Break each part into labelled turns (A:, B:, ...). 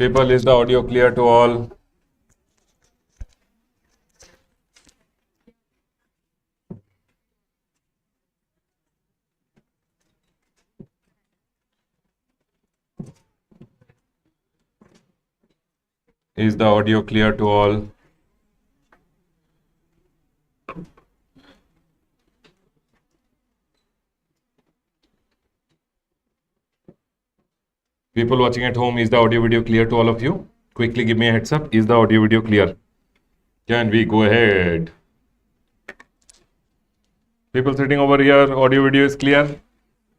A: People, is the audio clear to all? Is the audio clear to all? People watching at home, is the audio video clear to all of you? Quickly give me a heads up. Is the audio video clear? Can we go ahead? People sitting over here, audio video is clear?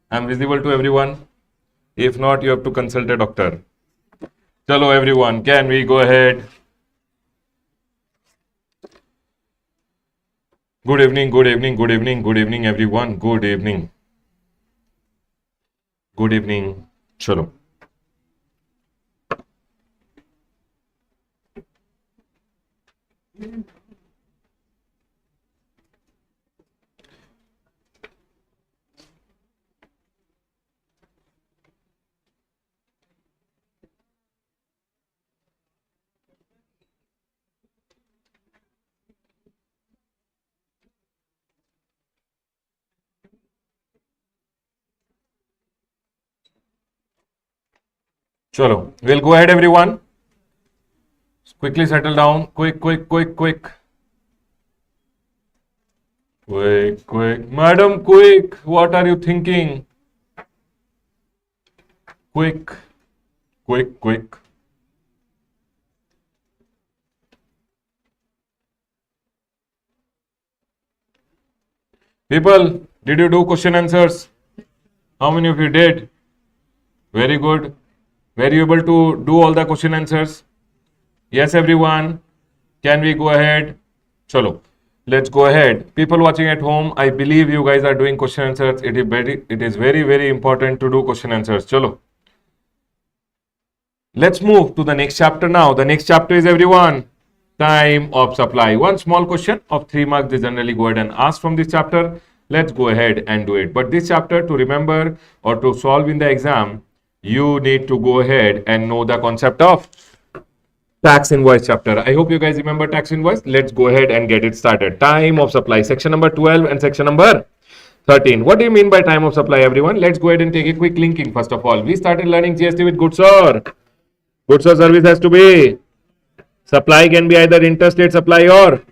A: I'm visible to everyone? If not, you have to consult a doctor. Hello everyone, can we go ahead? Good evening, good evening, good evening, good evening everyone. Good evening. Good evening. Chalo. Chalo. We'll go ahead everyone. Quickly settle down. Quick. Quick. Madam, quick. What are you thinking? Quick. People, did you do question answers? How many of you did? Very good. Were you able to do all the question answers? Yes, everyone. Can we go ahead? Chalo. Let's go ahead. People watching at home, I believe you guys are doing question answers. It is very important to do question answers. Chalo. Let's move to the next chapter now. The next chapter is everyone. Time of supply. One small question of 3 marks. They generally go ahead and ask from this chapter. Let's go ahead and do it. But this chapter, to remember or to solve in the exam, you need to go ahead and know the concept of tax invoice chapter. I hope you guys remember tax invoice. Let's go ahead and get it started. Time of supply, section number 12 and section number 13. What do you mean by time of supply, everyone? Let's go ahead and take a quick linking. First of all, we started learning GST with goods or service has to be. Supply can be either interstate supply or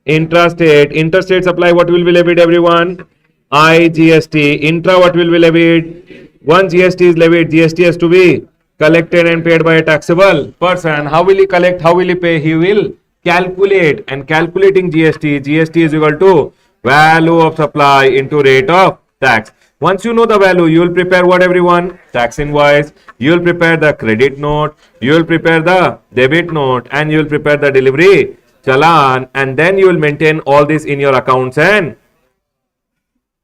A: intrastate. Interstate supply, what will be levied, everyone? IGST. Intra, what will be levied? Once GST is levied, GST has to be collected and paid by a taxable person. How will he collect? How will he pay? He will calculate, and calculating GST is equal to value of supply into rate of tax. Once you know the value, you will prepare what, everyone? Tax invoice. You will prepare the credit note. You will prepare the debit note, and you will prepare the delivery challan, and then you will maintain all this in your accounts. And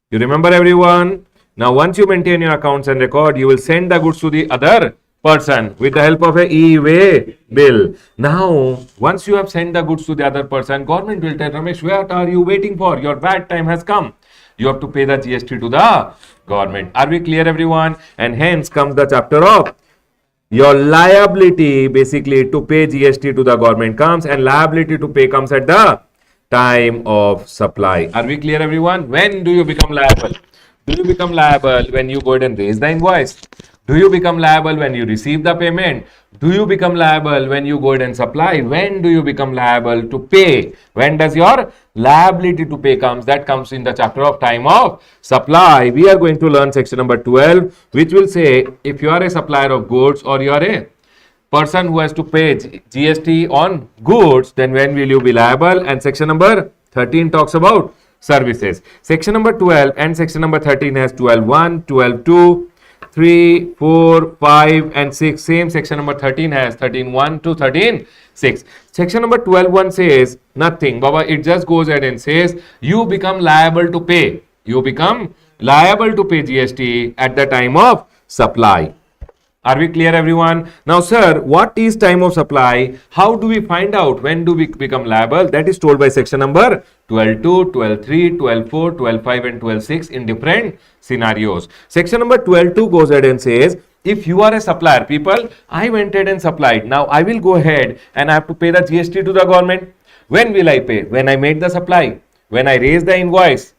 A: you remember, everyone? Now, once you maintain your accounts and record, you will send the goods to the other person with the help of a e-way bill. Now, once you have sent the goods to the other person, government will tell, Ramesh, what are you waiting for? Your bad time has come. You have to pay the GST to the government. Are we clear, everyone? And hence comes the chapter of your liability, basically, to pay GST to the government comes, and liability to pay comes at the time of supply. Are we clear, everyone? When do you become liable? Do you become liable when you go ahead and raise the invoice? Do you become liable when you receive the payment? Do you become liable when you go ahead and supply? When do you become liable to pay? When does your liability to pay comes? That comes in the chapter of time of supply. We are going to learn section number 12, which will say if you are a supplier of goods or you are a person who has to pay GST on goods, then when will you be liable? And section number 13 talks about services. Section number 12 and section number 13 has 12.1, 12.2, 3, 4, 5 and 6. Same section number 13 has 13.1 to 13.6. Section number 12.1 says nothing, Baba. It just goes ahead and says you become liable to pay. You become liable to pay GST at the time of supply. Are we clear, everyone? Now, sir, what is time of supply? How do we find out when do we become liable? That is told by section number 12.2, 12.3, 12.4, 12.5 and 12.6 in different scenarios. Section number 12.2 goes ahead and says if you are a supplier, people, I went ahead and supplied. Now I will go ahead and I have to pay the GST to the government. When will I pay? When I made the supply, when I raised the invoice,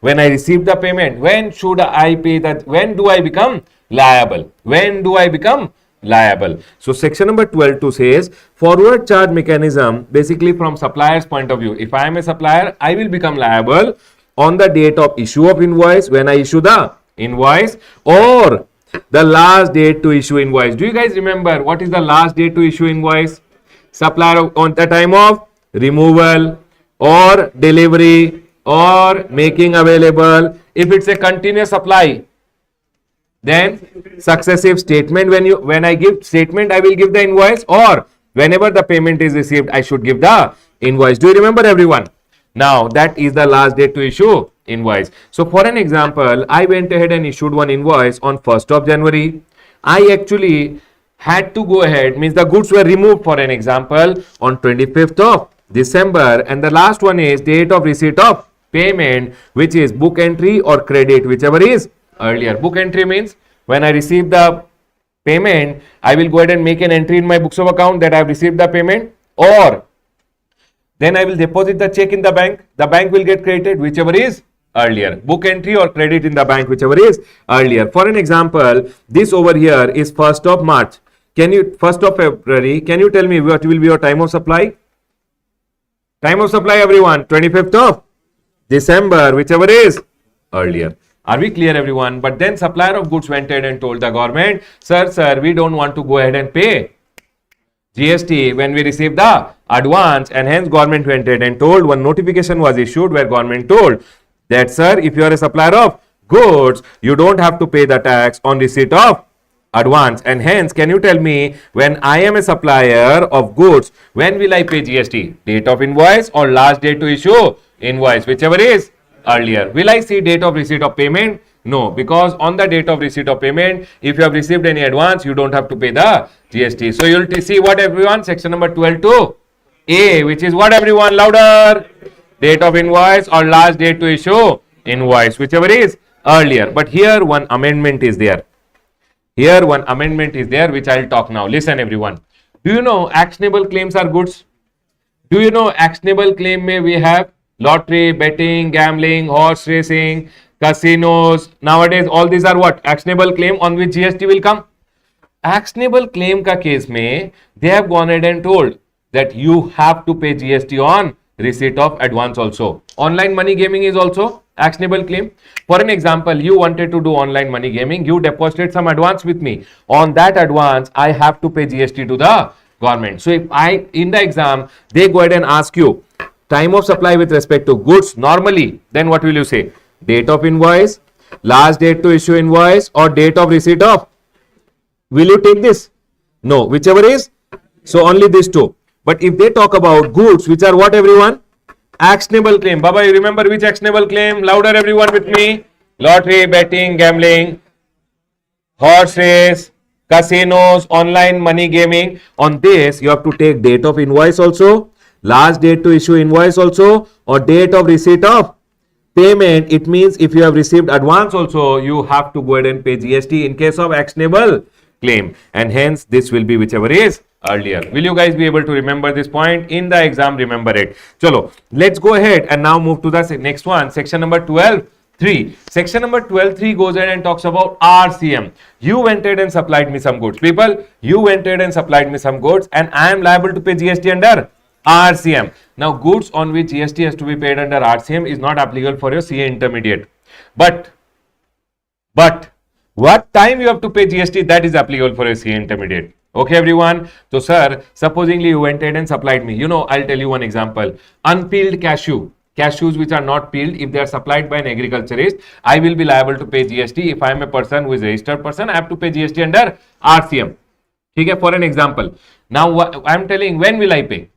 A: when I receive the payment. When should I pay that? When do I become liable? When do I become liable? So section number 12.2 says forward charge mechanism, basically from supplier's point of view. If I am a supplier, I will become liable on the date of issue of invoice, when I issue the invoice, or the last date to issue invoice. Do you guys remember what is the last date to issue invoice? Supplier on the time of removal or delivery or making available. If it's a continuous supply, then successive statement. When I give statement, I will give the invoice, or whenever the payment is received, I should give the invoice. Do you remember, everyone? Now that is the last date to issue invoice. So for an example, I went ahead and issued one invoice on 1st of January. I actually had to go ahead, means the goods were removed, for an example, on 25th of December, and the last one is date of receipt of payment, which is book entry or credit, whichever is earlier. Book entry means when I receive the payment, I will go ahead and make an entry in my books of account that I have received the payment, or then I will deposit the check in the bank. The bank will get credited, whichever is earlier. Book entry or credit in the bank, whichever is earlier. For an example, this over here is 1st of March. 1st of February, can you tell me what will be your time of supply? Time of supply, everyone, 25th of December, whichever is earlier. Are we clear, everyone? But then supplier of goods went ahead and told the government, sir, we don't want to go ahead and pay GST when we receive the advance, and hence government went ahead and told, one notification was issued where government told that, sir, if you are a supplier of goods, you don't have to pay the tax on receipt of advance, and hence can you tell me, when I am a supplier of goods, when will I pay GST? Date of invoice or last date to issue invoice, whichever is earlier. Will I see date of receipt of payment? No, because on the date of receipt of payment, if you have received any advance, you don't have to pay the GST. So you will see what, everyone? Section number 12.2A, which is what, everyone? Louder. Date of invoice or last date to issue invoice, whichever is earlier. But here one amendment is there. Here one amendment is there, which I will talk now. Listen, everyone. Do you know actionable claims are goods? Do you know actionable claim may we have lottery, betting, gambling, horse racing, casinos? Nowadays all these are what? Actionable claim on which GST will come. Actionable claim ka case mein they have gone ahead and told that you have to pay GST on receipt of advance also. Online money gaming is also actionable claim. For an example, you wanted to do online money gaming, you deposited some advance with me. On that advance, I have to pay GST to the government. So if in the exam, they go ahead and ask you time of supply with respect to goods normally, then what will you say? Date of invoice, last date to issue invoice, or date of receipt of? Will you take this? No, whichever is. So only these two. But if they talk about goods, which are what, everyone? Actionable claim. Baba, you remember which actionable claim? Louder, everyone, with me. Lottery, betting, gambling, horse race, casinos, online money gaming. On this, you have to take date of invoice also, last date to issue invoice also, or date of receipt of payment. It means if you have received advance also, you have to go ahead and pay GST in case of actionable claim, and hence this will be whichever is earlier. Will you guys be able to remember this point in the exam? Remember it. Chalo, let's go ahead and now move to the next one, section number 12.3. Section number 12.3 goes ahead and talks about RCM. You went ahead and supplied me some goods. People, you went ahead and supplied me some goods, and I am liable to pay GST under RCM. Now, goods on which GST has to be paid under RCM is not applicable for your CA intermediate. But what time you have to pay GST, that is applicable for your CA intermediate. Okay, everyone. So, sir, supposingly you went ahead and supplied me. I'll tell you one example. Unpeeled cashews which are not peeled, if they are supplied by an agriculturist, I will be liable to pay GST. If I am a person who is a registered person, I have to pay GST under RCM. Okay, for an example. Now, I am telling, when will I pay?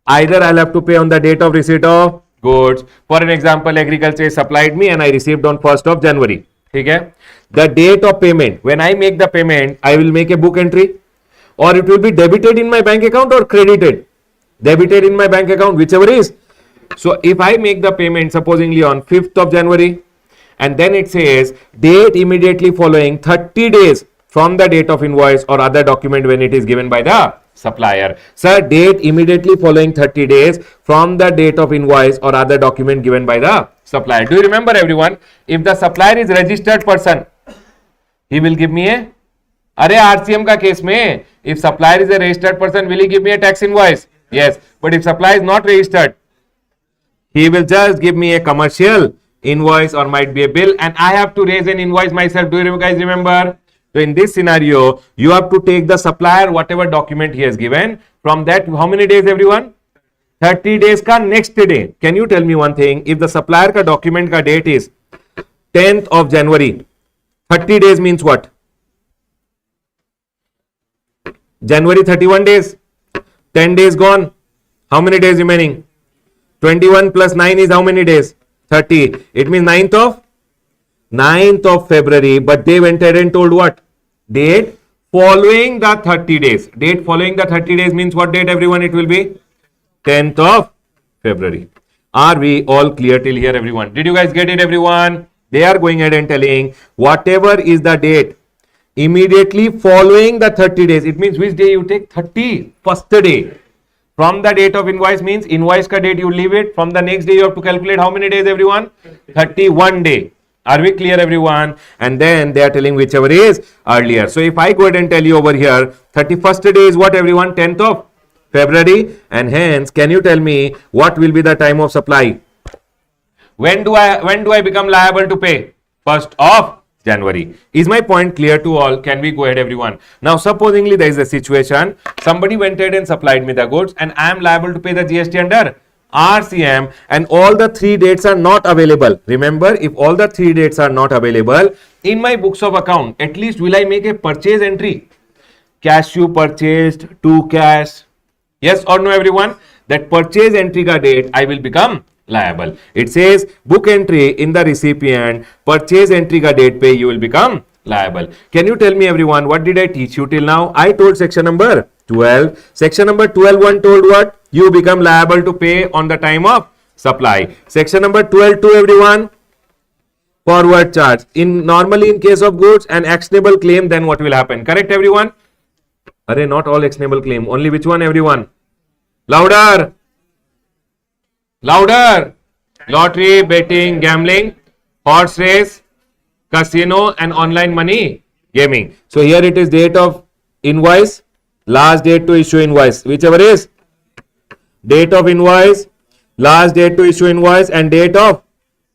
A: Either I'll have to pay on the date of receipt of goods. For an example, agriculture supplied me and I received on 1st of January. Okay? The date of payment, when I make the payment, I will make a book entry, or it will be debited in my bank account or credited. Debited in my bank account, whichever is. So if I make the payment supposingly on 5th of January, and then it says date immediately following 30 days from the date of invoice or other document when it is given by the supplier. Sir, date immediately following 30 days from the date of invoice or other document given by the supplier. Do you remember everyone? If the supplier is registered person, he will give me a RCM का case में, if supplier is a registered person, will he give me a tax invoice? Yes. But if supplier is not registered, he will just give me a commercial invoice or might be a bill, and I have to raise an invoice myself. Do you guys remember? So in this scenario, you have to take the supplier whatever document he has given. From that, how many days everyone? 30 days ka next day. Can you tell me one thing? If the supplier ka document ka date is 10th of January, 30 days means what? January 31 days. 10 days gone. How many days remaining? 21 plus 9 is how many days? 30. It means 9th of February. But they went ahead and told what? Date following the 30 days. Date following the 30 days means what date everyone? It will be 10th of February. Are we all clear till here everyone? Did you guys get it everyone? They are going ahead and telling whatever is the date immediately following the 30 days. It means which day you take? 31st day. From the date of invoice means invoice ka date you leave it. From the next day you have to calculate how many days everyone? 31 day. Are we clear everyone? And then they are telling whichever is earlier. So if I go ahead and tell you over here, 31st day is what everyone? 10th of February. And hence, can you tell me what will be the time of supply? When do I become liable to pay? 1st of January. Is my point clear to all? Can we go ahead everyone? Now supposingly there is a situation, somebody went ahead and supplied me the goods and I am liable to pay the GST under RCM and all the 3 dates are not available. Remember, if all the 3 dates are not available, in my books of account, at least will I make a purchase entry? Cash you purchased to cash. Yes or no everyone? That purchase entry ka date I will become liable. It says book entry in the recipient, purchase entry ka date pay you will become liable. Can you tell me everyone what did I teach you till now? I told section number 12. Section number 12 one told what? You become liable to pay on the time of supply. Section number 12 to everyone, forward charge. Normally in case of goods an actionable claim, then what will happen? Correct everyone? Array, not all actionable claim. Only which one everyone? Louder. Louder. Lottery, betting, gambling, horse race, casino and online money gaming. So here it is date of invoice, last date to issue invoice, whichever is date of invoice, last date to issue invoice and date of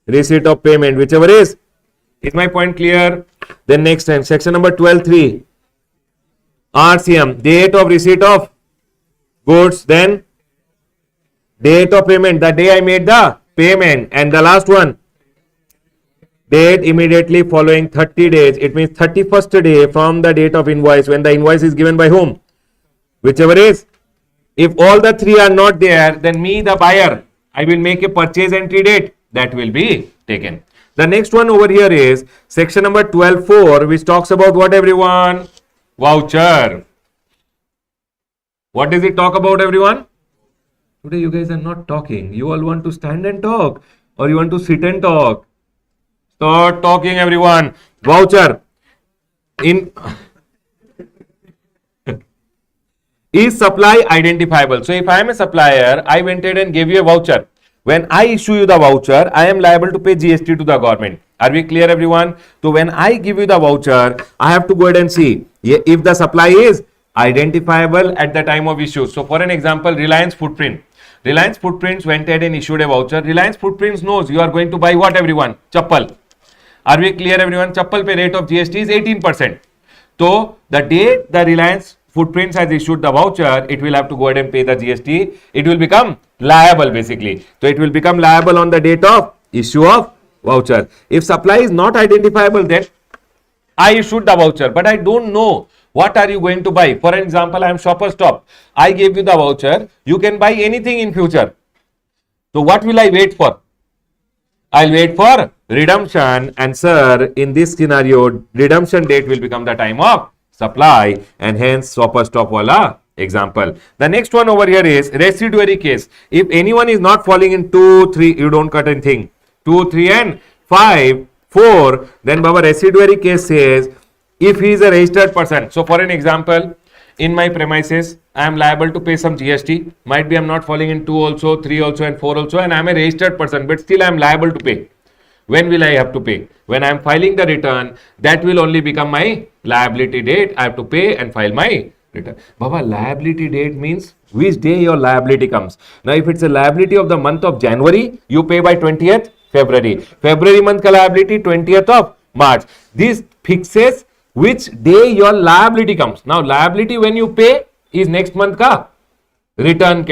A: receipt of payment, whichever is. Is my point clear? Then next time, section number 12.3, RCM, date of receipt of goods, then date of payment, the day I made the payment, and the last one, date immediately following 30 days. It means 31st day from the date of invoice when the invoice is given by whom? Whichever is. If all the 3 are not there, then me the buyer, I will make a purchase entry date that will be taken. The next one over here is section number 12.4, which talks about what everyone? Voucher. What does it talk about everyone? Today you guys are not talking. You all want to stand and talk or you want to sit and talk? Start talking everyone. Voucher. Is supply identifiable? So if I am a supplier, I went ahead and gave you a voucher. When I issue you the voucher, I am liable to pay GST to the government. Are we clear everyone? So when I give you the voucher, I have to go ahead and see if the supply is identifiable at the time of issue. So for an example, Reliance Footprint. Reliance Footprints went ahead and issued a voucher. Reliance Footprints knows you are going to buy what everyone? Chappal. Are we clear everyone? Chappal pay rate of GST is 18%. So the day the Reliance Footprints has issued the voucher, it will have to go ahead and pay the GST. It will become liable basically. So it will become liable on the date of issue of voucher. If supply is not identifiable, then I issued the voucher, but I don't know what are you going to buy. For example, I am Shopper Stop. I gave you the voucher. You can buy anything in future. So what will I wait for? I'll wait for redemption, and sir, in this scenario, redemption date will become the time of supply, and hence Shopper Stop wala example. The next one over here is residuary case. If anyone is not falling in 2, 3, you don't cut anything. 2, 3 and 5, 4, then our residuary case says if he is a registered person. So for an example, in my premises, I am liable to pay some GST. Might be I am not falling in 2 also, 3 also and 4 also, and I am a registered person, but still I am liable to pay. When will I have to pay? When I am filing the return, that will only become my liability date. I have to pay and file my return. Baba, liability date means which day your liability comes. Now, if it's a liability of the month of January, you pay by 20th February. February month ka liability 20th of March. This fixes which day your liability comes. Now, liability when you pay is next month ka return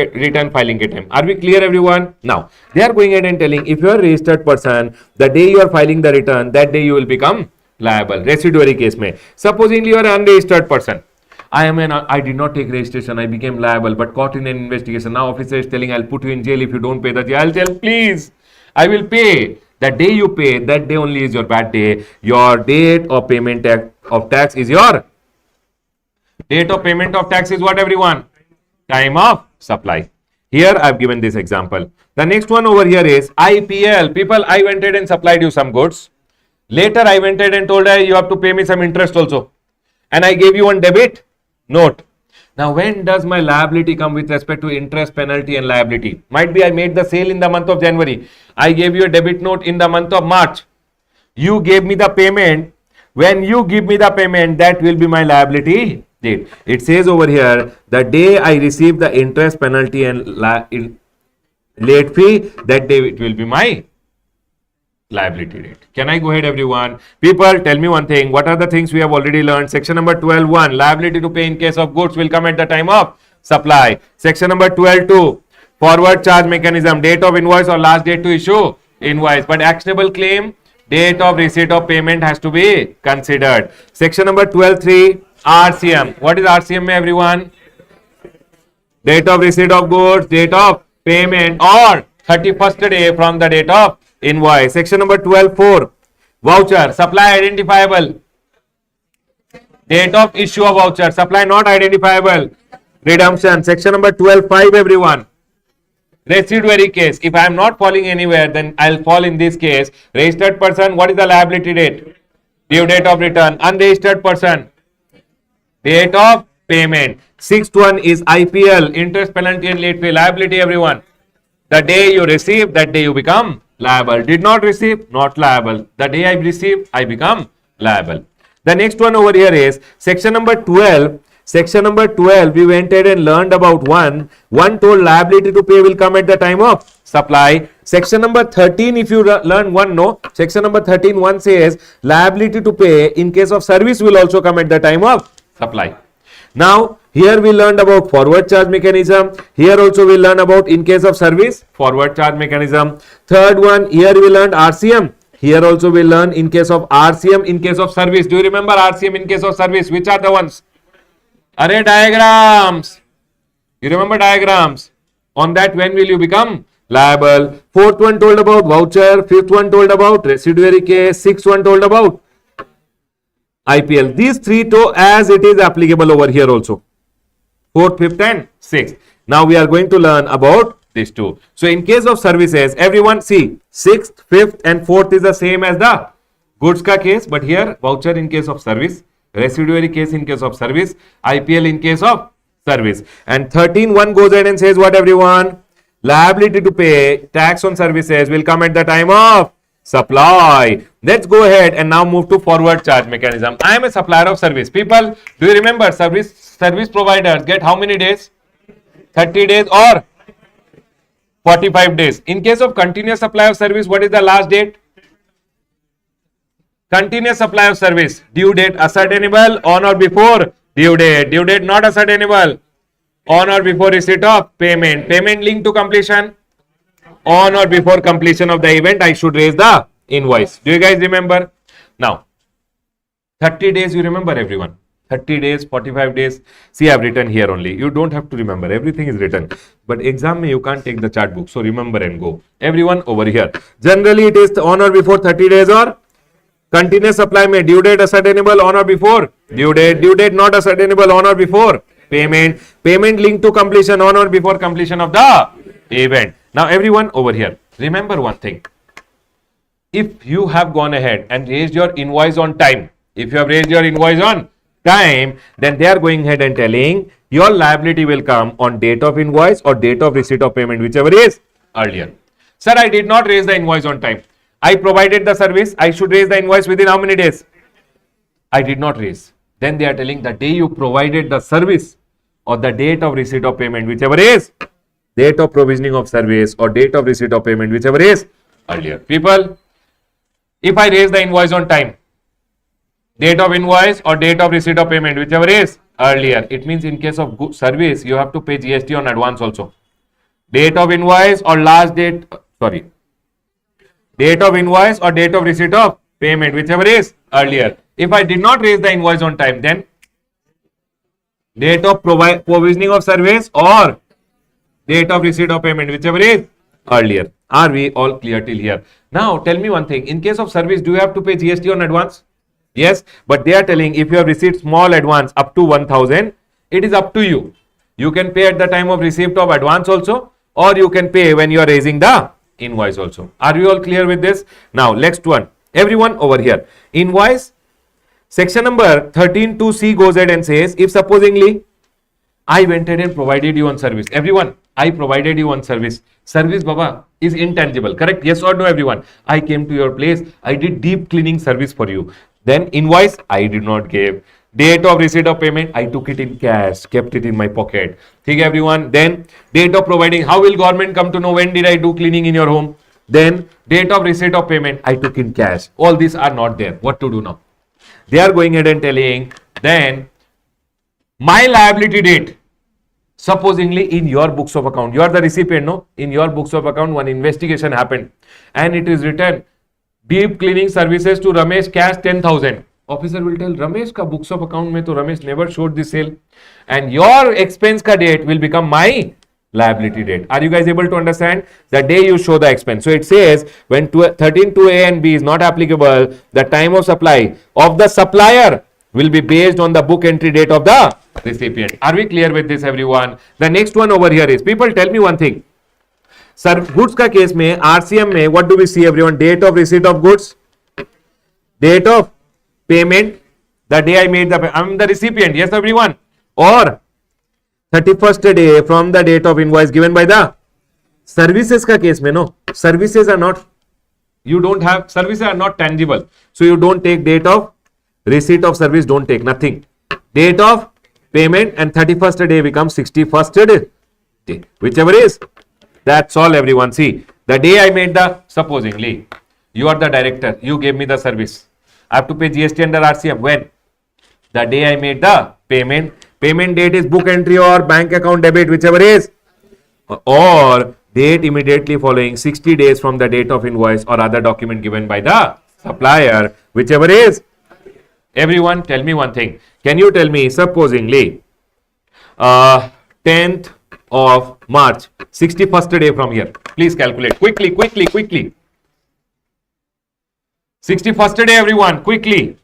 A: filing ke time. Are we clear, everyone? Now, they are going ahead and telling if you are a registered person, the day you are filing the return, that day you will become liable. Residuary case mein. Supposingly you are an unregistered person. I did not take registration. I became liable, but caught in an investigation. Now officer is telling, I'll put you in jail if you don't pay the jail. I'll tell, please, I will pay. The day you pay, that day only is your bad day. Your date of payment of tax is your date of payment of tax is what, everyone? Time of supply. Here I have given this example. The next one over here is IPL. People, I went ahead and supplied you some goods. Later I went ahead and told you, you have to pay me some interest also. And I gave you one debit note. Now, when does my liability come with respect to interest, penalty and liability? Might be I made the sale in the month of January. I gave you a debit note in the month of March. You gave me the payment. When you give me the payment, that will be my liability date. It says over here, the day I receive the interest, penalty and late fee, that day it will be my liability date. Can I go ahead, everyone? People, tell me one thing. What are the things we have already learned? Section number 12.1, liability to pay in case of goods will come at the time of supply. Section number 12.2, forward charge mechanism, date of invoice or last date to issue invoice. But actionable claim, date of receipt of payment has to be considered. Section number 12.3, RCM. What is RCM, everyone? Date of receipt of goods, date of payment or 31st day from the date of invoice. Section number 12.4, voucher, supply identifiable, date of issue of voucher, supply not identifiable, redemption. Section number 12.5, everyone, residuary case. If I am not falling anywhere, then I'll fall in this case. Registered person, what is the liability date? Due date of return. Unregistered person, date of payment. Sixth one is IPL, interest, penalty and late fee. Liability, everyone, the day you receive, that day you become liable. Did not receive, not liable. The day I receive, I become liable. The next one over here is section number 12. Section number 12, we went ahead and learned about one told liability to pay will come at the time of supply. Section number 13, if you learn one, no. Section number 13, one says liability to pay in case of service will also come at the time of supply. Now, here we learned about forward charge mechanism. Here also we learn about in case of service, forward charge mechanism. Third one, here we learned RCM. Here also we learn in case of RCM, in case of service. Do you remember RCM in case of service? Which are the ones? Array diagrams. You remember diagrams? On that, when will you become liable? Fourth one told about voucher. Fifth one told about residuary case. Sixth one told about IPL. These three as it is applicable over here also. Fourth, fifth and sixth. Now we are going to learn about these two. So in case of services, everyone see, sixth, fifth and fourth is the same as the goods ka case, but here voucher in case of service, residuary case in case of service, IPL in case of service. And 13.1 goes ahead and says what, everyone? Liability to pay tax on services will come at the time of supply. Let's go ahead and now move to forward charge mechanism. I am a supplier of service. People, do you remember service providers get how many days? 30 days or 45 days. In case of continuous supply of service, what is the last date? Continuous supply of service, due date ascertainable on or before due date not ascertainable on or before receipt of payment, payment linked to completion on or before completion of the event I should raise the invoice. Do you guys remember? Now 30 days, you remember, everyone? 30 days, 45 days. See, I have written here only. You don't have to remember. Everything is written. But exam you can't take the chart book. So remember and go. Everyone over here. Generally, it is on or before 30 days or continuous supply may due date ascertainable on or before due date not ascertainable on or before payment linked to completion on or before completion of the event. Now, everyone over here, remember one thing. If you have gone ahead and raised your invoice on time, If you have raised your invoice on time, then they are going ahead and telling your liability will come on date of invoice or date of receipt of payment, whichever is earlier. Sir, I did not raise the invoice on time. I provided the service. I should raise the invoice within how many days? I did not raise. Then they are telling the day you provided the service or the date of receipt of payment, whichever is date of provisioning of service or date of receipt of payment, whichever is earlier. People, if I raise the invoice on time, date of invoice or date of receipt of payment, whichever is earlier, it means in case of good service, you have to pay GST on advance also. Date of invoice or last date, date of invoice or date of receipt of payment, whichever is earlier. If I did not raise the invoice on time, then date of provisioning of service or date of receipt of payment, whichever is earlier. Are we all clear till here? Now tell me one thing. In case of service, do you have to pay GST on advance? Yes, but they are telling if you have received small advance up to 1000, it is up to you. You can pay at the time of receipt of advance also, or you can pay when you are raising the invoice also. Are we all clear with this? Now next one. Everyone over here. Invoice section number 13(2)(c) goes ahead and says, if supposingly I went ahead and provided you on service. Everyone, I provided you on service. Service, Baba, is intangible. Correct? Yes or no, everyone? I came to your place. I did deep cleaning service for you. Then invoice, I did not give. Date of receipt of payment, I took it in cash, kept it in my pocket. Think everyone. Then date of providing, how will government come to know when did I do cleaning in your home? Then date of receipt of payment, I took in cash. All these are not there. What to do now? They are going ahead and telling, then my liability date, supposingly in your books of account, you are the recipient, no? In your books of account, one investigation happened and it is written, deep cleaning services to Ramesh, cash 10,000. Officer will tell, Ramesh ka books of account mein to Ramesh never showed the sale, and your expense ka date will become my liability date. Are you guys able to understand? The day you show the expense. So it says when 13(2)(a) and B is not applicable, the time of supply of the supplier will be based on the book entry date of the recipient. Are we clear with this, everyone? The next one over here is, people tell me one thing. Sir, goods का case में RCM में what do we see, everyone? Date of receipt of goods, date of payment, the day I made the, I'm the recipient, yes everyone, or 31st day from the date of invoice given by the services का case में, no, services are not, you don't have, services are not tangible, so you don't take date of receipt of service, don't take nothing. Date of payment and 31st day becomes 61st day, whichever is. That's all, everyone. See, the day I made the, supposingly, you are the director, you gave me the service. I have to pay GST under RCM. When? The day I made the payment. Payment date is book entry or bank account debit, whichever is. Or date immediately following 60 days from the date of invoice or other document given by the supplier, whichever is. Everyone, tell me one thing. Can you tell me, supposingly, 10th of March, 61st day from here. Please calculate quickly, quickly, quickly. 61st day, everyone, quickly.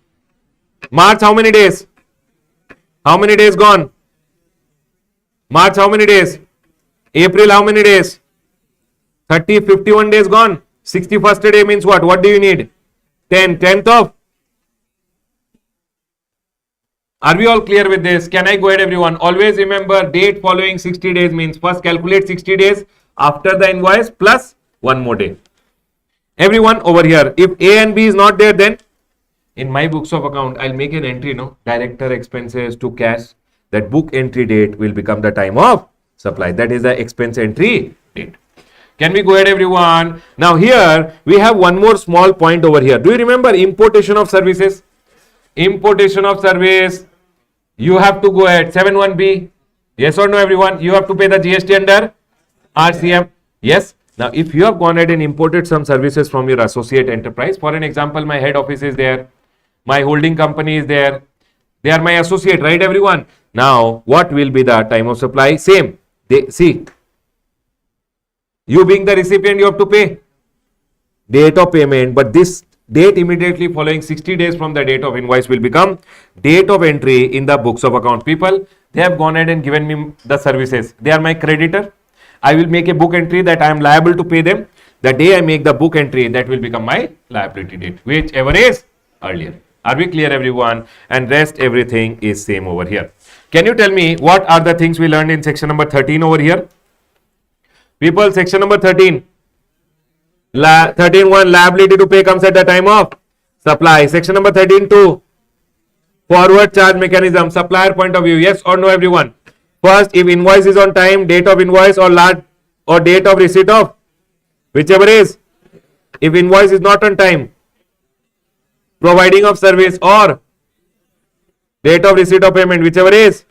A: March, how many days? How many days gone? March, how many days? April, how many days? 30, 51 days gone. 61st day means what? What do you need? 10th of. Are we all clear with this? Can I go ahead, everyone? Always remember, date following 60 days means first calculate 60 days after the invoice plus one more day. Everyone over here, if A and B is not there, then in my books of account, I'll make an entry, no? Director expenses to cash. That book entry date will become the time of supply. That is the expense entry date. Can we go ahead, everyone? Now here, we have one more small point over here. Do you remember importation of services? Importation of service, you have to go ahead, 7(1)(b). Yes or no, everyone? You have to pay the GST under RCM. Yes. Now, if you have gone ahead and imported some services from your associate enterprise, for an example, my head office is there, my holding company is there, they are my associate, right, everyone? Now, what will be the time of supply? Same. See, you being the recipient, you have to pay date of payment, but this date immediately following 60 days from the date of invoice will become date of entry in the books of account. People, they have gone ahead and given me the services. They are my creditor. I will make a book entry that I am liable to pay them. The day I make the book entry, that will become my liability date, whichever is earlier. Are we clear, everyone? And rest everything is same over here. Can you tell me what are the things we learned in section number 13 over here? People, section number 13. 13.1, liability to pay comes at the time of supply. Section number 13.2, forward charge mechanism, supplier point of view. Yes or no, everyone? First, if invoice is on time, date of invoice or date of receipt of, whichever is. If invoice is not on time, providing of service or date of receipt of payment, whichever is.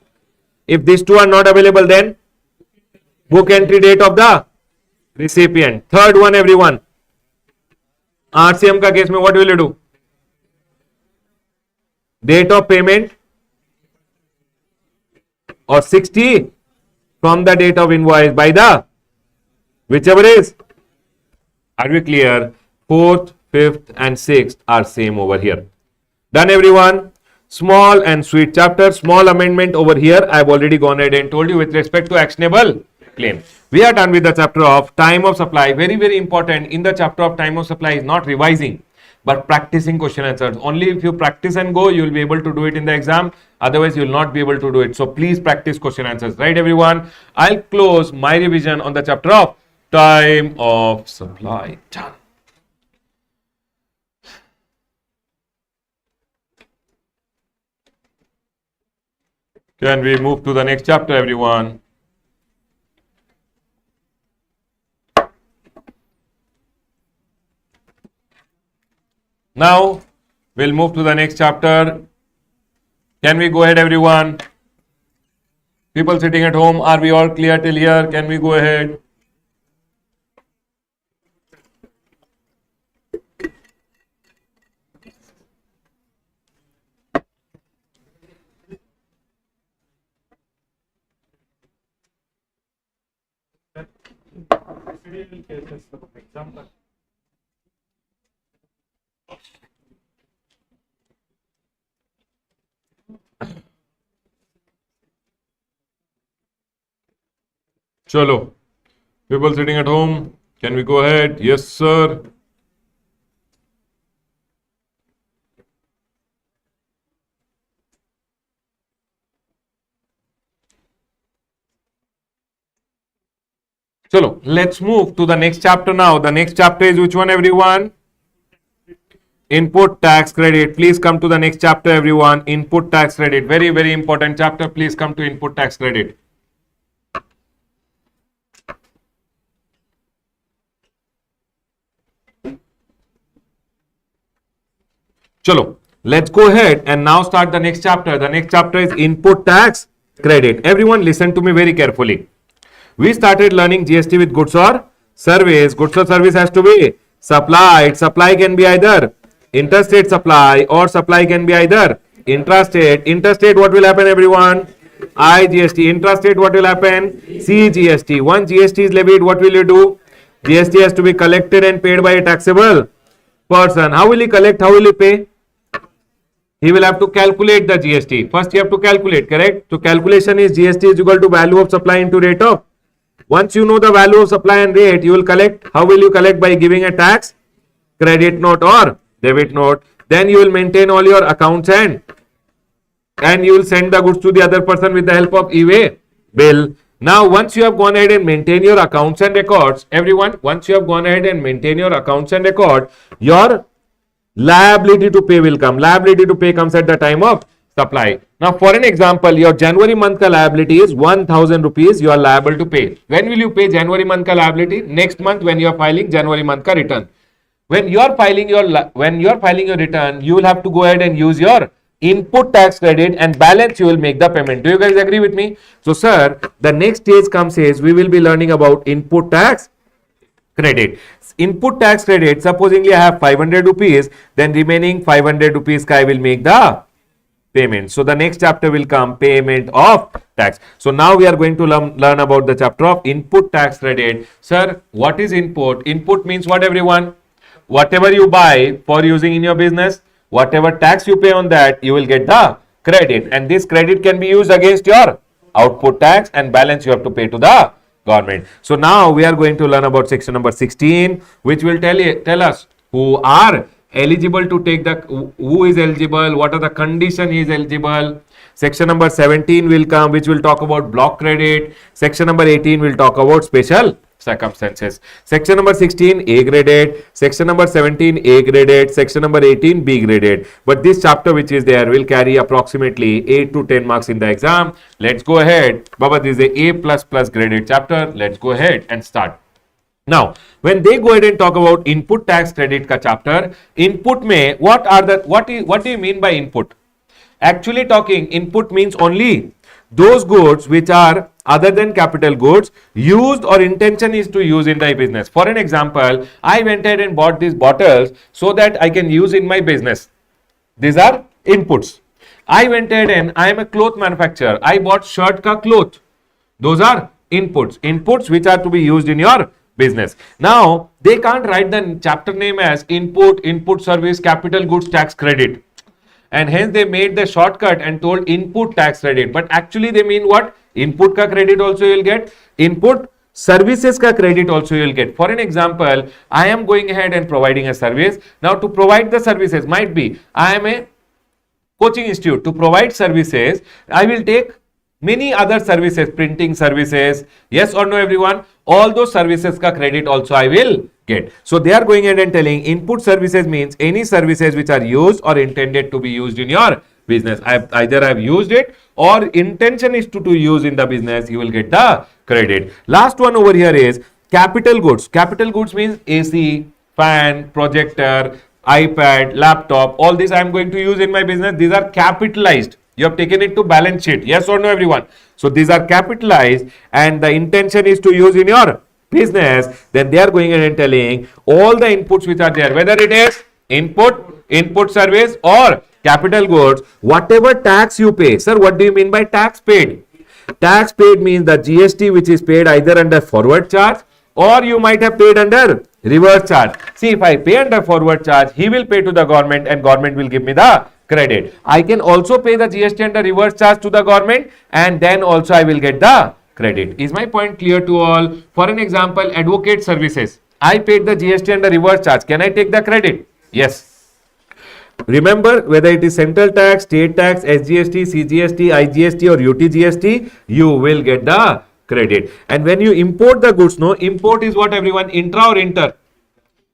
A: If these two are not available, then book entry date of the recipient. Third one, everyone. RCM का case में what will you do? Date of payment or 60 from the date of invoice by the whichever is. Are we clear? Fourth, fifth and sixth are same over here. Done, everyone? Small and sweet chapter. Small amendment over here. I have already gone ahead and told you with respect to actionable claim. We are done with the chapter of time of supply. Very, very important in the chapter of time of supply is not revising, but practicing question answers. Only if you practice and go, you will be able to do it in the exam. Otherwise, you will not be able to do it. So please practice question answers. Right, everyone? I'll close my revision on the chapter of time of supply. Done. Can we move to the next chapter, everyone? Now, we'll move to the next chapter. Can we go ahead, everyone? People sitting at home, are we all clear till here? Can we go ahead? Chalo. People sitting at home, can we go ahead? Yes, sir. Chalo, let's move to the next chapter now. The next chapter is which one, everyone? Input tax credit. Please come to the next chapter, everyone. Input tax credit. Very, very important chapter. Please come to input tax credit. Chalo, let's go ahead and now start the next chapter. The next chapter is input tax credit. Everyone listen to me very carefully. We started learning GST with goods or service. Goods or service has to be supplied. Supply can be either interstate supply or supply can be either intrastate. Interstate, what will happen, everyone? IGST. Intrastate, what will happen? CGST. Once GST is levied, what will you do? GST has to be collected and paid by a taxable person. How will he collect? How will he pay? He will have to calculate the GST. First, you have to calculate, correct? So, calculation is GST is equal to value of supply into rate of. Once you know the value of supply and rate, you will collect. How will you collect? By giving a tax credit note or debit note. Then you will maintain all your accounts and you will send the goods to the other person with the help of e-way bill. Now, once you have gone ahead and maintain your accounts and records, everyone, once you have gone ahead and maintain your accounts and record, your liability to pay will come. Liability to pay comes at the time of supply. Now, for an example, your January month ka liability is 1,000 rupees you are liable to pay. When will you pay January month ka liability? Next month when you are filing January month ka return. When you are filing your return, you will have to go ahead and use your input tax credit and balance you will make the payment. Do you guys agree with me? So, sir, the next stage comes is we will be learning about input tax credit. Input tax credit, supposingly I have 500 rupees, then remaining 500 rupees I will make the payment. So, the next chapter will come payment of tax. So, now we are going to learn about the chapter of input tax credit. Sir, what is input? Input means what, everyone? Whatever you buy for using in your business, whatever tax you pay on that, you will get the credit. And this credit can be used against your output tax and balance you have to pay to the government. So now we are going to learn about section number 16, which will tell us who are eligible to take the, who is eligible, what are the condition he is eligible. Section number 17 will come, which will talk about block credit. Section number 18 will talk about special circumstances. Section number 16 A graded, section number 17 A graded, section number 18 B graded. But this chapter which is there will carry approximately 8 to 10 marks in the exam. Let's go ahead. Baba, this is a A++ graded chapter. Let's go ahead and start. Now, when they go ahead and talk about input tax credit ka chapter, input mein what do you mean by input? Actually talking, input means only those goods which are other than capital goods used or intention is to use in the business. For an example, I went ahead and bought these bottles so that I can use in my business. These are inputs. I went ahead and I am a cloth manufacturer. I bought shirt ka cloth. Those are inputs. Inputs which are to be used in your business. Now, they can't write the chapter name as input service capital goods tax credit. And hence they made the shortcut and told input tax credit. But actually they mean what? Input ka credit also you will get. Input services ka credit also you will get. For an example, I am going ahead and providing a service. Now to provide the services might be, I am a coaching institute. To provide services, I will take many other services, printing services. Yes or no everyone? All those services ka credit also I will get. So they are going ahead and telling input services means any services which are used or intended to be used in your business. Either I've used it or intention is to use in the business, you will get the credit. Last one over here is capital goods. Capital goods means AC, fan, projector, iPad, laptop. All this I am going to use in my business. These are capitalized. You have taken it to balance sheet. Yes or no everyone? So these are capitalized and the intention is to use in your business. Then they are going ahead and telling all the inputs which are there, whether it is input service or capital goods, whatever tax you pay. Sir, what do you mean by tax paid? Tax paid means the GST which is paid either under forward charge or you might have paid under reverse charge. See, if I pay under forward charge, he will pay to the government and government will give me the credit. I can also pay the GST under reverse charge to the government and then also I will get the credit. Is my point clear to all? For an example, advocate services. I paid the GST under reverse charge. Can I take the credit? Yes. Remember, whether it is central tax, state tax, SGST, CGST, IGST or UTGST, you will get the credit. And when you import the goods, no, import is what everyone, intra or inter?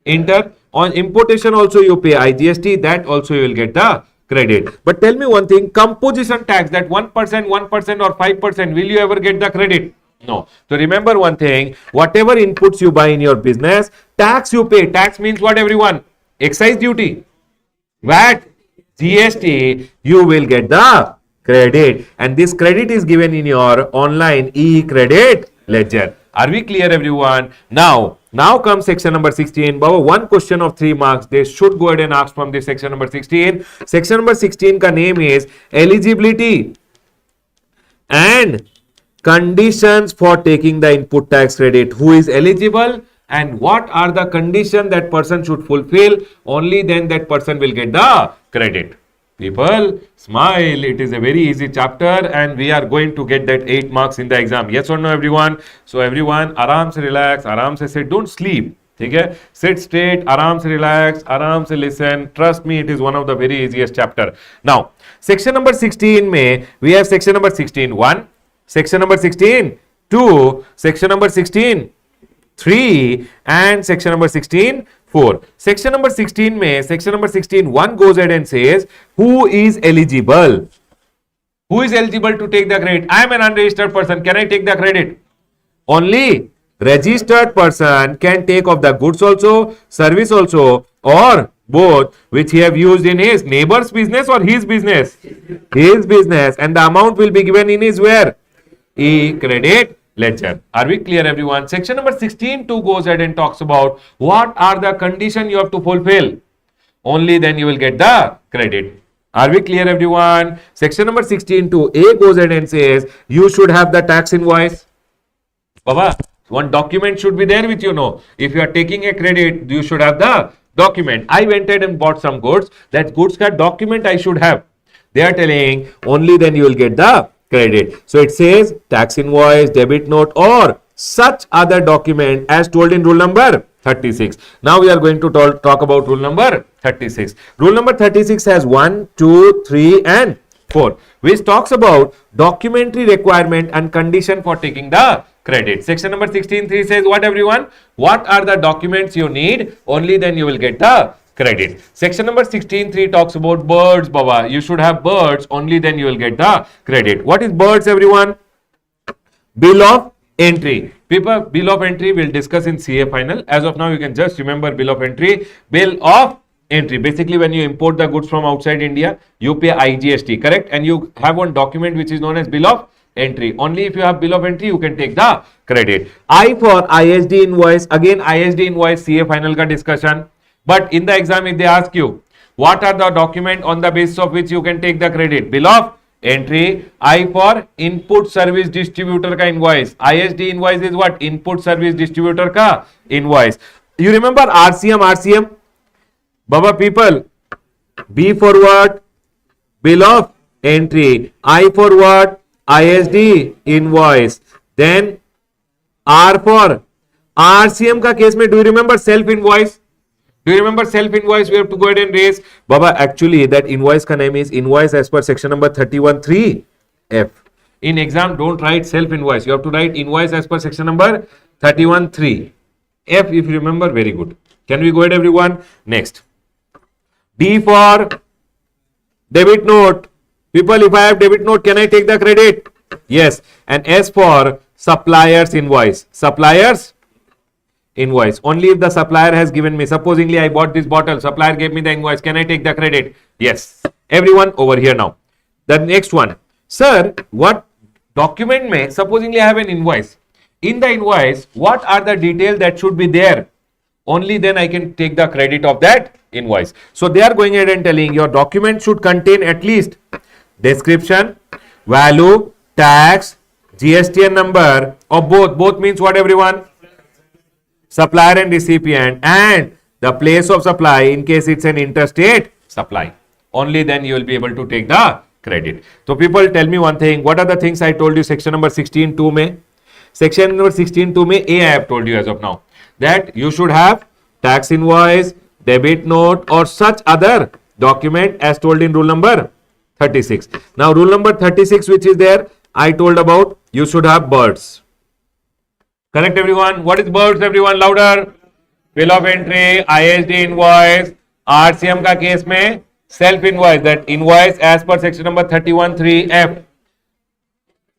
A: Inter. On importation also you pay IGST, that also you will get the credit. But tell me one thing, composition tax, that 1%, 1% or 5%, will you ever get the credit? No. So remember one thing, whatever inputs you buy in your business, tax you pay. Tax means what everyone? Excise duty, VAT, GST, you will get the credit. And this credit is given in your online e-credit ledger. Are we clear everyone? Now comes section number 16. Baba, one question of 3 marks. They should go ahead and ask from this section number 16. Section number 16 ka name is eligibility and conditions for taking the input tax credit. Who is eligible and what are the conditions that person should fulfill? Only then that person will get the credit. People, smile. It is a very easy chapter and we are going to get that 8 marks in the exam. Yes or no everyone? So everyone, aram se relax, aram se sit, don't sleep. Okay? Sit straight, aram se relax, aram se listen. Trust me, it is one of the very easiest chapter. Now, section number 16 mein, we have section number 16, 1, section number 16, 2, section number 16, 3 and section number 16, 4. Section number 16 mein, section number 16, 1 goes ahead and says, who is eligible? Who is eligible to take the credit? I am an unregistered person. Can I take the credit? Only registered person can take of the goods also, service also, or both, which he have used in his neighbor's business or his business? His business. And the amount will be given in his where? E-credit ledger. Are we clear everyone? Section number 16 2 goes ahead and talks about what are the conditions you have to fulfill. Only then you will get the credit. Are we clear everyone? Section number 16 2A goes ahead and says you should have the tax invoice. Baba, one document should be there with you, no? If you are taking a credit, you should have the document. I went ahead and bought some goods. That goods card document I should have. They are telling only then you will get the credit. So it says tax invoice, debit note or such other document as told in rule number 36. Now we are going to talk about rule number 36. Rule number 36 has 1, 2, 3 and 4, which talks about documentary requirement and condition for taking the credit. Section number 16.3 says what, everyone? What are the documents you need? Only then you will get the credit. Section number 16.3 talks about birds, Baba. You should have birds, only then you will get the credit. What is birds, everyone? Bill of entry. People, bill of entry we'll discuss in CA final. As of now, you can just remember bill of entry. Bill of entry. Basically, when you import the goods from outside India, you pay IGST, correct? And you have one document which is known as bill of entry. Only if you have bill of entry, you can take the credit. I for ISD invoice. Again, ISD invoice CA final ka discussion. But in the exam, if they ask you, what are the document on the basis of which you can take the credit? Bill of entry. I for input service distributor ka invoice. ISD invoice is what? Input service distributor ka invoice. You remember RCM? Baba people, B for what? Bill of entry. I for what? ISD invoice. Then R for RCM ka case mein, do you remember self invoice? Do you remember self invoice? We have to go ahead and raise. Baba, actually that invoice ka name is invoice as per section number 31.3F. In exam, don't write self invoice. You have to write invoice as per section number 31.3F. If you remember, very good. Can we go ahead, everyone? Next. D for debit note. People, if I have debit note, can I take the credit? Yes. And S for supplier's invoice. Supplier's invoice. Only if the supplier has given me, supposingly I bought this bottle, supplier gave me the invoice, can I take the credit? Yes. Everyone over here now. The next one. Sir, what document may, supposingly I have an invoice. In the invoice, what are the details that should be there? Only then I can take the credit of that invoice. So they are going ahead and telling your document should contain at least description, value, tax, GST number of both. Both means what, everyone? Supplier and recipient, and the place of supply in case it's an interstate supply. Only then you will be able to take the credit. So people, tell me one thing. What are the things I told you section number 16.2 mein? Section number 16.2 mein A I have told you as of now that you should have tax invoice, debit note or such other document as told in rule number 36. Now rule number 36 which is there, I told about you should have birds. Correct, everyone? What is birds, everyone? Louder. Bill of entry, ISD invoice, RCM ka case mein self invoice, that invoice as per section number 31.3F.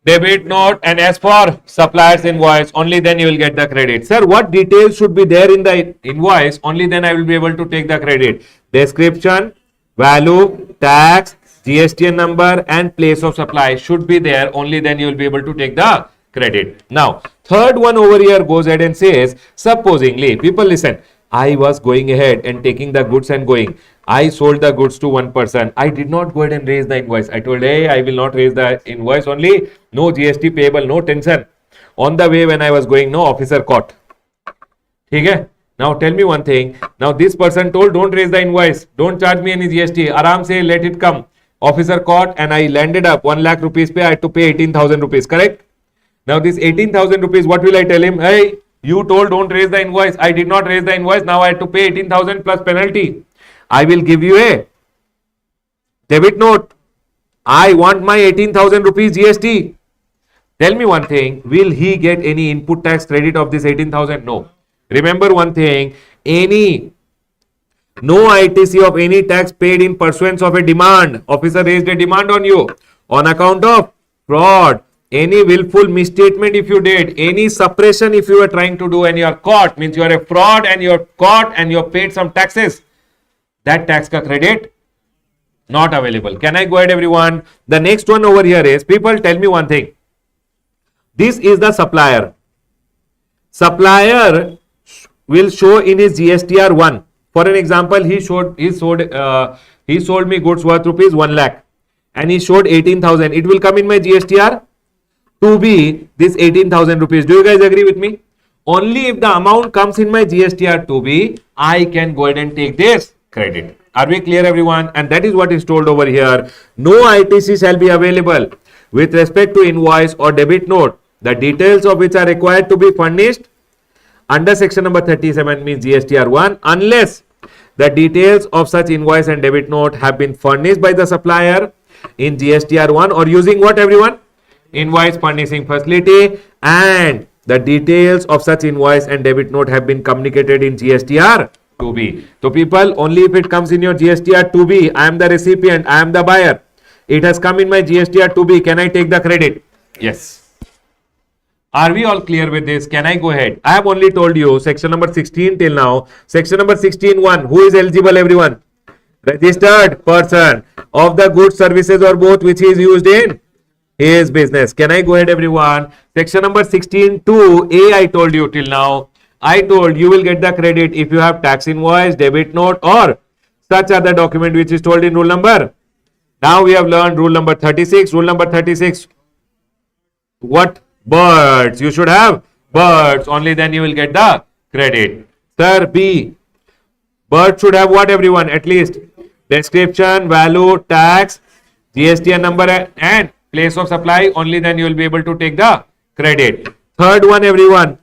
A: Debit note, and as for supplier's invoice, only then you will get the credit. Sir, what details should be there in the invoice? Only then I will be able to take the credit. Description, value, tax, GST number and place of supply should be there. Only then you will be able to take the credit. Now, third one over here goes ahead and says, supposingly, people listen, I was going ahead and taking the goods and going. I sold the goods to one person. I did not go ahead and raise the invoice. I told, hey, I will not raise the invoice only. No GST payable, no tension. On the way when I was going, no officer caught. Okay? Now tell me one thing. Now this person told, don't raise the invoice. Don't charge me any GST. Aram say, let it come. Officer caught and I landed up 1 lakh rupees pay. I had to pay 18,000 rupees. Correct? Now this 18,000 rupees, what will I tell him? Hey, you told don't raise the invoice. I did not raise the invoice. Now I had to pay 18,000 plus penalty. I will give you a debit note. I want my 18,000 rupees GST. Tell me one thing. Will he get any input tax credit of this 18,000? No. Remember one thing. No ITC of any tax paid in pursuance of a demand. Officer raised a demand on you on account of fraud. Any willful misstatement if you did, any suppression if you were trying to do and you are caught, means you are a fraud and you are caught and you have paid some taxes. That tax ka credit not available. Can I go ahead, everyone? The next one over here is, people tell me one thing. This is the supplier. Supplier will show in his GSTR 1. For an example, he sold me goods worth rupees 1 lakh and he showed 18,000. It will come in my GSTR to be this 18,000 rupees. Do you guys agree with me? Only if the amount comes in my GSTR to be, I can go ahead and take this credit. Are we clear, everyone? And that is what is told over here. No ITC shall be available with respect to invoice or debit note, the details of which are required to be furnished under section number 37 means GSTR 1 unless the details of such invoice and debit note have been furnished by the supplier in GSTR 1 or using what everyone? Invoice furnishing facility, and the details of such invoice and debit note have been communicated in GSTR 2B. So people, only if it comes in your GSTR 2B, I am the recipient, I am the buyer. It has come in my GSTR 2B. Can I take the credit? Yes. Are we all clear with this? Can I go ahead? I have only told you section number 16 till now. Section number 16(1). Who is eligible, everyone? Registered person of the goods, services or both which is used in his business. Can I go ahead, everyone? Section number 16(2)(a) I told you till now. I told you will get the credit if you have tax invoice, debit note or such other document which is told in rule number. Now we have learned rule number 36. Rule number 36. What? Birds. You should have birds. Only then you will get the credit. Sir, B. Bird should have what, everyone? At least description, value, tax, GST number and place of supply. Only then you will be able to take the credit. Third one, everyone.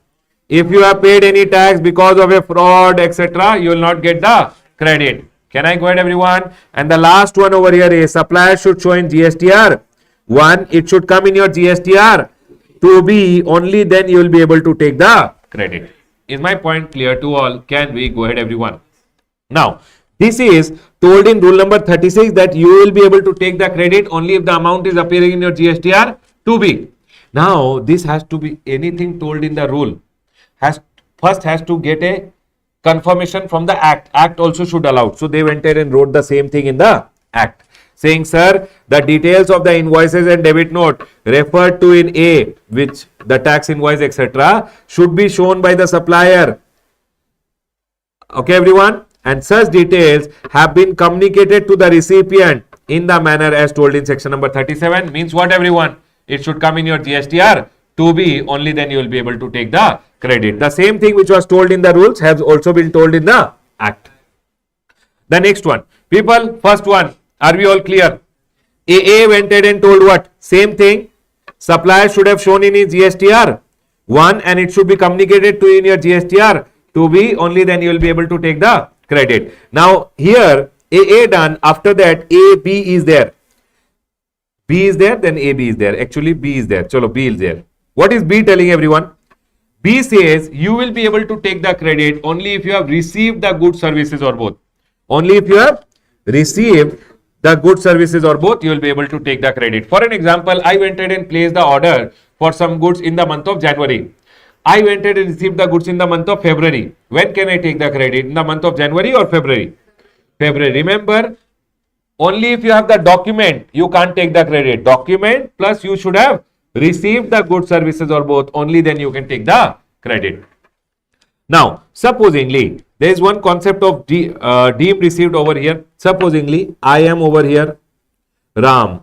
A: If you have paid any tax because of a fraud, etc., you will not get the credit. Can I go ahead, everyone? And the last one over here is supplier should show in GSTR 1. It should come in your GSTR 2B. Only then you will be able to take the credit. Is my point clear to all? Can we go ahead, everyone? Now, this is told in rule number 36 that you will be able to take the credit only if the amount is appearing in your GSTR 2B. Now, this has to be anything told in the rule. First has to get a confirmation from the act. Act also should allow. So they went ahead and wrote the same thing in the act, saying, sir, the details of the invoices and debit note referred to in A, which the tax invoice, etc., should be shown by the supplier. Okay, everyone? And such details have been communicated to the recipient in the manner as told in section number 37. Means what, everyone? It should come in your GSTR 2B. Only then you will be able to take the credit. The same thing which was told in the rules has also been told in the act. The next one. People, first one. Are we all clear? AA went ahead and told what? Same thing. Supplier should have shown in his GSTR 1 and it should be communicated to in your GSTR 2B. Only then you will be able to take the credit. Now here AA done. After that AB is there. B is there, then AB is there. Actually B is there. Chalo, B is there. What is B telling, everyone? B says you will be able to take the credit only if you have received the goods, services or both. Only if you have received the goods, services or both, you will be able to take the credit. For an example, I went ahead and placed the order for some goods in the month of January. I went ahead and received the goods in the month of February. When can I take the credit? In the month of January or February? February. Remember, only if you have the document, you can't take the credit. Document plus you should have received the goods, services or both. Only then you can take the credit. Now, supposingly, there is one concept of deemed received over here. Supposingly, I am over here, Ram.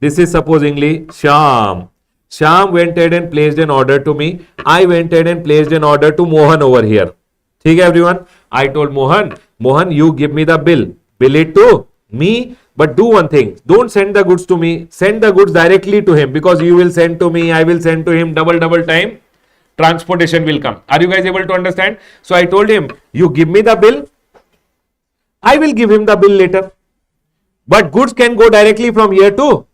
A: This is supposingly Shyam. Shyam went ahead and placed an order to me. I went ahead and placed an order to Mohan over here. Okay, everyone? I told Mohan, Mohan, you give me the bill. Bill it to me. But do one thing. Don't send the goods to me. Send the goods directly to him, because you will send to me, I will send to him, double time. Transportation will come. Are you guys able to understand? So I told him, you give me the bill. I will give him the bill later. But goods can go directly from here to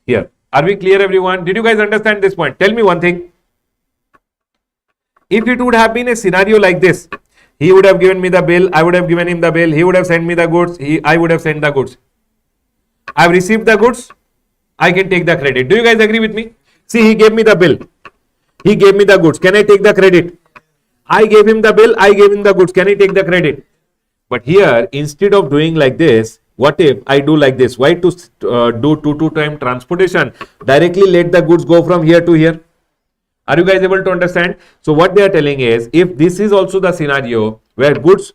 A: here. Are we clear, everyone? Did you guys understand this point? Tell me one thing. If it would have been a scenario like this, he would have given me the bill, I would have given him the bill, he would have sent me the goods, I would have sent the goods. I have received the goods, I can take the credit. Do you guys agree with me? See, he gave me the bill. He gave me the goods. Can I take the credit? I gave him the bill, I gave him the goods. Can I take the credit? But here, instead of doing like this, what if I do like this? Why to do two-time transportation? Directly let the goods go from here to here. Are you guys able to understand? So what they are telling is, if this is also the scenario where goods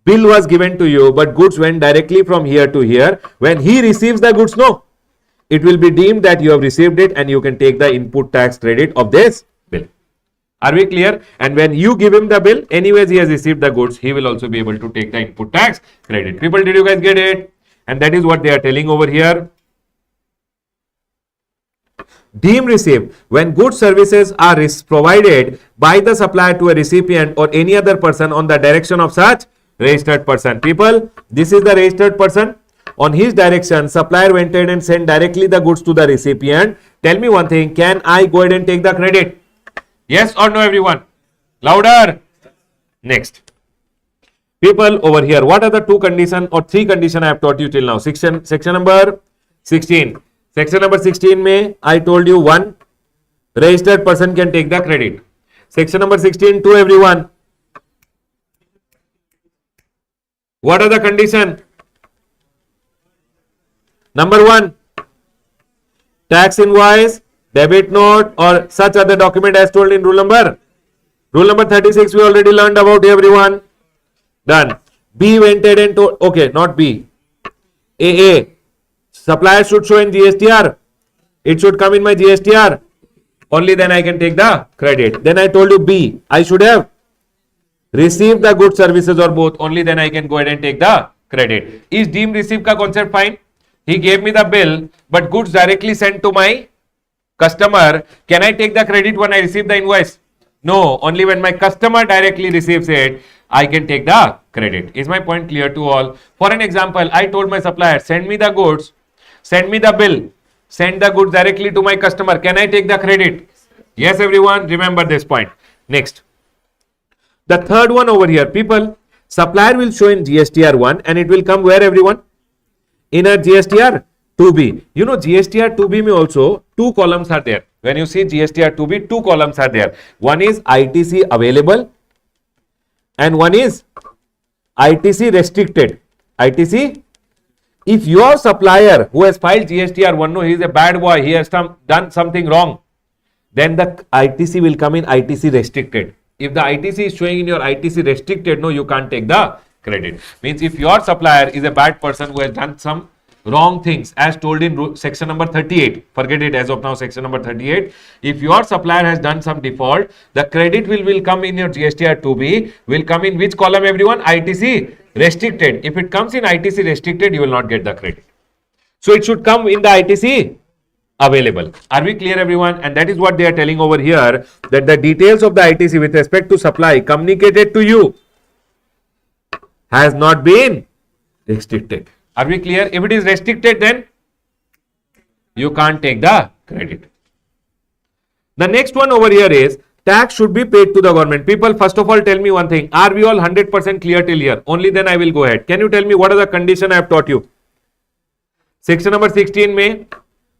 A: bill was given to you, but goods went directly from here to here, when he receives the goods, no, it will be deemed that you have received it and you can take the input tax credit of this bill. Are we clear? And when you give him the bill, anyways he has received the goods, he will also be able to take the input tax credit. People, did you guys get it? And that is what they are telling over here. Deemed received, when goods services are provided by the supplier to a recipient or any other person on the direction of such registered person. People, this is the registered person. On his direction, supplier went ahead and sent directly the goods to the recipient. Tell me one thing, can I go ahead and take the credit? Yes or no, everyone? Louder. Next. People over here, what are the two conditions or three conditions I have taught you till now? Section number 16. Section number 16 में I told you one, registered person can take the credit. Section number 16 to everyone. What are the conditions? Number one, tax invoice, debit note or such other document as told in rule number 36 we already learned about, everyone. Done. B went ahead and told, okay, not B. A. Supplier should show in GSTR. It should come in my GSTR. Only then I can take the credit. Then I told you B. I should have received the goods, services or both. Only then I can go ahead and take the credit. Is deemed received ka concept fine? He gave me the bill, but goods directly sent to my customer. Can I take the credit when I receive the invoice? No. Only when my customer directly receives it, I can take the credit. Is my point clear to all? For an example, I told my supplier, send me the goods, send me the bill, send the goods directly to my customer. Can I take the credit? Yes, everyone. Remember this point. Next. The third one over here, people, supplier will show in GSTR 1 and it will come where, everyone? In a GSTR 2B. You know, GSTR 2B may also two columns are there. When you see GSTR 2B, two columns are there. One is ITC available and one is ITC restricted. ITC, if your supplier who has filed GSTR 1, no, he is a bad boy, he has done something wrong, then the ITC will come in ITC restricted. If the ITC is showing in your ITC restricted, no, you can't take the credit. Means if your supplier is a bad person who has done some wrong things as told in section number 38, forget it as of now, section number 38. If your supplier has done some default, the credit will come in your GSTR 2B, will come in which column, everyone? ITC restricted. If it comes in ITC restricted, you will not get the credit. So it should come in the ITC available. Are we clear, everyone? And that is what they are telling over here, that the details of the ITC with respect to supply communicated to you has not been restricted. Are we clear? If it is restricted, then you can't take the credit. The next one over here is tax should be paid to the government. People, first of all, tell me one thing. Are we all 100% clear till here? Only then I will go ahead. Can you tell me what are the conditions I have taught you? Section number 16 May,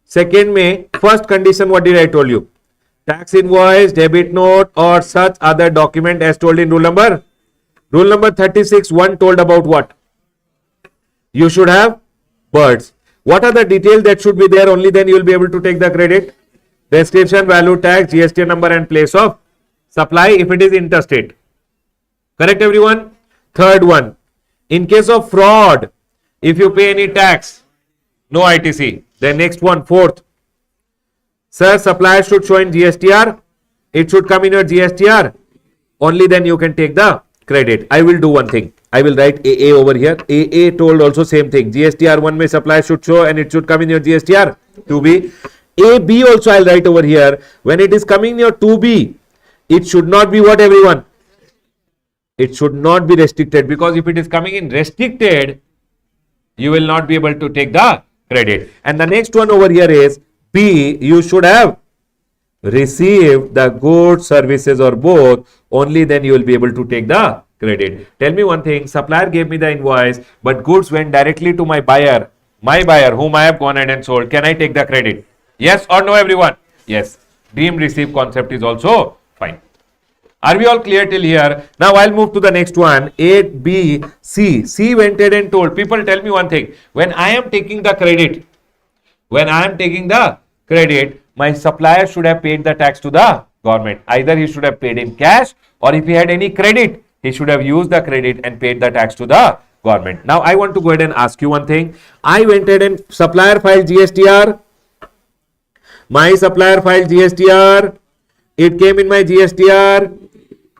A: second May, first condition, what did I told you? Tax invoice, debit note or such other document as told in rule number 36, 1 told about what? You should have birds. What are the details that should be there? Only then you will be able to take the credit. Description, value, tax, GST number and place of supply if it is interstate. Correct, everyone? Third one, in case of fraud, if you pay any tax, no ITC. Then next one, fourth, sir, supplier should show in GSTR. It should come in your GSTR. Only then you can take the credit. I will do one thing. I will write AA over here. AA told also same thing. GSTR 1 may supply should show and it should come in your GSTR 2B. AB also I will write over here. When it is coming in your 2B, it should not be what, everyone? It should not be restricted, because if it is coming in restricted, you will not be able to take the credit. And the next one over here is B. You should have received the goods, services or both. Only then you will be able to take the credit. Tell me one thing, supplier gave me the invoice, but goods went directly to my buyer whom I have gone ahead and sold. Can I take the credit? Yes or no, everyone? Yes. Deemed received concept is also fine. Are we all clear till here? Now I'll move to the next one. A, B, C. C went ahead and told. People, tell me one thing. When I am taking the credit, my supplier should have paid the tax to the government. Either he should have paid in cash, or if he had any credit, he should have used the credit and paid the tax to the government. Now I want to go ahead and ask you one thing. I went ahead and supplier filed GSTR. My supplier filed GSTR. It came in my GSTR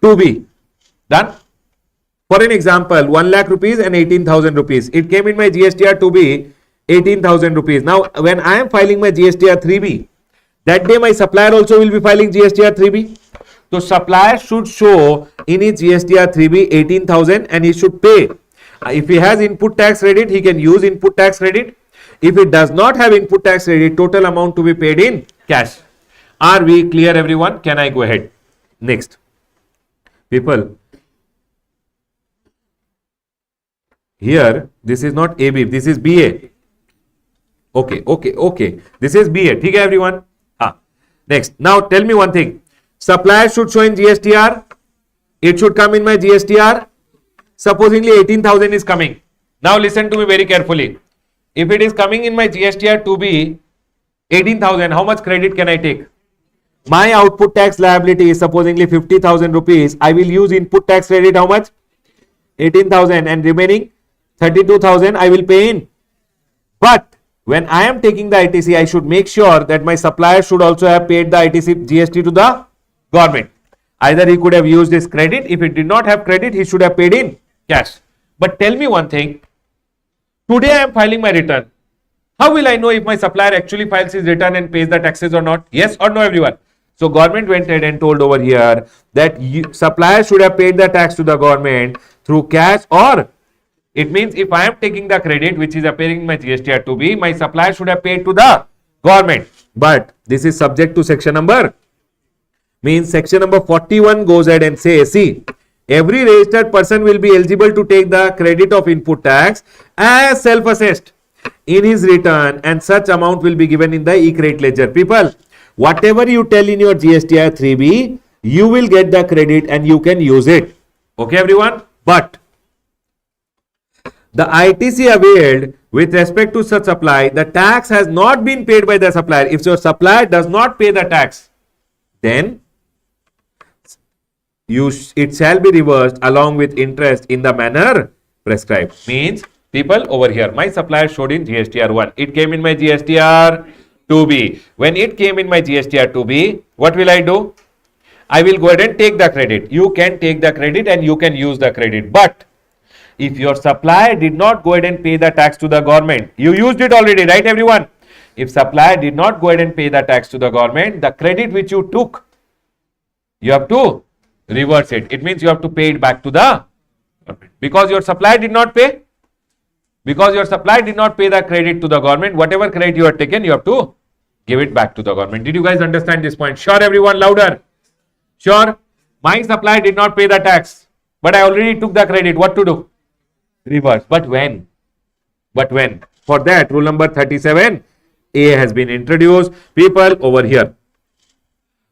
A: 2B. Done? For an example, 1 lakh rupees and 18,000 rupees. It came in my GSTR 2B, 18,000 rupees. Now, when I am filing my GSTR 3B, That day my supplier also will be filing GSTR 3B. So supplier should show in his GSTR 3B 18,000 and he should pay. If he has input tax credit, he can use input tax credit. If it does not have input tax credit, total amount to be paid in cash. Are we clear, everyone? Can I go ahead? Next. People, here this is not AB, this is BA. Okay. This is BA. Okay, everyone? Next. Now tell me one thing. Supplier should show in GSTR. It should come in my GSTR. Supposingly 18,000 is coming. Now listen to me very carefully. If it is coming in my GSTR to be 18,000, how much credit can I take? My output tax liability is supposingly 50,000 rupees. I will use input tax credit how much? 18,000 and remaining 32,000 I will pay in. But when I am taking the ITC, I should make sure that my supplier should also have paid the ITC GST to the government. Either he could have used his credit. If it did not have credit, he should have paid in cash. But tell me one thing. Today I am filing my return. How will I know if my supplier actually files his return and pays the taxes or not? Yes or no, everyone? So government went ahead and told over here that supplier should have paid the tax to the government through cash, or it means if I am taking the credit which is appearing in my GSTR to be, my supplier should have paid to the government. But this is subject to section number, means section number 41 goes ahead and says, see, every registered person will be eligible to take the credit of input tax as self-assessed in his return, and such amount will be given in the e-credit ledger. People, whatever you tell in your GSTR 3B, you will get the credit and you can use it. Okay, everyone? But the ITC availed with respect to such supply, the tax has not been paid by the supplier. If your supplier does not pay the tax, then it shall be reversed along with interest in the manner prescribed. Means, people, over here, my supplier showed in GSTR 1. It came in my GSTR 2B. When it came in my GSTR 2B, what will I do? I will go ahead and take the credit. You can take the credit and you can use the credit. But if your supplier did not go ahead and pay the tax to the government, you used it already, right, everyone? If supplier did not go ahead and pay the tax to the government, the credit which you took, you have to reverse it. It means you have to pay it back to the government. Because your supplier did not pay. Because your supplier did not pay the credit to the government, whatever credit you have taken, you have to give it back to the government. Did you guys understand this point? Sure, everyone, louder. Sure. My supplier did not pay the tax, but I already took the credit. What to do? Reverse. But when? For that, rule number 37A has been introduced. People, over here.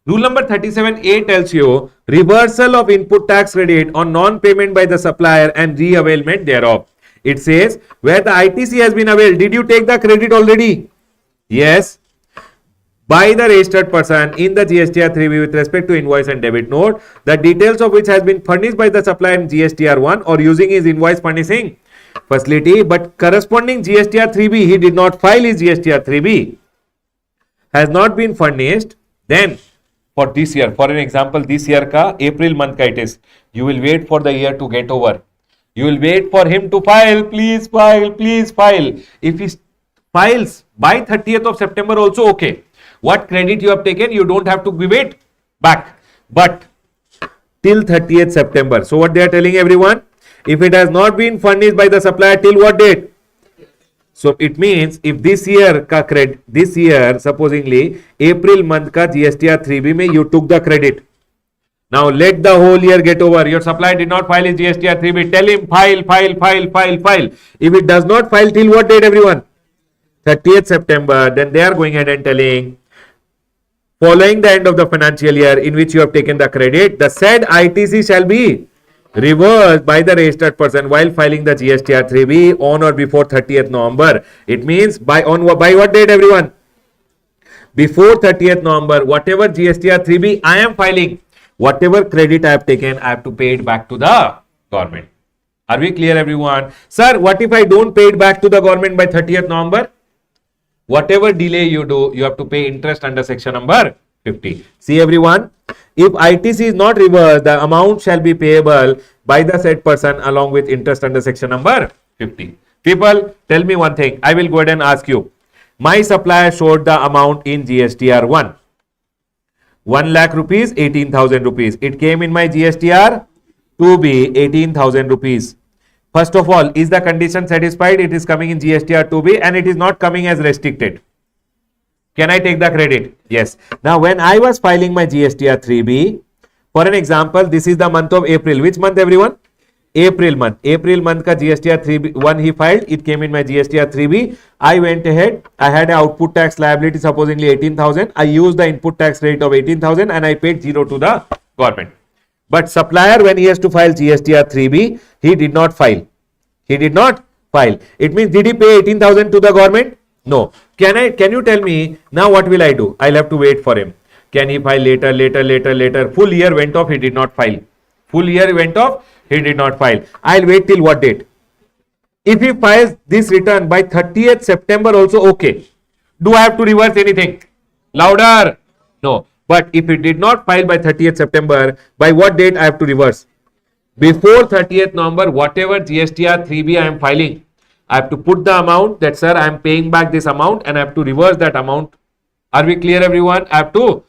A: Rule number 37A tells you reversal of input tax credit on non-payment by the supplier and re-availment thereof. It says where the ITC has been availed. Did you take the credit already? Yes. By the registered person in the GSTR 3B with respect to invoice and debit note, the details of which has been furnished by the supplier in GSTR 1 or using his invoice furnishing facility, but corresponding GSTR 3B, he did not file his GSTR 3B, has not been furnished, then for this year, for an example, this year ka April month ka it is, you will wait for the year to get over. You will wait for him to file, please file, please file. If he files by 30th of September also okay. What credit you have taken, you don't have to give it back. But till 30th September. So what they are telling everyone, if it has not been furnished by the supplier till what date? So it means if this year ka credit, this year supposingly April month ka GSTR 3B mein you took the credit. Now let the whole year get over. Your supplier did not file his GSTR 3B. Tell him file. If it does not file till what date, everyone? 30th September. Then they are going ahead and telling, following the end of the financial year in which you have taken the credit, the said ITC shall be reversed by the registered person while filing the GSTR 3B on or before 30th November. It means by what date, everyone? Before 30th November, whatever GSTR 3B I am filing, whatever credit I have taken, I have to pay it back to the government. Are we clear, everyone? Sir, what if I don't pay it back to the government by 30th November? Whatever delay you do, you have to pay interest under section number 50. See, everyone, if ITC is not reversed, the amount shall be payable by the said person along with interest under section number 50. People, tell me one thing. I will go ahead and ask you. My supplier showed the amount in GSTR 1. 1 lakh rupees, 18,000 rupees. It came in my GSTR to be 18,000 rupees. First of all, is the condition satisfied? It is coming in GSTR 2B and it is not coming as restricted. Can I take the credit? Yes. Now, when I was filing my GSTR 3B, for an example, this is the month of April. Which month, everyone? April month. April month ka GSTR 3B, 1 he filed. It came in my GSTR 3B. I went ahead. I had an output tax liability, supposedly 18,000. I used the input tax rate of 18,000 and I paid 0 to the government. But supplier, when he has to file GSTR 3B, he did not file. He did not file. It means, did he pay 18,000 to the government? No. Can you tell me now what will I do? I'll have to wait for him. Can he file later? Full year went off, he did not file. Full year went off, he did not file. I'll wait till what date? If he files this return by 30th September also, okay. Do I have to reverse anything? Louder. No. But if it did not file by 30th September, by what date I have to reverse? Before 30th November, whatever GSTR 3B I am filing, I have to put the amount that, sir, I am paying back this amount and I have to reverse that amount. Are we clear, everyone? I have to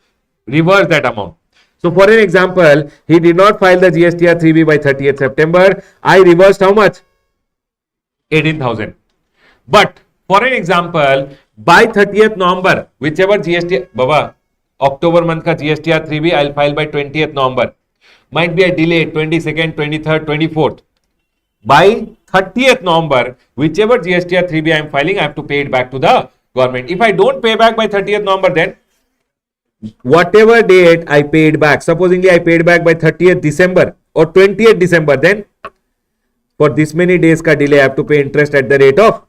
A: reverse that amount. So, for an example, he did not file the GSTR 3B by 30th September. I reversed how much? 18,000. But, for an example, by 30th November, whichever GST, Baba, October month ka GSTR 3B, I'll file by 20th November. Might be a delay, 22nd, 23rd, 24th. By 30th November, whichever GSTR 3B I am filing, I have to pay it back to the government. If I don't pay back by 30th November, then whatever date I paid back, supposingly I paid back by 30th December or 20th December, then for this many days ka delay, I have to pay interest at the rate of.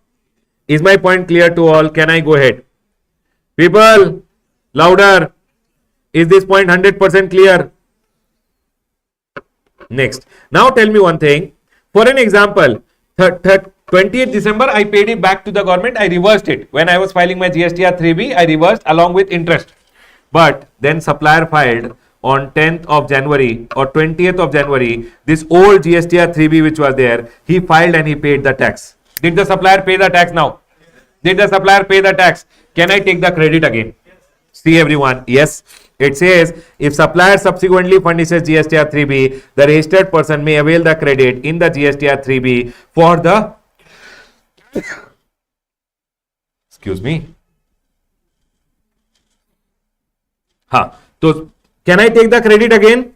A: Is my point clear to all? Can I go ahead? People, louder. Is this point 100% clear? Next. Now tell me one thing. For an example, 20th December, I paid it back to the government. I reversed it. When I was filing my GSTR 3B, I reversed along with interest. But then supplier filed on 10th of January or 20th of January, this old GSTR 3B which was there, he filed and he paid the tax. Did the supplier pay the tax now? Did the supplier pay the tax? Can I take the credit again? See, everyone, yes. It says, if supplier subsequently furnishes GSTR 3B, the registered person may avail the credit in the GSTR 3B for the, excuse me. So, can I take the credit again?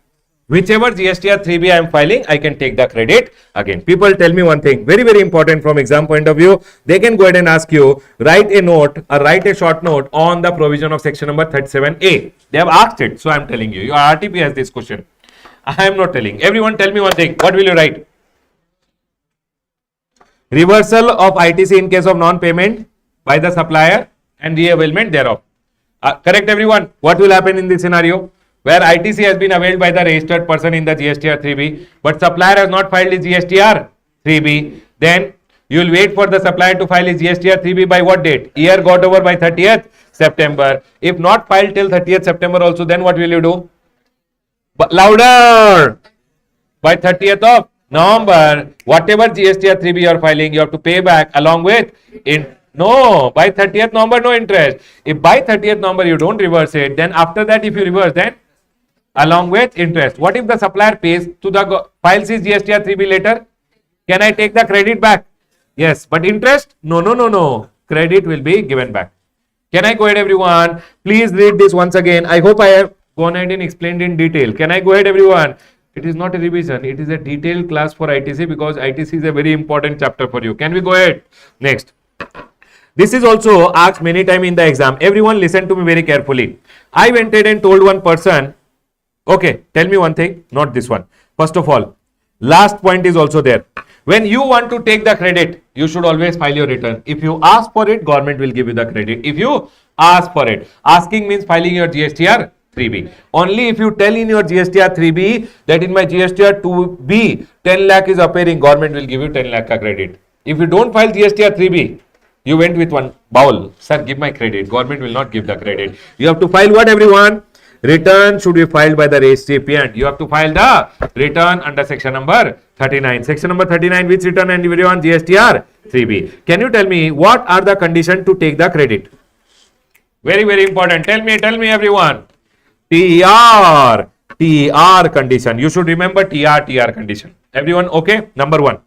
A: Whichever GSTR 3B I am filing, I can take the credit again. People, tell me one thing, very, very important from exam point of view. They can go ahead and ask you, write a note or write a short note on the provision of section number 37A. They have asked it, so I am telling you. Your RTP has this question. I am not telling. Everyone, tell me one thing. What will you write? Reversal of ITC in case of non-payment by the supplier and re-availment thereof. Correct, everyone? What will happen in this scenario? Where ITC has been availed by the registered person in the GSTR 3B, but supplier has not filed his GSTR 3B, then you will wait for the supplier to file his GSTR 3B by what date? Year got over by 30th September. If not filed till 30th September also, then what will you do? But louder! By 30th of November, whatever GSTR 3B you are filing, you have to pay back along with no, by 30th November, no interest. If by 30th November you don't reverse it, then after that if you reverse, then along with interest. What if the supplier pays to the files his GSTR 3B later? Can I take the credit back? Yes, but interest? No. Credit will be given back. Can I go ahead, everyone? Please read this once again. I hope I have gone ahead and explained in detail. Can I go ahead, everyone? It is not a revision. It is a detailed class for ITC because ITC is a very important chapter for you. Can we go ahead? Next. This is also asked many times in the exam. Everyone listen to me very carefully. I went ahead and told one person, okay, tell me one thing, not this one. First of all, last point is also there. When you want to take the credit, you should always file your return. If you ask for it, government will give you the credit. If you ask for it, asking means filing your GSTR 3B. Only if you tell in your GSTR 3B that in my GSTR 2B, 10 lakh is appearing, government will give you 10 lakh ka credit. If you don't file GSTR 3B, you went with one bowl, sir, give my credit. Government will not give the credit. You have to file what, everyone? Return should be filed by the recipient. You have to file the return under section number 39. Section number 39, which return and everyone? GSTR 3B. Can you tell me what are the conditions to take the credit? Very, very important. Tell me everyone. TR. TR condition. You should remember TR condition. Everyone okay? Number one.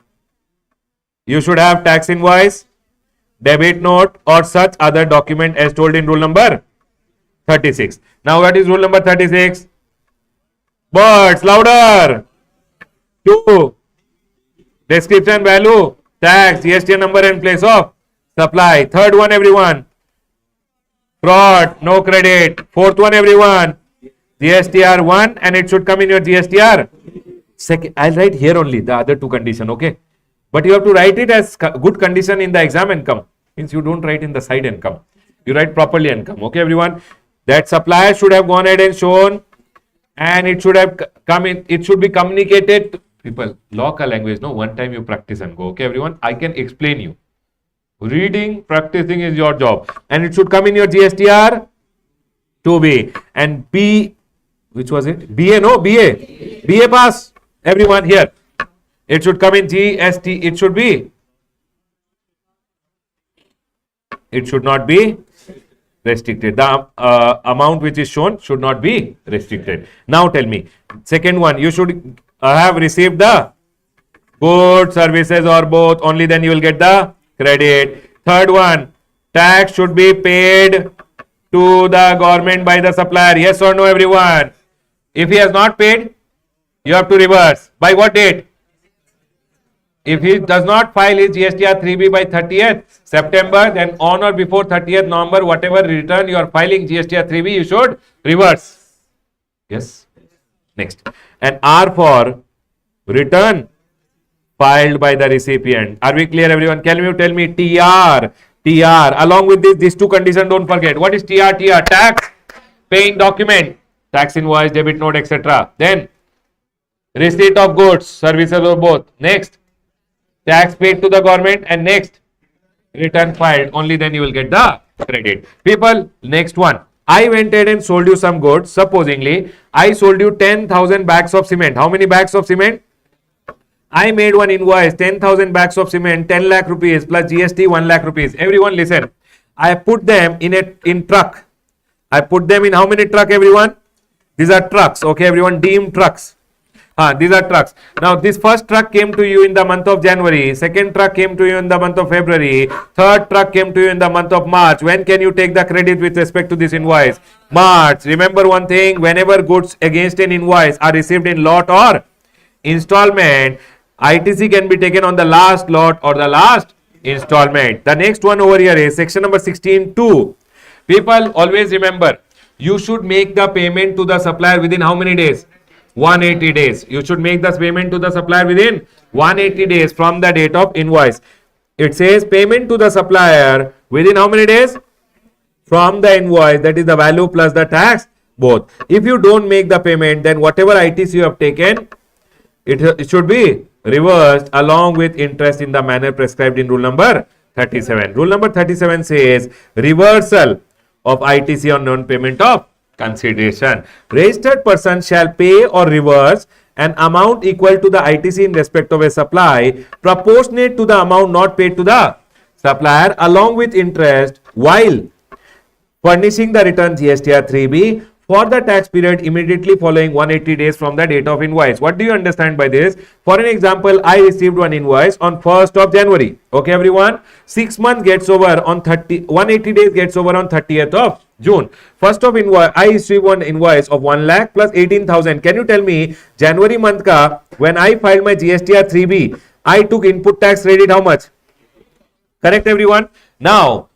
A: You should have tax invoice, debit note or such other document as told in rule number 36. Now what is rule number 36? Words louder. 2. Description value, tax, GST number in place of supply. Third one everyone. Fraud, no credit. Fourth one everyone. GSTR 1 and it should come in your GSTR. Second, I'll write here only the other two condition, okay? But you have to write it as good condition in the exam and come. Means you don't write in the side and come. You write properly and come. Okay, everyone? That supplier should have gone ahead and shown and it should have come in. It should be communicated. People, local language, no? One time you practice and go. Okay, everyone? I can explain you. Reading, practicing is your job. And it should come in your GSTR 2B. And B, which was it? BA, no? BA. BA pass. Everyone here. It should come in GST. It should be. It should not be restricted. The amount which is shown should not be restricted. Now tell me. Second one. You should have received the goods, services or both. Only then you will get the credit. Third one. Tax should be paid to the government by the supplier. Yes or no, everyone? If he has not paid, you have to reverse. By what date? If he does not file his GSTR 3B by 30th September, then on or before 30th November, whatever return you are filing GSTR 3B, you should reverse. Yes. Next. And R for return filed by the recipient. Are we clear, everyone? Can you tell me TR? TR. Along with this, these two conditions, don't forget. What is TR? TR. Tax paying document. Tax invoice, debit note, etc. Then receipt of goods, services or both. Next. Tax paid to the government and next return filed. Only then you will get the credit. People, next one. I went ahead and sold you some goods. Supposingly, I sold you 10,000 bags of cement. How many bags of cement? I made one invoice, 10,000 bags of cement, 10 lakh rupees plus GST 1 lakh rupees. Everyone listen. I put them in truck. I put them in how many truck, everyone? These are trucks. Okay, everyone, deemed trucks. These are trucks. Now, this first truck came to you in the month of January. Second truck came to you in the month of February. Third truck came to you in the month of March. When can you take the credit with respect to this invoice? March. Remember one thing, whenever goods against an invoice are received in lot or installment, ITC can be taken on the last lot or the last installment. The next one over here is section number 16(2). People, always remember, you should make the payment to the supplier within how many days? 180 days. You should make the payment to the supplier within 180 days from the date of invoice. It says payment to the supplier within how many days? From the invoice, that is the value plus the tax, both. If you don't make the payment, then whatever ITC you have taken, it should be reversed along with interest in the manner prescribed in rule number 37. Rule number 37 says reversal of ITC on non-payment of consideration. Registered person shall pay or reverse an amount equal to the ITC in respect of a supply proportionate to the amount not paid to the supplier along with interest while furnishing the return GSTR 3B for the tax period immediately following 180 days from the date of invoice. What do you understand by this? For an example, I received one invoice on 1st of January. Okay, everyone? 6 months gets over on 180 days gets over on 30th of June. First of invoice, I received one invoice of 1 lakh plus 18,000. Can you tell me, January month ka, when I filed my GSTR 3B, I took input tax credit how much? Correct, everyone? Now,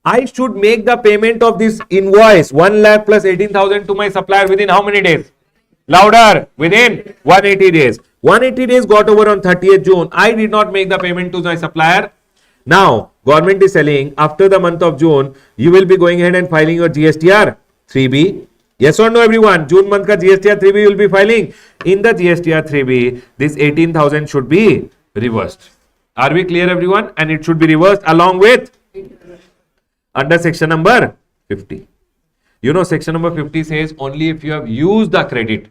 A: I should make the payment of this invoice 1 lakh plus 18,000 to my supplier within how many days? Louder, within 180 days. 180 days got over on 30th June. I did not make the payment to my supplier. Now, government is telling after the month of June, you will be going ahead and filing your GSTR 3B. Yes or no, everyone? June month ka GSTR 3B you will be filing. In the GSTR 3B, this 18,000 should be reversed. Are we clear, everyone? And it should be reversed along with under section number 50. You know, section number 50 says only if you have used the credit.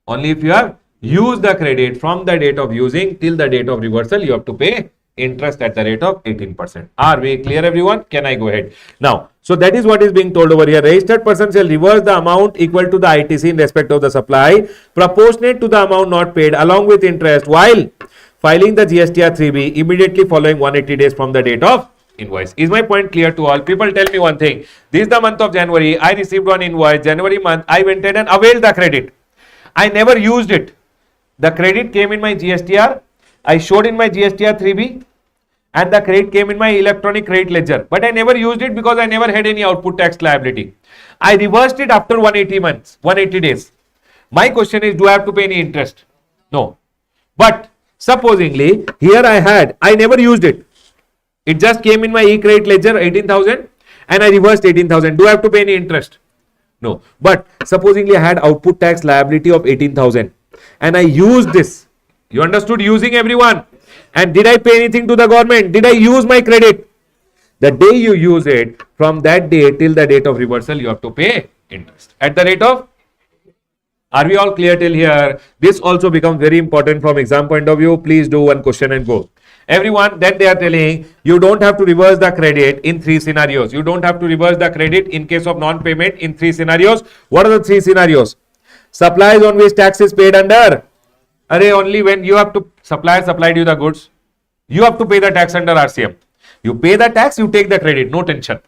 A: Only if you have used the credit from the date of using till the date of reversal, you have to pay interest at the rate of 18%. Are we clear, everyone? Can I go ahead? Now, so that is what is being told over here. Registered person shall reverse the amount equal to the ITC in respect of the supply, proportionate to the amount not paid, along with interest, while filing the GSTR 3B immediately following 180 days from the date of invoice. Is my point clear to all? People, tell me one thing. This is the month of January. I received one invoice. January month, I went ahead and availed the credit. I never used it. The credit came in my GSTR. I showed in my GSTR 3B, and the credit came in my electronic credit ledger. But I never used it because I never had any output tax liability. I reversed it after 180 days. My question is, do I have to pay any interest? No. But supposingly, here I never used it. It just came in my e-credit ledger 18,000 and I reversed 18,000. Do I have to pay any interest? No. But supposingly I had output tax liability of 18,000 and I used this. You understood using, everyone? And did I pay anything to the government? Did I use my credit? The day you use it, from that day till the date of reversal, you have to pay interest at the rate of. Are we all clear till here? This also becomes very important from exam point of view. Please do one question and go. Everyone, then they are telling you don't have to reverse the credit in 3 scenarios. You don't have to reverse the credit in case of non-payment in 3 scenarios. What are the 3 scenarios? Supplies on which tax is paid under. Only when you have to, supplier supplied you the goods, you have to pay the tax under RCM. You pay the tax, you take the credit, no tension.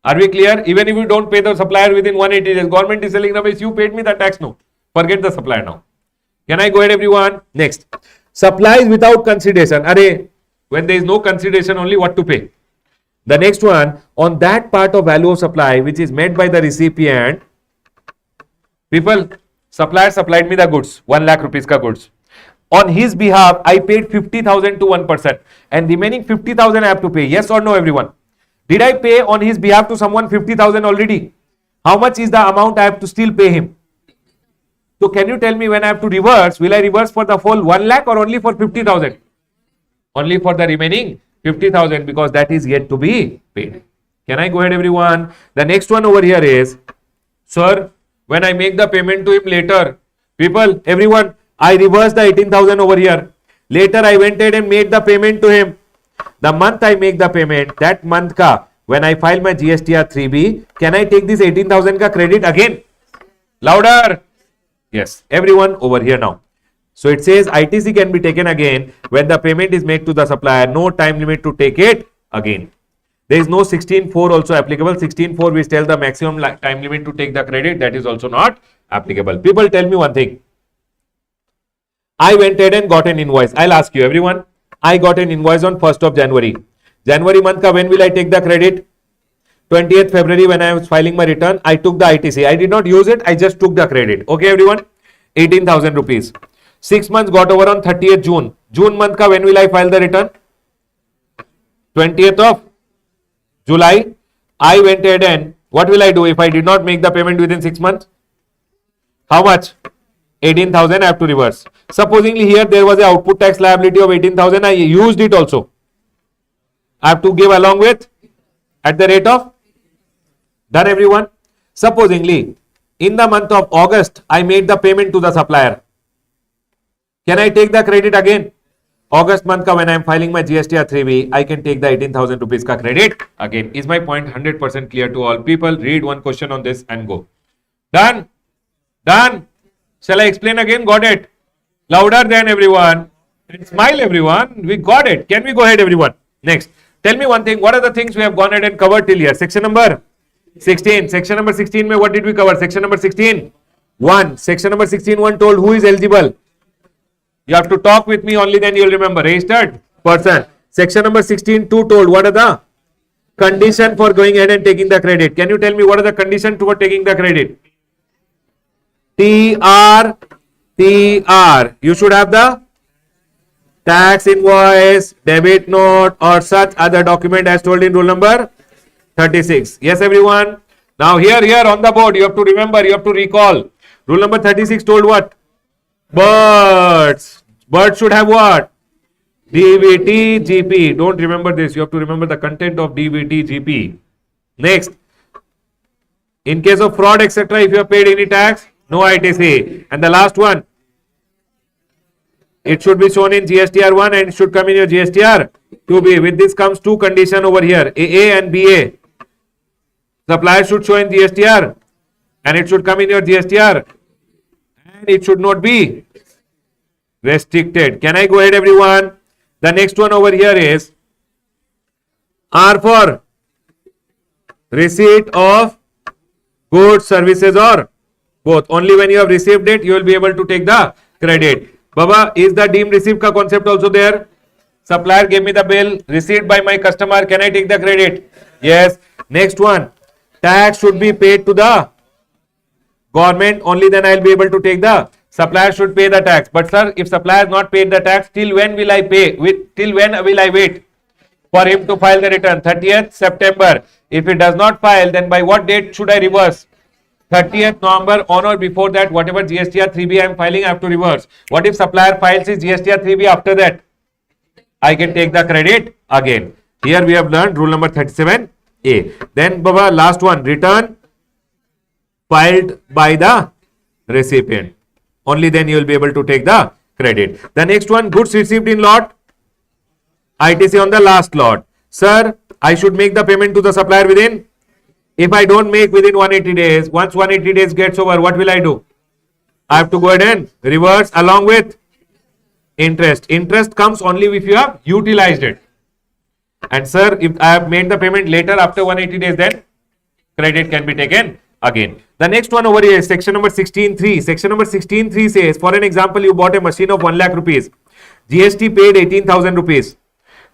A: Are we clear? Even if you don't pay the supplier within 180 days, government is telling Ramesh, you paid me the tax. No, forget the supplier now. Can I go ahead, everyone? Next, supplies without consideration. When there is no consideration, only what to pay. The next one, on that part of value of supply which is met by the recipient. People, supplier supplied me the goods, 1 lakh rupees ka goods. On his behalf, I paid 50,000 to one person, and remaining 50,000 I have to pay. Yes or no, everyone? Did I pay on his behalf to someone 50,000 already? How much is the amount I have to still pay him? So can you tell me, when I have to reverse, will I reverse for the full 1 lakh or only for 50,000? Only for the remaining 50,000, because that is yet to be paid. Can I go ahead, everyone? The next one over here is, sir, when I make the payment to him later, people, everyone, I reversed the 18,000 over here. Later I went ahead and made the payment to him. The month I make the payment, that month ka, when I file my GSTR 3B, can I take this 18,000 ka credit again? Louder. Yes, everyone over here now. So it says ITC can be taken again when the payment is made to the supplier. No time limit to take it again. There is no 16.4 also applicable. 16.4 which tells the maximum time limit to take the credit. That is also not applicable. People, tell me one thing. I went ahead and got an invoice. I'll ask you, everyone. I got an invoice on 1st of January. January month ka, when will I take the credit? 20th February, when I was filing my return, I took the ITC. I did not use it. I just took the credit. Okay, everyone? 18,000 rupees. 6 months got over on 30th June. June month ka, when will I file the return? 20th of July. I went ahead and what will I do if I did not make the payment within 6 months? How much? 18,000 I have to reverse. Supposingly here there was a output tax liability of 18,000. I used it also. I have to give along with at the rate of. Done, everyone? Supposingly in the month of August I made the payment to the supplier. Can I take the credit again? August month ka, when I am filing my GSTR 3B, I can take the 18,000 rupees ka credit again. Is my point 100% clear to all? People, read one question on this and go. Done? Done? Shall I explain again? Got it? Louder than everyone. And smile, everyone. We got it. Can we go ahead, everyone? Next. Tell me one thing. What are the things we have gone ahead and covered till here? Section number 16. Section number 16, mein what did we cover? Section number 16. 1. Section number 16, 1 told who is eligible. You have to talk with me, only then you will remember. Registered person. Section number 16, 2 told what are the condition for going ahead and taking the credit. Can you tell me what are the condition toward taking the credit? TR. You should have the tax invoice, debit note or such other document as told in rule number 36. Yes, everyone. Now here on the board, you have to remember, you have to recall. Rule number 36 told what? Birds should have what? DVT, GP. Don't remember this. You have to remember the content of DVT, GP. Next. In case of fraud, etc., if you have paid any tax, no ITC. And the last one. it should be shown in GSTR 1 and it should come in your GSTR 2B. With this comes two condition over here, AA and BA. Supplier should show in GSTR and it should come in your GSTR and it should not be restricted. Can I go ahead, everyone? The next one over here is R for receipt of goods, services or both. Only when you have received it, you will be able to take the credit. Baba, is the deemed receipt ka concept also there? Supplier gave me the bill, received by my customer. Can I take the credit? Yes. Next one, tax should be paid to the government. Only then I will be able to take the. Supplier should pay the tax. But sir, if supplier has not paid the tax, till when will I pay? Till when will I wait for him to file the return? 30th September. If it does not file, then by what date should I reverse? 30th November. On or before that, whatever GSTR 3B I am filing, I have to reverse. What if supplier files his GSTR 3B after that? I can take the credit again. Here we have learned rule number 37A. Then Baba, last one, return filed by the recipient. Only then you will be able to take the credit. The next one, goods received in lot, ITC on the last lot. Sir, I should make the payment to the supplier within. If I don't make within 180 days, once 180 days gets over, what will I do? I have to go ahead and reverse along with interest. Interest comes only if you have utilized it. And sir, if I have made the payment later after 180 days, then credit can be taken again. The next one over here is section number 16.3. Section number 16.3 says, for an example, you bought a machine of 1 lakh rupees. GST paid 18,000 rupees.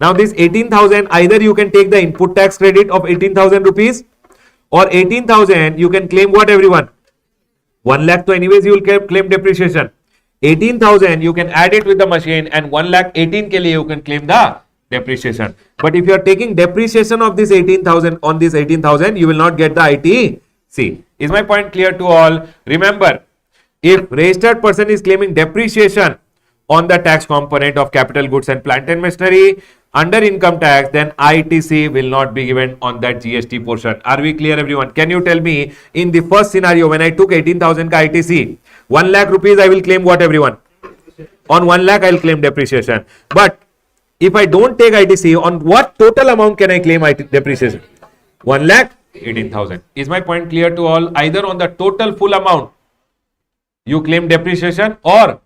A: Now this 18,000, either you can take the input tax credit of 18,000 rupees or 18,000 you can claim what, everyone? 1 lakh, so anyways you will claim depreciation. 18,000 you can add it with the machine and 1 lakh 18 ke liye you can claim the depreciation. But if you are taking depreciation of this 18,000 on this 18,000, you will not get the ITC. Is my point clear to all? Remember, if registered person is claiming depreciation on the tax component of capital goods and plant and machinery under income tax, then ITC will not be given on that GST portion. Are we clear, everyone? Can you tell me, in the first scenario when I took 18,000 ka ITC, 1 lakh rupees I will claim what, everyone? On 1 lakh I will claim depreciation. But if I don't take ITC, on what total amount can I claim depreciation? 1 lakh 18,000. Is my point clear to all? Either on the total full amount you claim depreciation or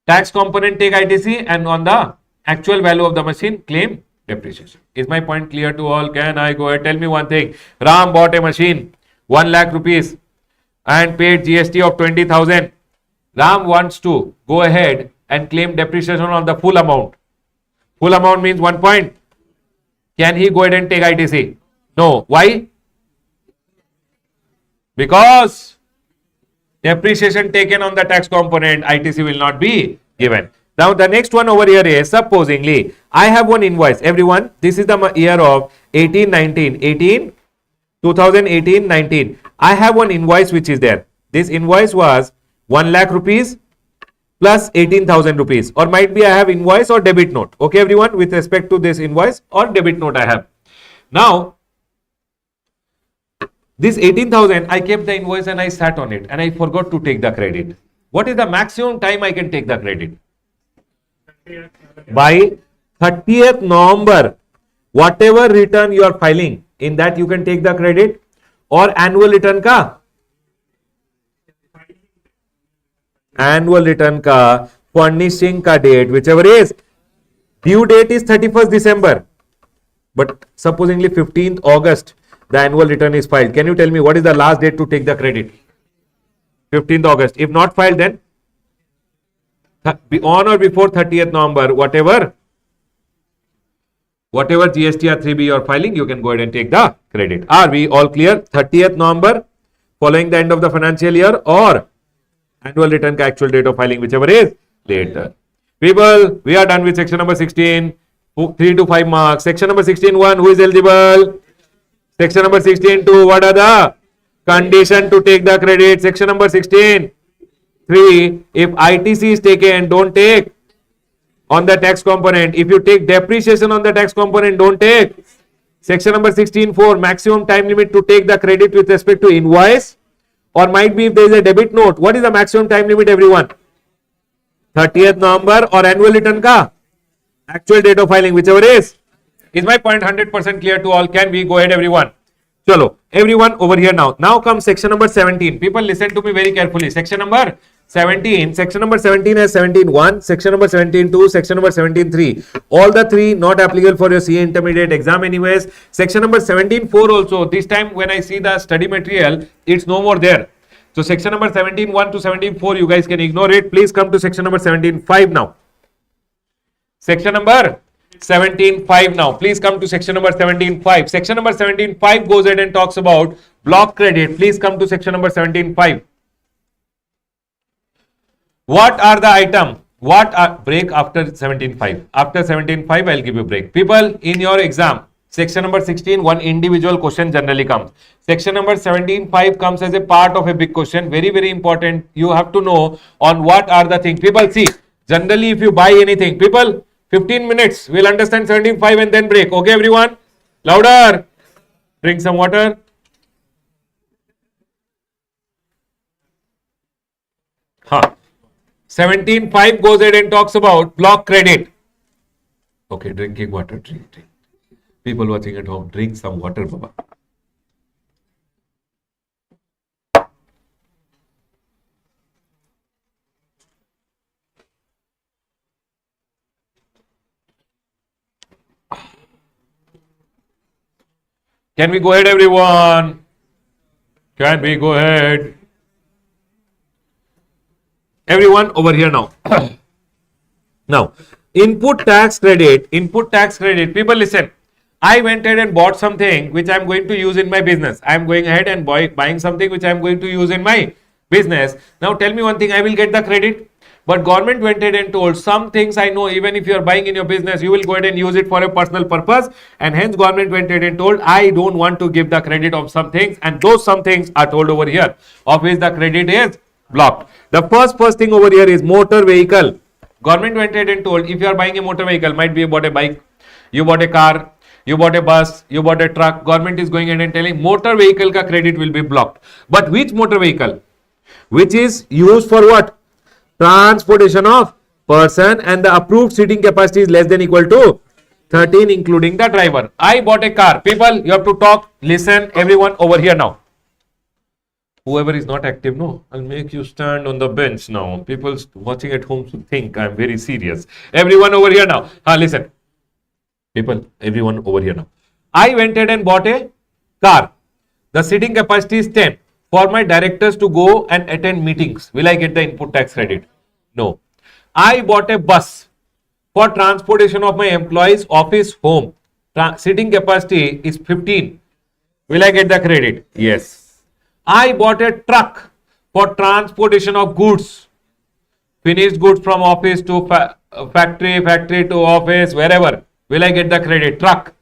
A: tax component take ITC and on the actual value of the machine claim depreciation. Is my point clear to all? Can I go ahead? Tell me one thing. Ram bought a machine 1 lakh rupees and paid GST of 20,000. Ram wants to go ahead and claim depreciation on the full amount. Full amount means 1 point. Can he go ahead and take ITC? No. Why? Because depreciation taken on the tax component, ITC will not be given. Now the next one over here is, supposingly I have one invoice. Everyone, this is the year of 2018-19. I have one invoice which is there. This invoice was 1 lakh rupees plus 18,000 rupees, or might be I have invoice or debit note. Okay, everyone, with respect to this invoice or debit note I have. Now this 18,000, I kept the invoice and I sat on it and I forgot to take the credit. What is the maximum time I can take the credit? By 30th November, whatever return you are filing, in that you can take the credit, or annual return ka furnishing ka date, whichever is, due date is 31st December, but supposingly 15th August the annual return is filed. Can you tell me what is the last date to take the credit? 15th August. If not filed, then on or before 30th November, whatever GSTR 3B you are filing, you can go ahead and take the credit. Are we all clear? 30th November following the end of the financial year, or annual return ka actual date of filing, whichever is later. People, we are done with section number 16. 3 to 5 marks. Section number 16.1, who is eligible? Section number 16.2, what are the condition to take the credit? Section number 16.3, if ITC is taken, don't take on the tax component. If you take depreciation on the tax component, don't take. Section number 16.4, maximum time limit to take the credit with respect to invoice, or might be if there is a debit note. What is the maximum time limit, everyone? 30th November or annual return ka actual date of filing, whichever is. Is my point 100% clear to all? Can we go ahead, everyone? Chalo, everyone over here now. Now comes section number 17. People listen to me very carefully. Section number 17. Section number 17 has 17.1, section number 17.2, section number 17.3. All the three not applicable for your CA intermediate exam anyways. Section number 17.4 also. This time when I see the study material, it's no more there. So section number 17.1 to 17.4, you guys can ignore it. Please come to section number 17.5 now. Section number 17.5 now. Please come to section number 17.5. Section number 17.5 goes ahead and talks about block credit. Please come to section number 17.5. What are the item? What are break after 17.5? After 17.5, I'll give you a break. People, in your exam, section number 16, one individual question generally comes. Section number 17.5 comes as a part of a big question. Very, very important. You have to know on what are the things. People, see, generally if you buy anything, people, 15 minutes, we'll understand 17.5 and then break. Okay, everyone? Louder. Drink some water. Huh. 17.5 goes ahead and talks about block credit. Okay, drinking water. Drink. People watching at home, drink some water, Baba. Can we go ahead, everyone? Can we go ahead? Everyone over here now. Now, input tax credit, people listen. I went ahead and bought something which I am going to use in my business. I am going ahead and buying something which I am going to use in my business. Now tell me one thing, I will get the credit. But government went ahead and told some things I know, even if you are buying in your business, you will go ahead and use it for a personal purpose. And hence government went ahead and told, I don't want to give the credit of some things. And those some things are told over here, of which the credit is blocked. The first thing over here is motor vehicle. Government went ahead and told, if you are buying a motor vehicle, might be you bought a bike, you bought a car, you bought a bus, you bought a truck, government is going ahead and telling motor vehicle ka credit will be blocked. But which motor vehicle? Which is used for what? Transportation of person, and the approved seating capacity is less than equal to 13 including the driver. I bought a car. People, you have to talk, listen, everyone over here now. Whoever is not active, no, I'll make you stand on the bench now. People watching at home think I'm very serious. Everyone over here now. Listen. People, everyone over here now. I went ahead and bought a car. The seating capacity is 10. For my directors to go and attend meetings, will I get the input tax credit? No. I bought a bus for transportation of my employees, office, home. Seating capacity is 15. Will I get the credit? Yes. I bought a truck for transportation of goods. Finished goods from office to factory to office, wherever. Will I get the credit? Truck.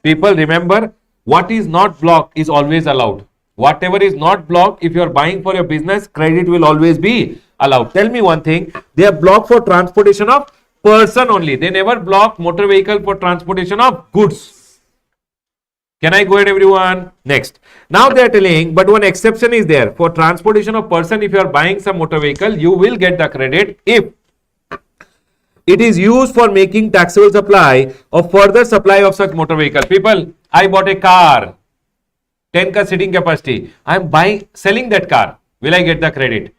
A: People remember, what is not blocked is always allowed. Whatever is not blocked, if you are buying for your business, credit will always be allowed. Tell me one thing, they are blocked for transportation of person only. They never block motor vehicle for transportation of goods. Can I go ahead, everyone? Next. Now they are telling, but one exception is there. For transportation of person, if you are buying some motor vehicle, you will get the credit if it is used for making taxable supply or further supply of such motor vehicle. People, I bought a car, 10 ka seating capacity. I am selling that car. Will I get the credit?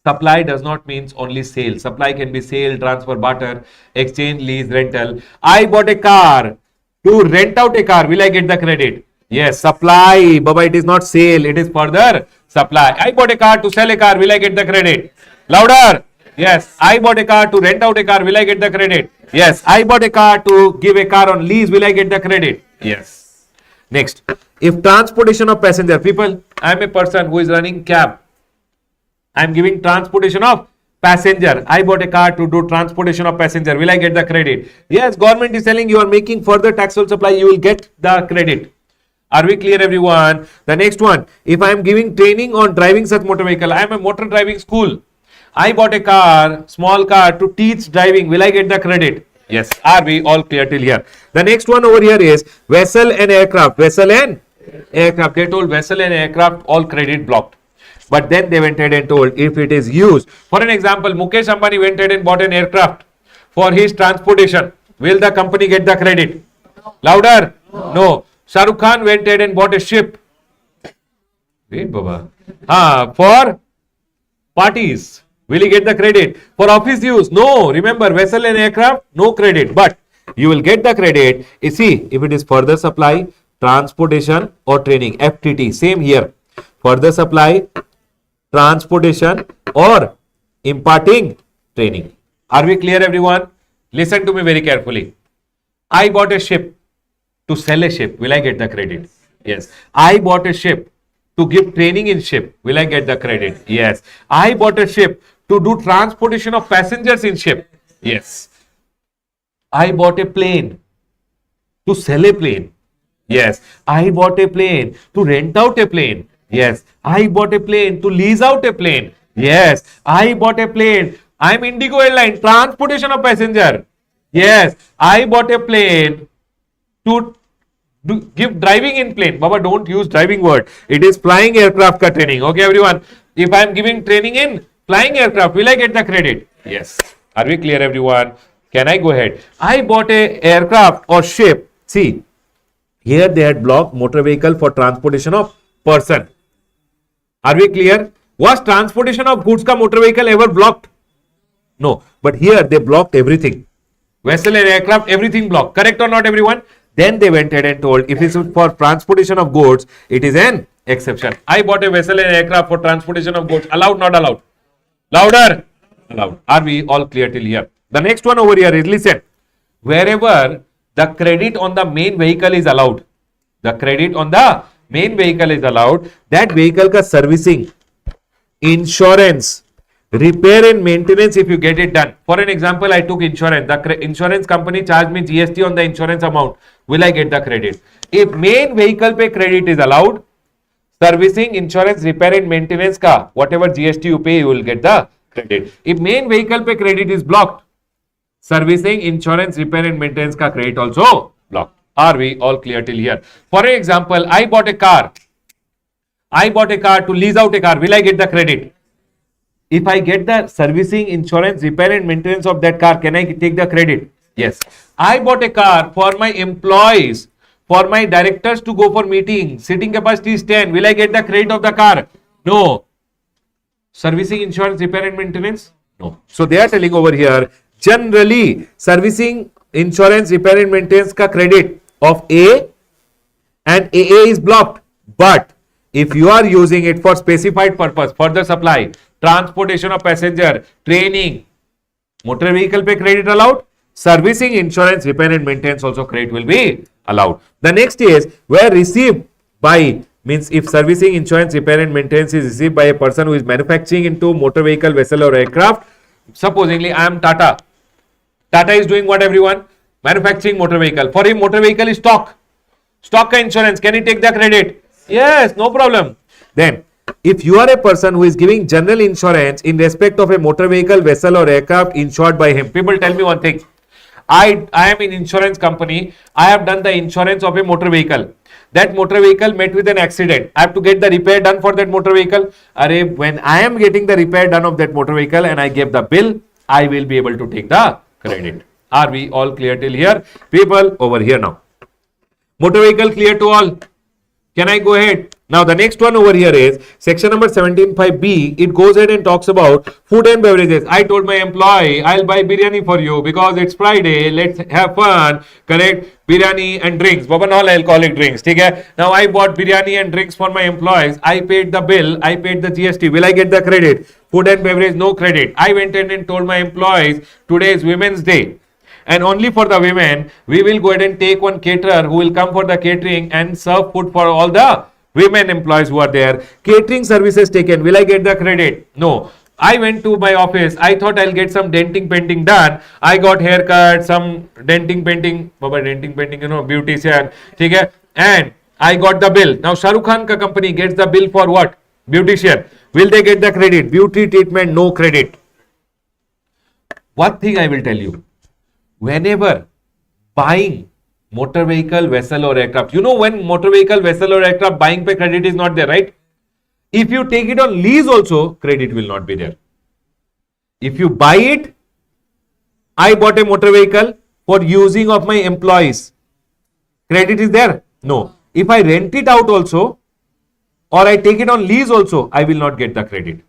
A: Supply does not mean only sale. Supply can be sale, transfer, barter, exchange, lease, rental. I bought a car to rent out a car. Will I get the credit? Yes, supply. Baba, it is not sale. It is further supply. I bought a car to sell a car. Will I get the credit? Louder. Yes, I bought a car to rent out a car. Will I get the credit? Yes, I bought a car to give a car on lease. Will I get the credit? Yes. Next, if transportation of passenger, people, I am a person who is running cab. I am giving transportation of passenger. I bought a car to do transportation of passenger. Will I get the credit? Yes, government is telling you are making further taxable supply. You will get the credit. Are we clear, everyone? The next one, if I am giving training on driving such motor vehicle, I am a motor driving school. I bought a car, small car to teach driving. Will I get the credit? Yes. Are we all clear till here? The next one over here is vessel and aircraft. Vessel and aircraft. They told vessel and aircraft all credit blocked. But then they went ahead and told if it is used. For an example, Mukesh Ambani went ahead and bought an aircraft for his transportation. Will the company get the credit? Louder? No. Shah Rukh Khan went ahead and bought a ship. Wait, Baba. For parties. Will he get the credit? For office use? No. Remember, vessel and aircraft, no credit. But you will get the credit. You see, if it is further supply, transportation or training, FTT, same here. Further supply, transportation or imparting training. Are we clear, everyone? Listen to me very carefully. I bought a ship to sell a ship. Will I get the credit? Yes. I bought a ship to give training in ship. Will I get the credit? Yes. I bought a ship to do transportation of passengers in ship. Yes. I bought a plane to sell a plane. Yes. I bought a plane to rent out a plane. Yes. I bought a plane to lease out a plane. Yes. I bought a plane. I'm Indigo Airline, transportation of passenger. Yes. I bought a plane to give driving in plane. Baba, don't use driving word. It is flying aircraft ka training. Okay, everyone. If I am giving training in flying aircraft, will I get the credit? Yes. Are we clear, everyone? Can I go ahead? I bought a aircraft or ship. See, here they had blocked motor vehicle for transportation of person. Are we clear? Was transportation of goods ka motor vehicle ever blocked? No. But here they blocked everything. Vessel and aircraft, everything blocked. Correct or not, everyone? Then they went ahead and told if it's for transportation of goods, it is an exception. I bought a vessel and aircraft for transportation of goods. Allowed, not allowed? Louder? Allowed. Are we all clear till here? The next one over here is, listen, wherever the credit on the main vehicle is allowed, the credit on the main vehicle is allowed, that vehicle ka servicing, insurance, repair and maintenance, if you get it done. For an example, I took insurance. The insurance company charged me GST on the insurance amount. Will I get the credit? If main vehicle pay credit is allowed, servicing, insurance, repair and maintenance ka, whatever GST you pay, you will get the credit. If main vehicle pay credit is blocked, servicing, insurance, repair and maintenance ka credit also blocked. Are we all clear till here? For an example, I bought a car. I bought a car to lease out a car. Will I get the credit? If I get the servicing, insurance, repair and maintenance of that car, can I take the credit? Yes. I bought a car for my employees, for my directors to go for meeting. Sitting capacity is 10. Will I get the credit of the car? No. Servicing, insurance, repair and maintenance? No. So they are telling over here, generally servicing, insurance, repair and maintenance ka credit of A and AA is blocked. But if you are using it for specified purpose, further supply, transportation of passenger, training, motor vehicle pay credit allowed, servicing, insurance, repair and maintenance also credit will be allowed. The next is where received by, means if servicing, insurance, repair and maintenance is received by a person who is manufacturing into motor vehicle, vessel or aircraft. Supposingly I am Tata. Tata is doing what, everyone? Manufacturing motor vehicle. For him, motor vehicle is stock. Stock ka insurance. Can he take the credit? Yes, no problem. Then, if you are a person who is giving general insurance in respect of a motor vehicle, vessel or aircraft insured by him, people tell me one thing. I am in insurance company. I have done the insurance of a motor vehicle. That motor vehicle met with an accident. I have to get the repair done for that motor vehicle. When I am getting the repair done of that motor vehicle and I give the bill, I will be able to take the credit. Are we all clear till here? People over here now. Motor vehicle clear to all? Can I go ahead? Now the next one over here is section number 17.5b. It goes ahead and talks about food and beverages. I told my employee, I'll buy biryani for you because it's Friday. Let's have fun. Correct? Biryani and drinks. Baba, all alcoholic drinks. Okay? Now I bought biryani and drinks for my employees. I paid the bill. I paid the GST. Will I get the credit? Food and beverage, no credit. I went in and told my employees, today is Women's Day. And only for the women, we will go ahead and take one caterer who will come for the catering and serve food for all the women employees who are there. Catering services taken. Will I get the credit? No. I went to my office. I thought I'll get some denting painting done. I got haircut, some denting painting, Baba, denting painting, beautician. Okay? And I got the bill. Now Shah Rukh Khan ka company gets the bill for what? Beautician. Will they get the credit? Beauty treatment, no credit. One thing I will tell you. Whenever buying motor vehicle, vessel or aircraft, when motor vehicle, vessel or aircraft buying pay credit is not there, right? If you take it on lease also, credit will not be there. If you buy it, I bought a motor vehicle for using of my employees. Credit is there? No. If I rent it out also or I take it on lease also, I will not get the credit.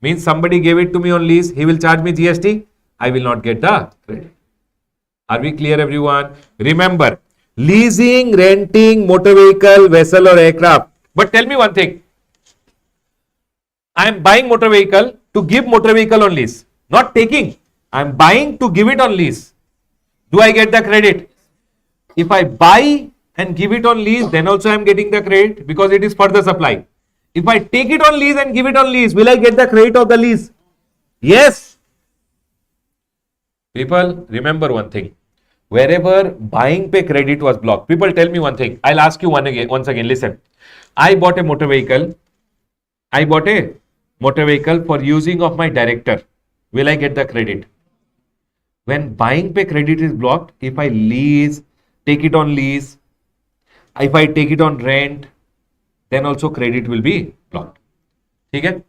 A: Means somebody gave it to me on lease, he will charge me GST, I will not get the credit. Are we clear, everyone? Remember, leasing, renting, motor vehicle, vessel or aircraft. But tell me one thing. I am buying motor vehicle to give motor vehicle on lease. Not taking. I am buying to give it on lease. Do I get the credit? If I buy and give it on lease, then also I am getting the credit because it is further supply. If I take it on lease and give it on lease, will I get the credit of the lease? Yes. People, remember one thing. Wherever buying pay credit was blocked, people tell me one thing. I'll ask you once again. Listen. I bought a motor vehicle. I bought a motor vehicle for using of my director. Will I get the credit? When buying pay credit is blocked, if I lease, take it on lease, if I take it on rent, then also credit will be blocked. Okay?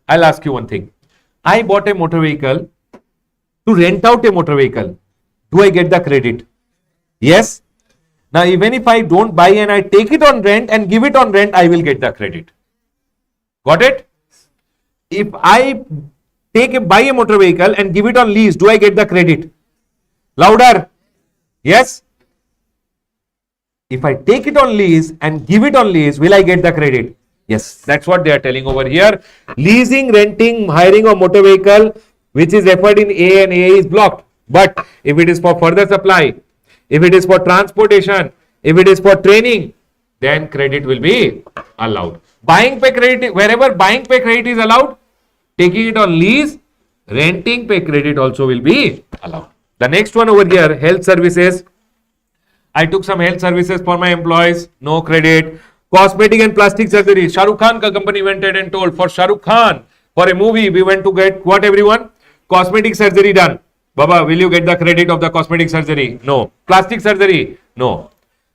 A: I'll ask you one thing. I bought a motor vehicle to rent out a motor vehicle. Do I get the credit? Yes. Now, even if I don't buy and I take it on rent and give it on rent, I will get the credit. Got it? If I buy a motor vehicle and give it on lease, do I get the credit? Louder. Yes. If I take it on lease and give it on lease, will I get the credit? Yes. That's what they are telling over here. Leasing, renting, hiring of motor vehicle, which is referred in A and A is blocked. But if it is for further supply, if it is for transportation, if it is for training, then credit will be allowed. Buying pay credit, wherever buying pay credit is allowed, taking it on lease, renting pay credit also will be allowed. The next one over here, health services. I took some health services for my employees, no credit. Cosmetic and plastic surgery. Shah Rukh Khan ka company went ahead and told for Shah Rukh Khan, for a movie, we went to get what, everyone? Cosmetic surgery done. Baba, will you get the credit of the cosmetic surgery? No. Plastic surgery? No.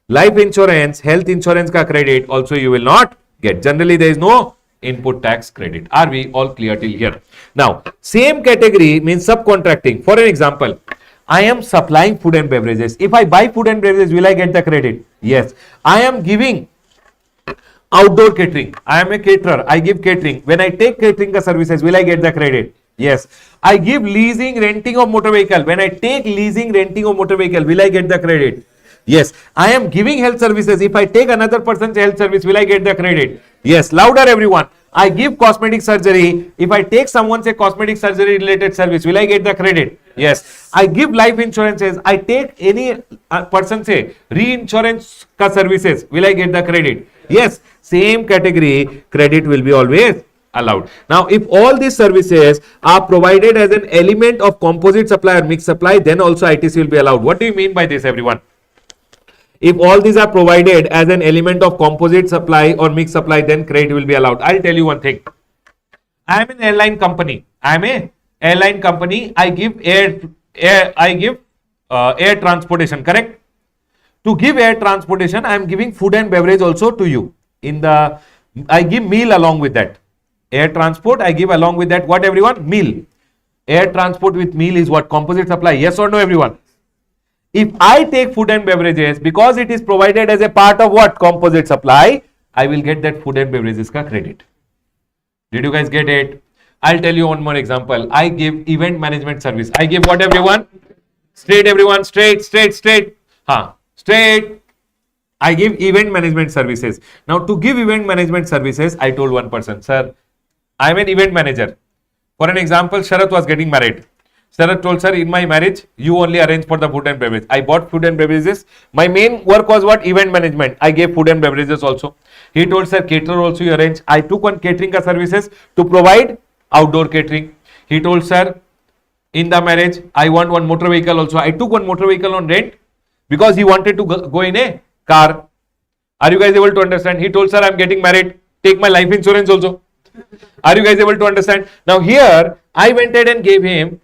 A: Life insurance, health insurance ka credit also you will not get. Generally, there is no input tax credit. Are we all clear till here? Now, same category means subcontracting. For an example, I am supplying food and beverages. If I buy food and beverages, will I get the credit? Yes. I am giving outdoor catering. I am a caterer. I give catering. When I take catering services, will I get the credit? Yes. I give leasing, renting of motor vehicle. When I take leasing, renting of motor vehicle, will I get the credit? Yes. I am giving health services. If I take another person's health service, will I get the credit? Yes. Louder, everyone. I give cosmetic surgery. If I take someone's a cosmetic surgery related service, will I get the credit? Yes. I give life insurances. I take any person say re-insurance ka services. Will I get the credit? Yes. Same category, credit will be always allowed. Now, if all these services are provided as an element of composite supply or mixed supply, then also ITC will be allowed. What do you mean by this, everyone? If all these are provided as an element of composite supply or mixed supply, then credit will be allowed. I'll tell you one thing. I am an airline company. I give air transportation, correct? To give air transportation, I am giving food and beverage also to you. I give meal along with that. Air transport, I give along with that what, everyone? Meal. Air transport with meal is what? Composite supply. Yes or no, everyone? If I take food and beverages, because it is provided as a part of what? Composite supply, I will get that food and beverages ka credit. Did you guys get it? I'll tell you one more example. I give event management service. I give what, everyone? Straight, everyone. Straight. Straight. I give event management services. Now, to give event management services, I told one person, sir, I am an event manager. For an example, Sharath was getting married. Sharath told, sir, in my marriage, you only arrange for the food and beverage. I bought food and beverages. My main work was what? Event management. I gave food and beverages also. He told, sir, caterer also you arrange. I took on catering services to provide outdoor catering. He told, sir, in the marriage, I want one motor vehicle also. I took one motor vehicle on rent because he wanted to go in a car. Are you guys able to understand? He told, sir, I am getting married. Take my life insurance also. Are you guys able to understand? Now here, I went ahead and gave him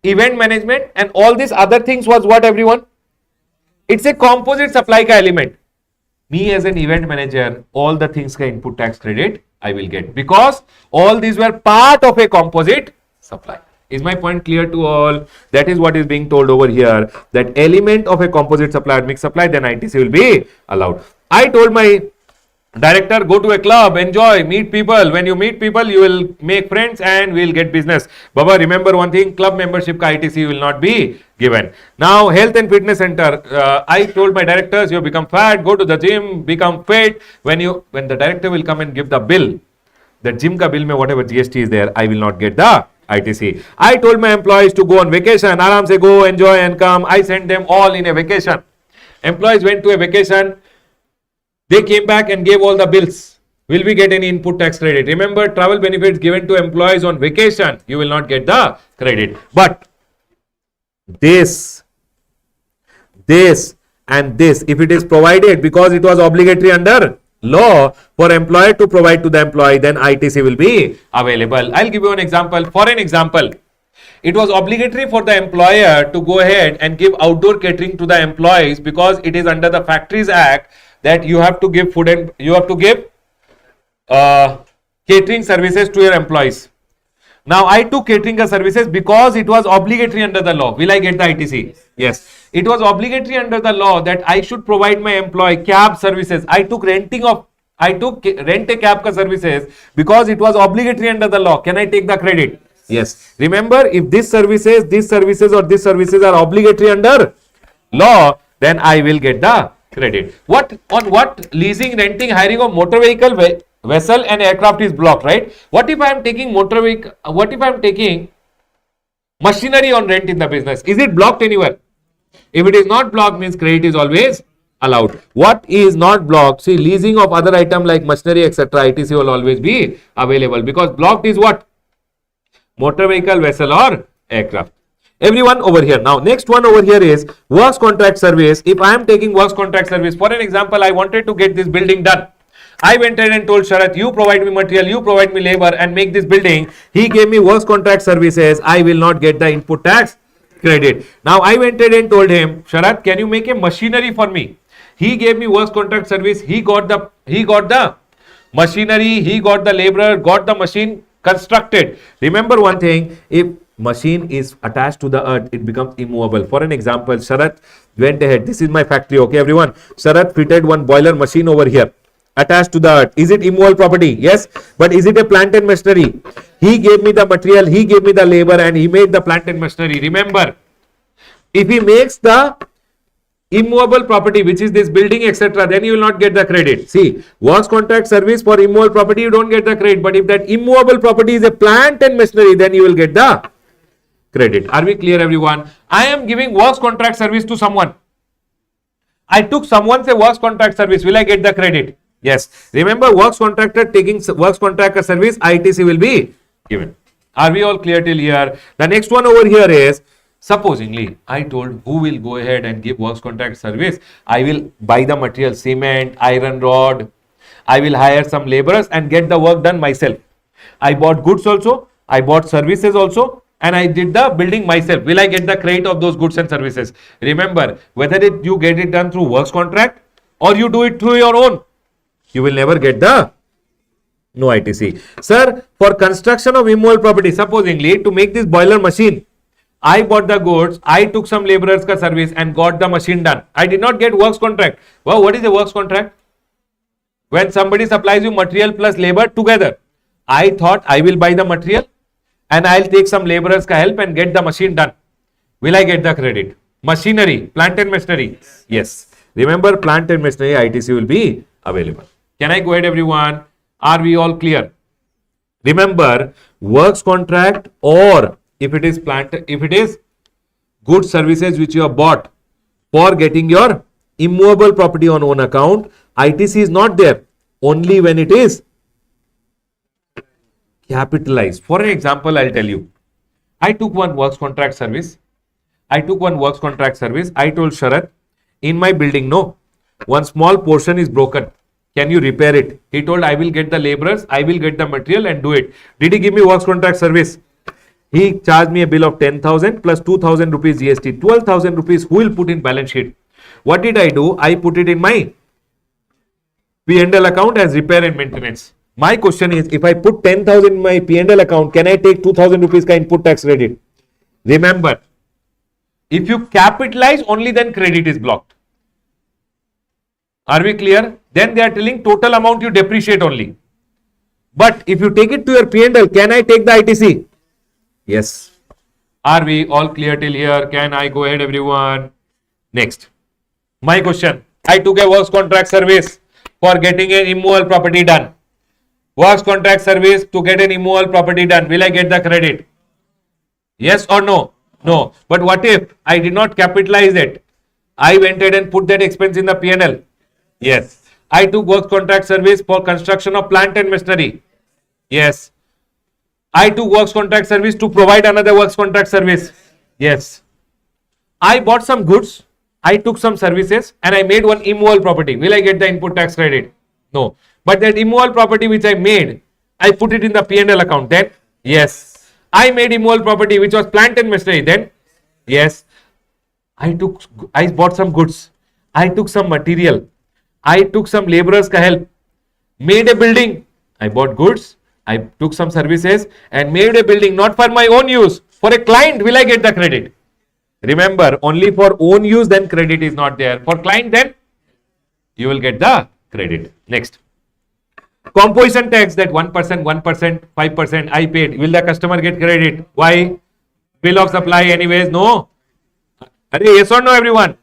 A: event management and all these other things was what, everyone? It's a composite supply ka element. Me as an event manager, all the things ka input tax credit I will get, because all these were part of a composite supply. Is my point clear to all? That is what is being told over here, that element of a composite supply or mixed supply, then ITC will be allowed. I told my director, go to a club, enjoy, meet people. When you meet people, you will make friends and will get business. Baba, remember one thing, club membership ka ITC will not be given. Now, health and fitness center. I told my directors, you become fat, go to the gym, become fit. When the director will come and give the bill, the gym ka bill mein whatever GST is there, I will not get the ITC. I told my employees to go on vacation, aram se go, enjoy and come. I sent them all in a vacation. Employees went to a vacation. They came back and gave all the bills. Will we get any input tax credit? Remember, travel benefits given to employees on vacation, you will not get the credit. But this and this, if it is provided because it was obligatory under law for employer to provide to the employee, then ITC will be available. I'll give you an example. For an example, it was obligatory for the employer to go ahead and give outdoor catering to the employees because it is under the Factories Act that you have to give food and you have to give catering services to your employees. Now, I took catering services because it was obligatory under the law. Will I get the ITC? Yes. It was obligatory under the law that I should provide my employee cab services. I took rent a cab ka services because it was obligatory under the law. Can I take the credit? Yes. Remember, if these services are obligatory under law, then I will get the credit. On what leasing, renting, hiring of motor vehicle, vessel and aircraft is blocked, right? What if I am taking motor vehicle, what if I am taking machinery on rent in the business? Is it blocked anywhere? If it is not blocked, means credit is always allowed. What is not blocked? See, leasing of other item like machinery, etc. ITC will always be available, because blocked is what? Motor vehicle, vessel or aircraft. Everyone over here. Now, next one over here is works contract service. If I am taking works contract service, for an example, I wanted to get this building done. I went ahead and told Sharath, you provide me material, you provide me labor and make this building. He gave me works contract services. I will not get the input tax credit. Now, I went ahead and told him, Sharath, can you make a machinery for me? He gave me works contract service. He got the machinery, he got the laborer, got the machine constructed. Remember one thing, if machine is attached to the earth, it becomes immovable. For an example, Sharath went ahead. This is my factory, okay, everyone. Sharath fitted one boiler machine over here, attached to the earth. Is it immovable property? Yes. But is it a plant and machinery? He gave me the material, he gave me the labor, and he made the plant and machinery. Remember, if he makes the immovable property, which is this building, etc., then you will not get the credit. See, works contract service for immovable property, you don't get the credit. But if that immovable property is a plant and machinery, then you will get the credit. Are we clear, everyone? I am giving works contract service to someone. I took someone's works contract service. Will I get the credit? Yes. Remember, works contractor taking works contract service, ITC will be given. Are we all clear till here? The next one over here is, supposingly, I told who will go ahead and give works contract service. I will buy the material, cement, iron rod. I will hire some laborers and get the work done myself. I bought goods also. I bought services also. And I did the building myself. Will I get the credit of those goods and services? Remember, whether you get it done through works contract or you do it through your own, you will never get the no ITC. Sir, for construction of immovable property, supposingly to make this boiler machine, I bought the goods, I took some laborers ka service and got the machine done. I did not get works contract. Well, what is a works contract? When somebody supplies you material plus labor together, I thought I will buy the material and I'll take some laborers ka help and get the machine done. Will I get the credit? Machinery, plant and machinery. Yes. Remember, plant and machinery ITC will be available. Can I go ahead, everyone? Are we all clear? Remember, works contract, or if it is goods services which you have bought for getting your immovable property on own account, ITC is not there. Only when it is capitalized. For an example, I'll tell you. I took one works contract service. I told Sharath, in my building, no, one small portion is broken. Can you repair it? He told, I will get the laborers, I will get the material and do it. Did he give me works contract service? He charged me a bill of 10,000 plus 2,000 rupees GST, 12,000 rupees. Who will put in balance sheet? What did I do? I put it in my P&L account as repair and maintenance. My question is, if I put 10,000 in my P&L account, can I take 2,000 rupees ka input tax credit? Remember, if you capitalize, only then credit is blocked. Are we clear? Then they are telling total amount you depreciate only. But if you take it to your P&L, can I take the ITC? Yes. Are we all clear till here? Can I go ahead, everyone? Next. My question. I took a works contract service for getting an immovable property done. Works contract service to get an immovable property done. Will I get the credit? Yes or no? No. But what if I did not capitalize it? I went ahead and put that expense in the P&L. Yes. I took works contract service for construction of plant and machinery. Yes. I took works contract service to provide another works contract service. Yes. I bought some goods. I took some services and I made one immovable property. Will I get the input tax credit? No. But that immovable property which I made, I put it in the P&L account. Then, yes. I made immovable property which was plant and machinery. Then, yes. I bought some goods. I took some material. I took some laborers ka help. Made a building. I bought goods. I took some services and made a building not for my own use. For a client, will I get the credit? Remember, only for own use, then credit is not there. For client, then you will get the credit. Next. Composition tax, that 1%, 1%, 5% I paid. Will the customer get credit? Why? Bill of supply anyways? No. Yes or no, everyone?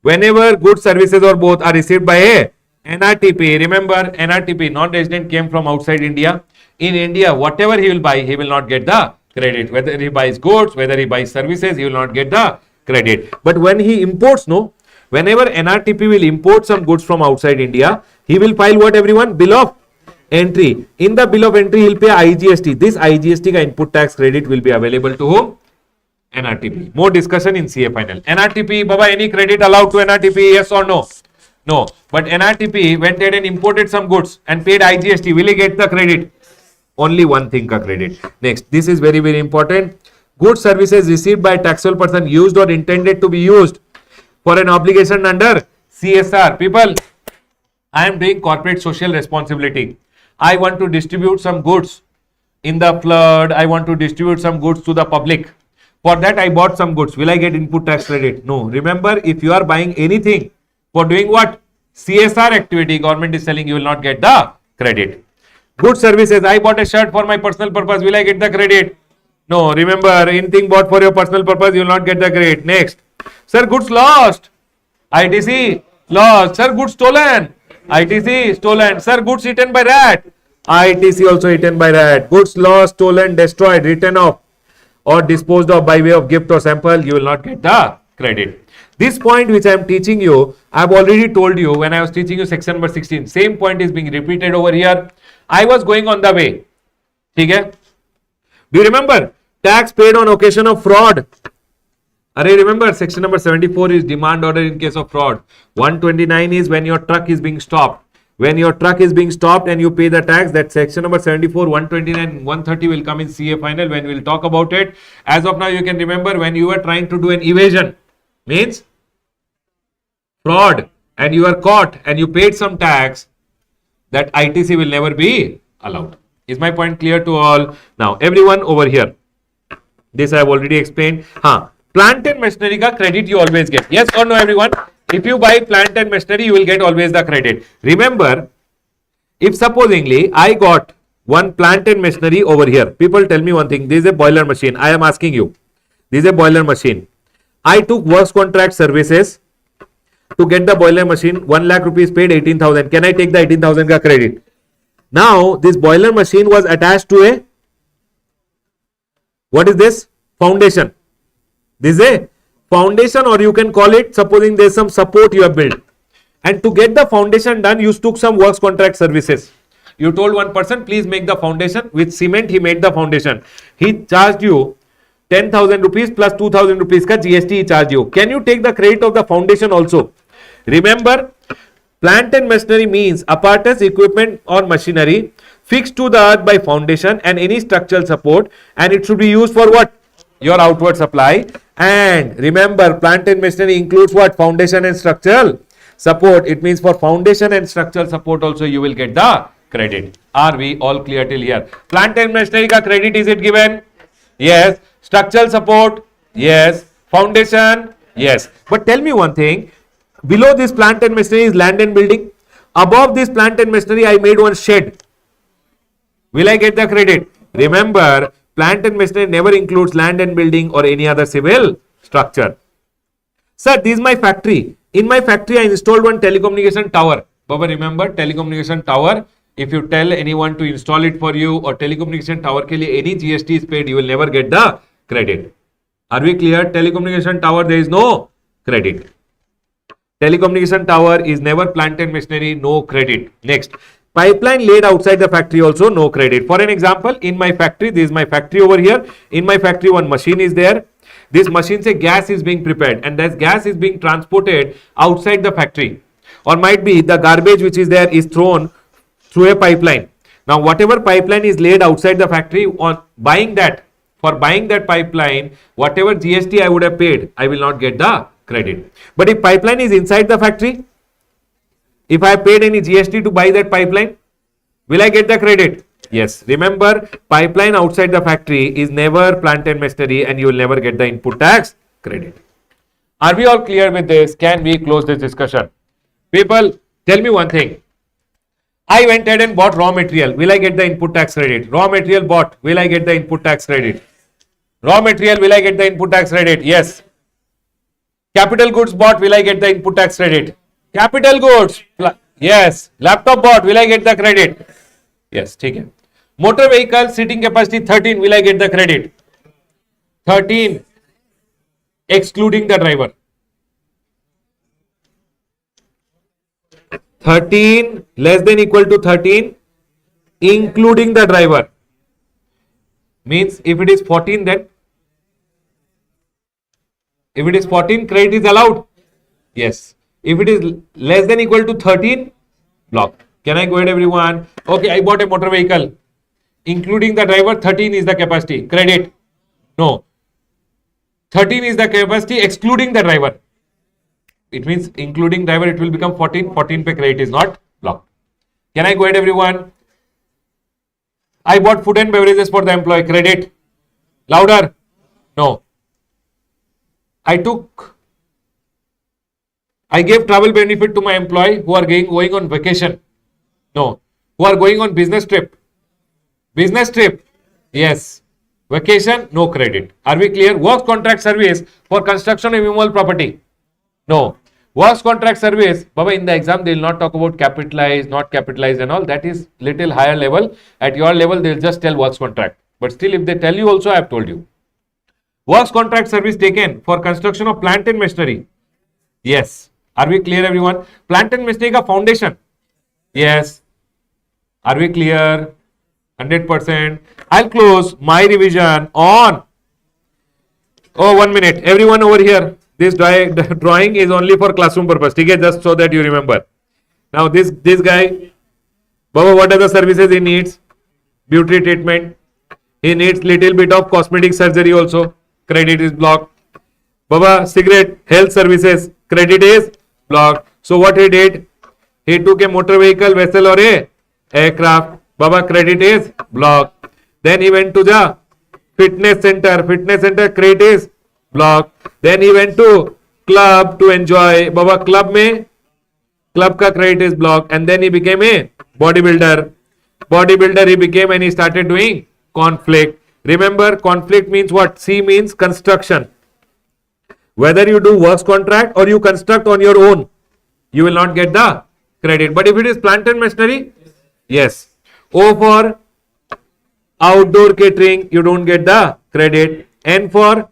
A: Whenever goods, services or both are received by a NRTP, remember NRTP, non-resident came from outside India. In India, whatever he will buy, he will not get the credit. Whether he buys goods, whether he buys services, he will not get the credit. But when he imports, no, whenever NRTP will import some goods from outside India, he will file what, everyone? Bill of entry. In the bill of entry, he will pay IGST. This IGST ka input tax credit will be available to whom? NRTP. More discussion in CA final. NRTP, Baba, any credit allowed to NRTP? Yes or no? No. But NRTP went ahead and imported some goods and paid IGST. Will he get the credit? Only one thing ka credit. Next, this is very, very important. Goods, services received by a taxable person used or intended to be used for an obligation under CSR. People, I am doing corporate social responsibility. I want to distribute some goods in the flood. I want to distribute some goods to the public. For that, I bought some goods. Will I get input tax credit? No. Remember, if you are buying anything for doing what? CSR activity, government is telling you will not get the credit. Good services. I bought a shirt for my personal purpose. Will I get the credit? No. Remember, anything bought for your personal purpose, you will not get the credit. Next. Sir, goods lost. ITC. Lost. Sir, goods stolen. ITC. Stolen. Sir, goods eaten by rat. ITC also eaten by rat. Goods lost, stolen, destroyed, written off or disposed of by way of gift or sample, you will not get the credit. This point which I am teaching you, I have already told you when I was teaching you section number 16. Same point is being repeated over here. I was going on the way. Okay? Do you remember? Tax paid on occasion of fraud. Remember, section number 74 is demand order in case of fraud. 129 is when your truck is being stopped. When your truck is being stopped and you pay the tax, that section number 74, 129, 130 will come in CA final when we will talk about it. As of now, you can remember when you were trying to do an evasion, means fraud, and you are caught and you paid some tax, that ITC will never be allowed. Is my point clear to all? Now, everyone over here, this I have already explained. Plant and machinery ka credit you always get. Yes or no, everyone? If you buy plant and machinery, you will get always the credit. Remember, if supposingly I got one plant and machinery over here. People tell me one thing. This is a boiler machine. I am asking you. This is a boiler machine. I took works contract services to get the boiler machine. 1 lakh rupees paid, 18,000. Can I take the 18,000 ka credit? Now, this boiler machine was attached to a, what is this? Foundation. This is a foundation, or you can call it, supposing there is some support you have built. And to get the foundation done, you took some works contract services. You told one person, please make the foundation. With cement, he made the foundation. He charged you 10,000 rupees plus 2,000 rupees ka GST he charged you. Can you take the credit of the foundation also? Remember, plant and machinery means apparatus, equipment or machinery fixed to the earth by foundation and any structural support, and it should be used for what? Your outward supply. And remember, plant and machinery includes what? Foundation and structural support. It means for foundation and structural support also you will get the credit. Are we all clear till here? Plant and machinery ka credit, is it given? Yes. Structural support? Yes. Foundation? Yes. But tell me one thing. Below this plant and machinery is land and building. Above this plant and machinery, I made one shed. Will I get the credit? Remember, plant and machinery never includes land and building or any other civil structure. Sir, this is my factory. In my factory, I installed one telecommunication tower. Baba, remember, telecommunication tower, if you tell anyone to install it for you or telecommunication tower ke liye any GST is paid, you will never get the credit. Are we clear? Telecommunication tower, there is no credit. Telecommunication tower is never plant and machinery, no credit. Next, pipeline laid outside the factory also, no credit. For an example, in my factory, this is my factory over here. In my factory, one machine is there. This machine say gas is being prepared and that gas is being transported outside the factory. Or might be the garbage which is there is thrown through a pipeline. Now, whatever pipeline is laid outside the factory, on buying that, for buying that pipeline, whatever GST I would have paid, I will not get the credit. But if pipeline is inside the factory, if I paid any GST to buy that pipeline, will I get the credit? Yes. Remember, pipeline outside the factory is never plant and machinery and you will never get the input tax credit. Are we all clear with this? Can we close this discussion? People, tell me one thing. I went ahead and bought raw material. Will I get the input tax credit? Raw material bought. Will I get the input tax credit? Raw material, will I get the input tax credit? Yes. Capital goods bought. Will I get the input tax credit? Capital goods. Yes. Laptop bought. Will I get the credit? Yes. ठीक है. Motor vehicle seating capacity 13. Will I get the credit? 13 excluding the driver. 13 less than equal to 13 including the driver. Means if it is 14, then if it is 14, credit is allowed. Yes. If it is less than equal to 13, blocked. Can I go ahead, everyone? Okay, I bought a motor vehicle. Including the driver, 13 is the capacity. Credit? No. 13 is the capacity excluding the driver. It means including driver, it will become 14. 14 pe credit is not blocked. Can I go ahead, everyone? I bought food and beverages for the employee. Credit? Louder? No. I gave travel benefit to my employee who are going on vacation. No. Who are going on business trip. Business trip? Yes. Vacation? No credit. Are we clear? Works contract service for construction of immovable property? No. Works contract service, Baba, in the exam they will not talk about capitalized, not capitalized and all. That is little higher level. At your level they will just tell works contract. But still if they tell you also, I have told you. Works contract service taken for construction of plant and machinery? Yes. Are we clear, everyone? Plant and machinery ka foundation? Yes. Are we clear? 100%. I'll close my revision on. Oh, 1 minute. Everyone over here. This drawing is only for classroom purpose. Okay, just so that you remember. Now this guy, Baba, what are the services he needs? Beauty treatment. He needs little bit of cosmetic surgery also. Credit is blocked. Baba, cigarette, health services. Credit is blocked. So what he did? He took a motor vehicle, vessel or a aircraft. Baba, credit is blocked. Then he went to the fitness center. Fitness center, credit is blocked. Then he went to club to enjoy. Baba, club ka credit is blocked. And then he became a bodybuilder. Bodybuilder he became and he started doing conflict. Remember, conflict means what? C means construction. Whether you do works contract or you construct on your own, you will not get the credit. But if it is plant and machinery, yes. O for outdoor catering, you don't get the credit. N for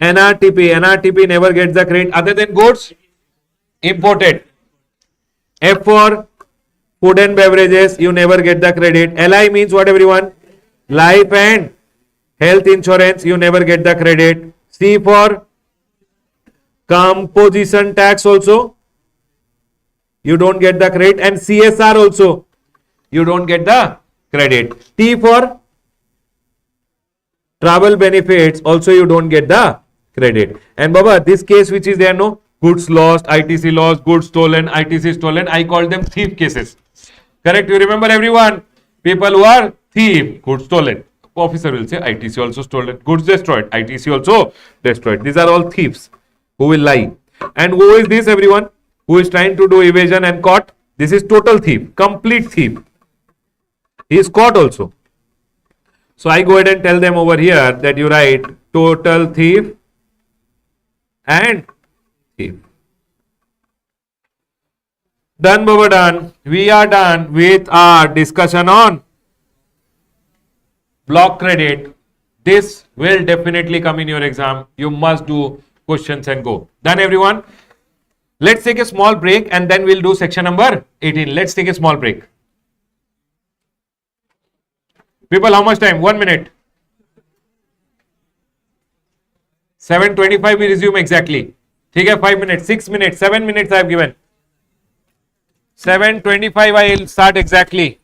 A: NRTP. NRTP never gets the credit other than goods imported. F for food and beverages, you never get the credit. LI means what, everyone? Life and health insurance, you never get the credit. C for composition tax also, you don't get the credit. And CSR also, you don't get the credit. T for travel benefits, also you don't get the credit. And Baba, this case which is there, no, goods lost, ITC lost, goods stolen, ITC stolen, I call them thief cases. Correct? You remember, everyone? People who are thief, goods stolen. Officer will say ITC also stolen, goods destroyed, ITC also destroyed. These are all thieves who will lie. And who is this everyone? Who is trying to do evasion and caught? This is total thief, complete thief. He is caught also. So I go ahead and tell them over here that you write total thief and thief. Done, Baba, done. We are done with our discussion on block credit. This will definitely come in your exam. You must do questions and go. Done, everyone? Let's take a small break and then we'll do section number 18. Let's take a small break. People, how much time? 1 minute. 7:25 we resume exactly. ठीक है, 5 minutes, 6 minutes, 7 minutes I have given. 7:25 I will start exactly.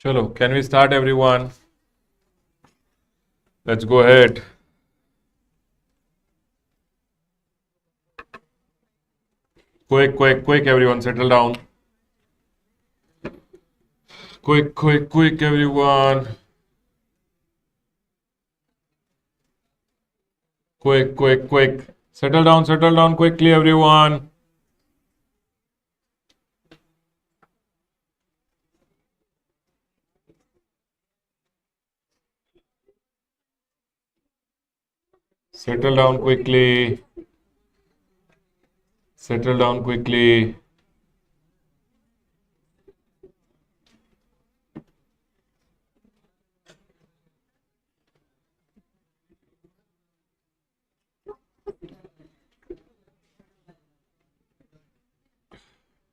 A: Chalo, can we start, everyone? Let's go ahead. Quick, everyone, settle down. Quick, everyone. Quick. Settle down quickly, everyone. Settle down quickly. Settle down quickly.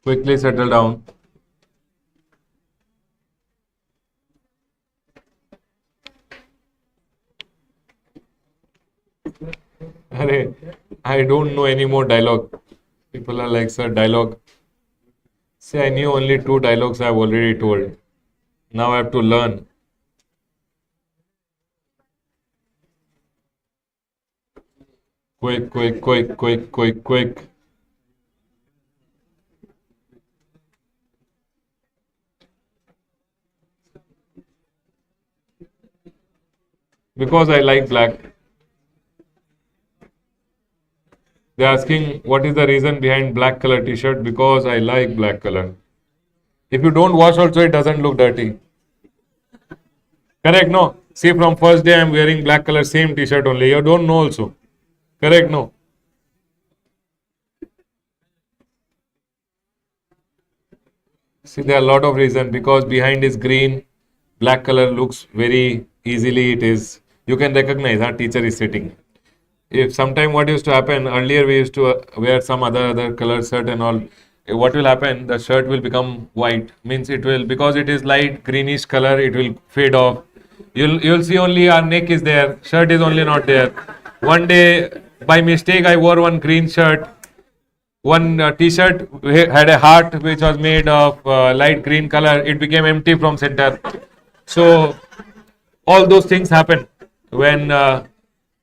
A: Quickly settle down. Arey, I don't know any more dialogue. People are like, sir, dialogue. Say, I knew only 2 dialogues I've already told. Now I have to learn. Quick. Because I like black. They're asking what is the reason behind black color t-shirt? Because I like black color. If you don't wash also, it doesn't look dirty. Correct, no? See, from first day I'm wearing black color, same t-shirt only. You don't know also. Correct, no? See, there are a lot of reasons. Because behind is green, black color looks very easily. It is, you can recognize our teacher is sitting. If sometime what used to happen earlier, we used to wear some other color shirt and all. What will happen? The shirt will become white. Means it will, because it is light greenish color, it will fade off. You'll see only our neck is there. Shirt is only not there. One day, by mistake, I wore one green shirt. One t-shirt had a heart which was made of light green color. It became empty from center. So all those things happen when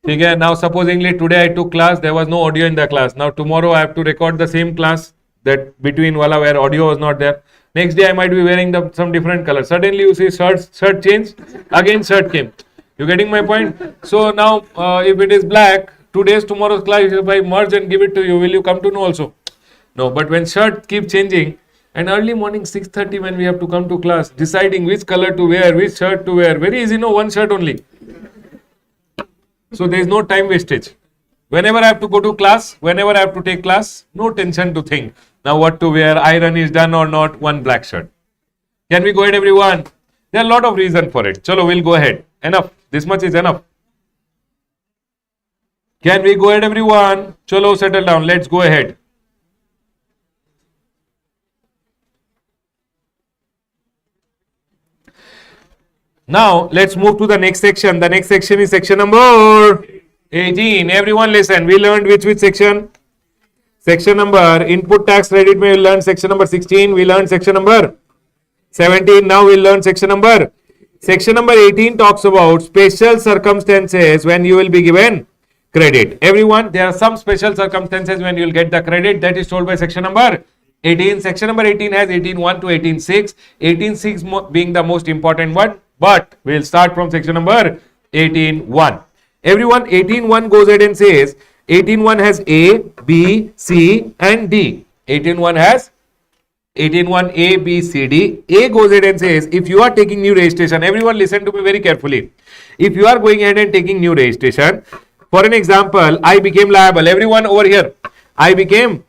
A: now supposingly today I took class, there was no audio in the class. Now tomorrow I have to record the same class, that between wala where audio was not there. Next day I might be wearing some different color. Suddenly you see shirt changed, again shirt came. You getting my point? So now if it is black, today's tomorrow's class, if I merge and give it to you, will you come to know also? No, but when shirt keep changing, and early morning 6:30 when we have to come to class, deciding which color to wear, which shirt to wear, very easy, no, one shirt only. So there is no time wastage. Whenever I have to go to class, whenever I have to take class, no tension to think. Now what to wear, iron is done or not, one black shirt. Can we go ahead, everyone? There are a lot of reasons for it. Chalo, we'll go ahead. Enough. This much is enough. Can we go ahead, everyone? Chalo, settle down. Let's go ahead. Now, let's move to the next section. The next section is section number 18. Everyone listen. We learned which section? Section number input tax credit. We learned section number 16. We learned section number 17. Now we'll learn section number 18 talks about special circumstances when you will be given credit. Everyone, there are some special circumstances when you will get the credit. That is told by section number 18. Section number 18 has 18.1 to 18.6. 18.6 being the most important one. But we'll start from section number 18.1. Everyone, 18.1 goes ahead and says 18.1 has A, B, C and D. 18.1 has 18.1 A, B, C, D. A goes ahead and says if you are taking new registration, everyone listen to me very carefully. If you are going ahead and taking new registration, for an example, I became liable. Everyone over here, I became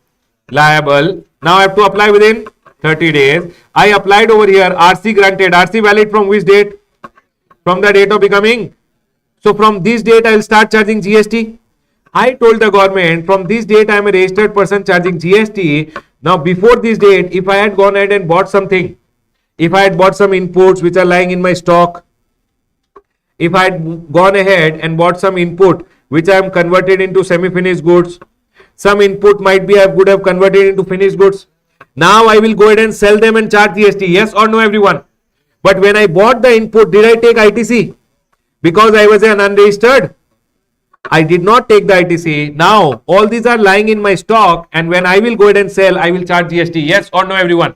A: liable. Now I have to apply within 30 days. I applied over here. RC granted. RC valid from which date? From the date of becoming. So from this date I will start charging GST. I told the government from this date I am a registered person charging GST. Now before this date, if I had gone ahead and bought something, if I had bought some inputs which are lying in my stock, if I had gone ahead and bought some input which I am converted into semi-finished goods, some input might be I would have converted into finished goods. Now I will go ahead and sell them and charge GST. Yes or no, everyone? But when I bought the input, did I take ITC? Because I was an unregistered, I did not take the ITC. Now all these are lying in my stock, and when I will go ahead and sell, I will charge GST. Yes or no, everyone?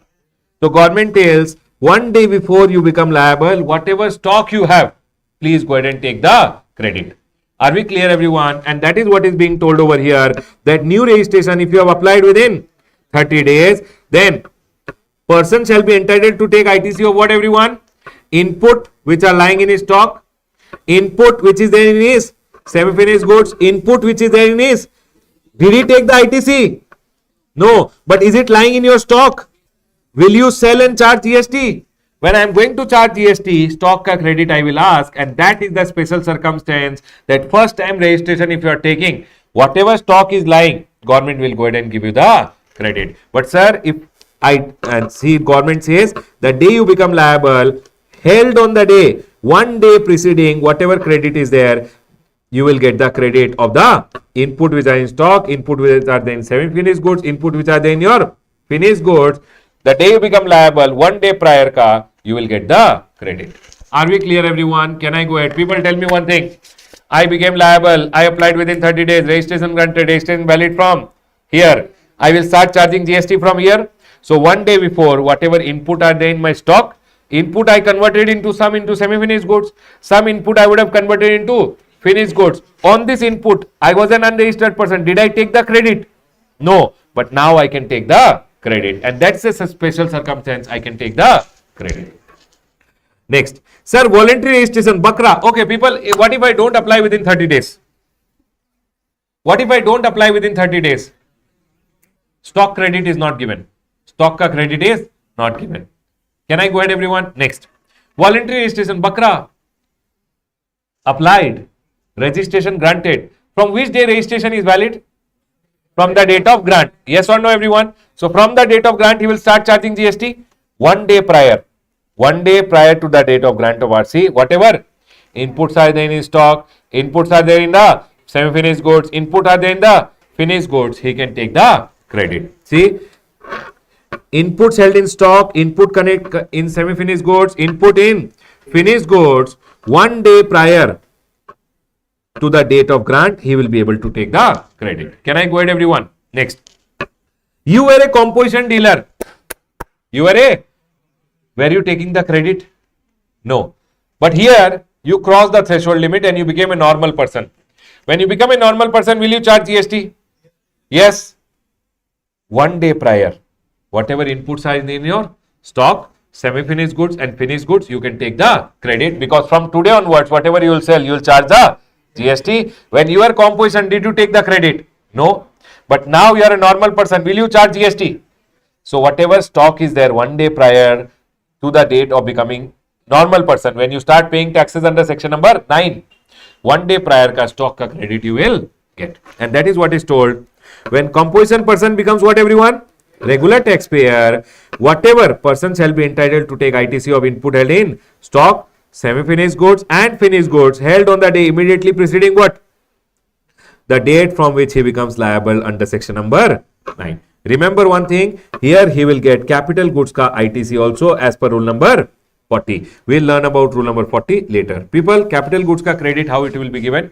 A: So government tells one day before you become liable, whatever stock you have, please go ahead and take the credit. Are we clear, everyone? And that is what is being told over here, that new registration, if you have applied within 30 days, then person shall be entitled to take ITC of what, everyone? Input which are lying in his stock, input which is there in his semi-finished goods, input which is there in his. Did he take the ITC? No. But is it lying in your stock? Will you sell and charge GST? When I am going to charge GST, stock ka credit I will ask, and that is the special circumstance that first time registration if you are taking, whatever stock is lying, government will go ahead and give you the credit. But sir, if government says the day you become liable, held on the day, one day preceding, whatever credit is there, you will get the credit of the input which are in stock, input which are there in semi-finished goods, input which are there in your finished goods. The day you become liable, one day prior ka, you will get the credit. Are we clear, everyone? Can I go ahead? People, tell me one thing. I became liable. I applied within 30 days. Registration granted. Registration valid from here. I will start charging GST from here. So one day before, whatever input are there in my stock, input I converted into semi-finished goods. Some input I would have converted into finished goods. On this input, I was an unregistered person. Did I take the credit? No. But now I can take the credit. And that's a special circumstance. I can take the credit. Next. Sir, voluntary registration, Bakra. Okay, people, what if I don't apply within 30 days? What if I don't apply within 30 days? Stock credit is not given. Stock ka credit is not given. Can I go ahead, everyone? Next. Voluntary registration, Bakra. Applied. Registration granted. From which day registration is valid? From the date of grant. Yes or no, everyone? So from the date of grant, he will start charging GST one day prior. One day prior to the date of grant of RC, whatever inputs are there in stock, inputs are there in the semi-finished goods, input are there in the finished goods, he can take the credit. See, inputs held in stock, input connect in semi-finished goods, input in finished goods, one day prior to the date of grant, he will be able to take the credit. Can I go ahead, everyone? Next. You were a composition dealer. Were you taking the credit? No. But here, you cross the threshold limit and you became a normal person. When you become a normal person, will you charge GST? Yes. One day prior, whatever inputs are in your stock, semi-finished goods and finished goods, you can take the credit, because from today onwards, whatever you will sell, you will charge the GST. When you are composition, did you take the credit? No. But now you are a normal person, will you charge GST? So whatever stock is there one day prior to the date of becoming normal person, when you start paying taxes under section number 9, one day prior ka stock ka credit you will get. And that is what is told. When composition person becomes what, everyone? Regular taxpayer, whatever person shall be entitled to take ITC of input held in stock, semi-finished goods and finished goods held on the day immediately preceding what? The date from which he becomes liable under section number 9. Remember one thing, here he will get capital goods ka ITC also as per rule number 40. We'll learn about rule number 40 later. People, capital goods ka credit, how it will be given?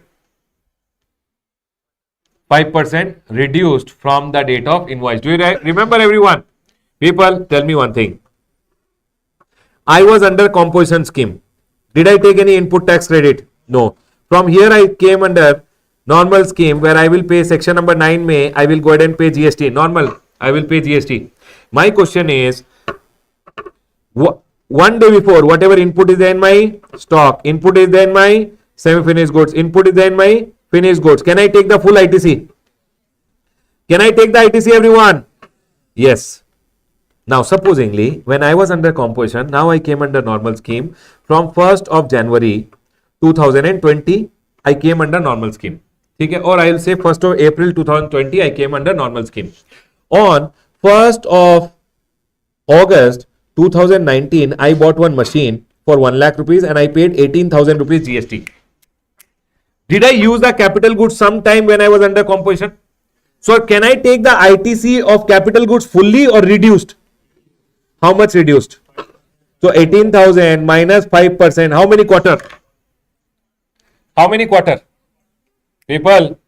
A: 5% reduced from the date of invoice. Do you remember, everyone? People, tell me one thing. I was under composition scheme. Did I take any input tax credit? No. From here I came under normal scheme where I will pay section number 9 May, I will go ahead and pay GST. Normal, I will pay GST. My question is, one day before, whatever input is there in my stock, input is there in my semi-finished goods, input is there in my finished goods, can I take the full ITC? Can I take the ITC, everyone? Yes. Now, supposingly, when I was under composition, now I came under normal scheme. From 1st of January 2020, I came under normal scheme. Okay? Or I will say 1st of April 2020, I came under normal scheme. On 1st of August 2019, I bought one machine for 1 lakh rupees and I paid 18,000 rupees GST. Did I use the capital goods sometime when I was under composition? So, can I take the ITC of capital goods fully or reduced? How much reduced? So, 18,000 minus 5%. How many quarter? How many quarter? People,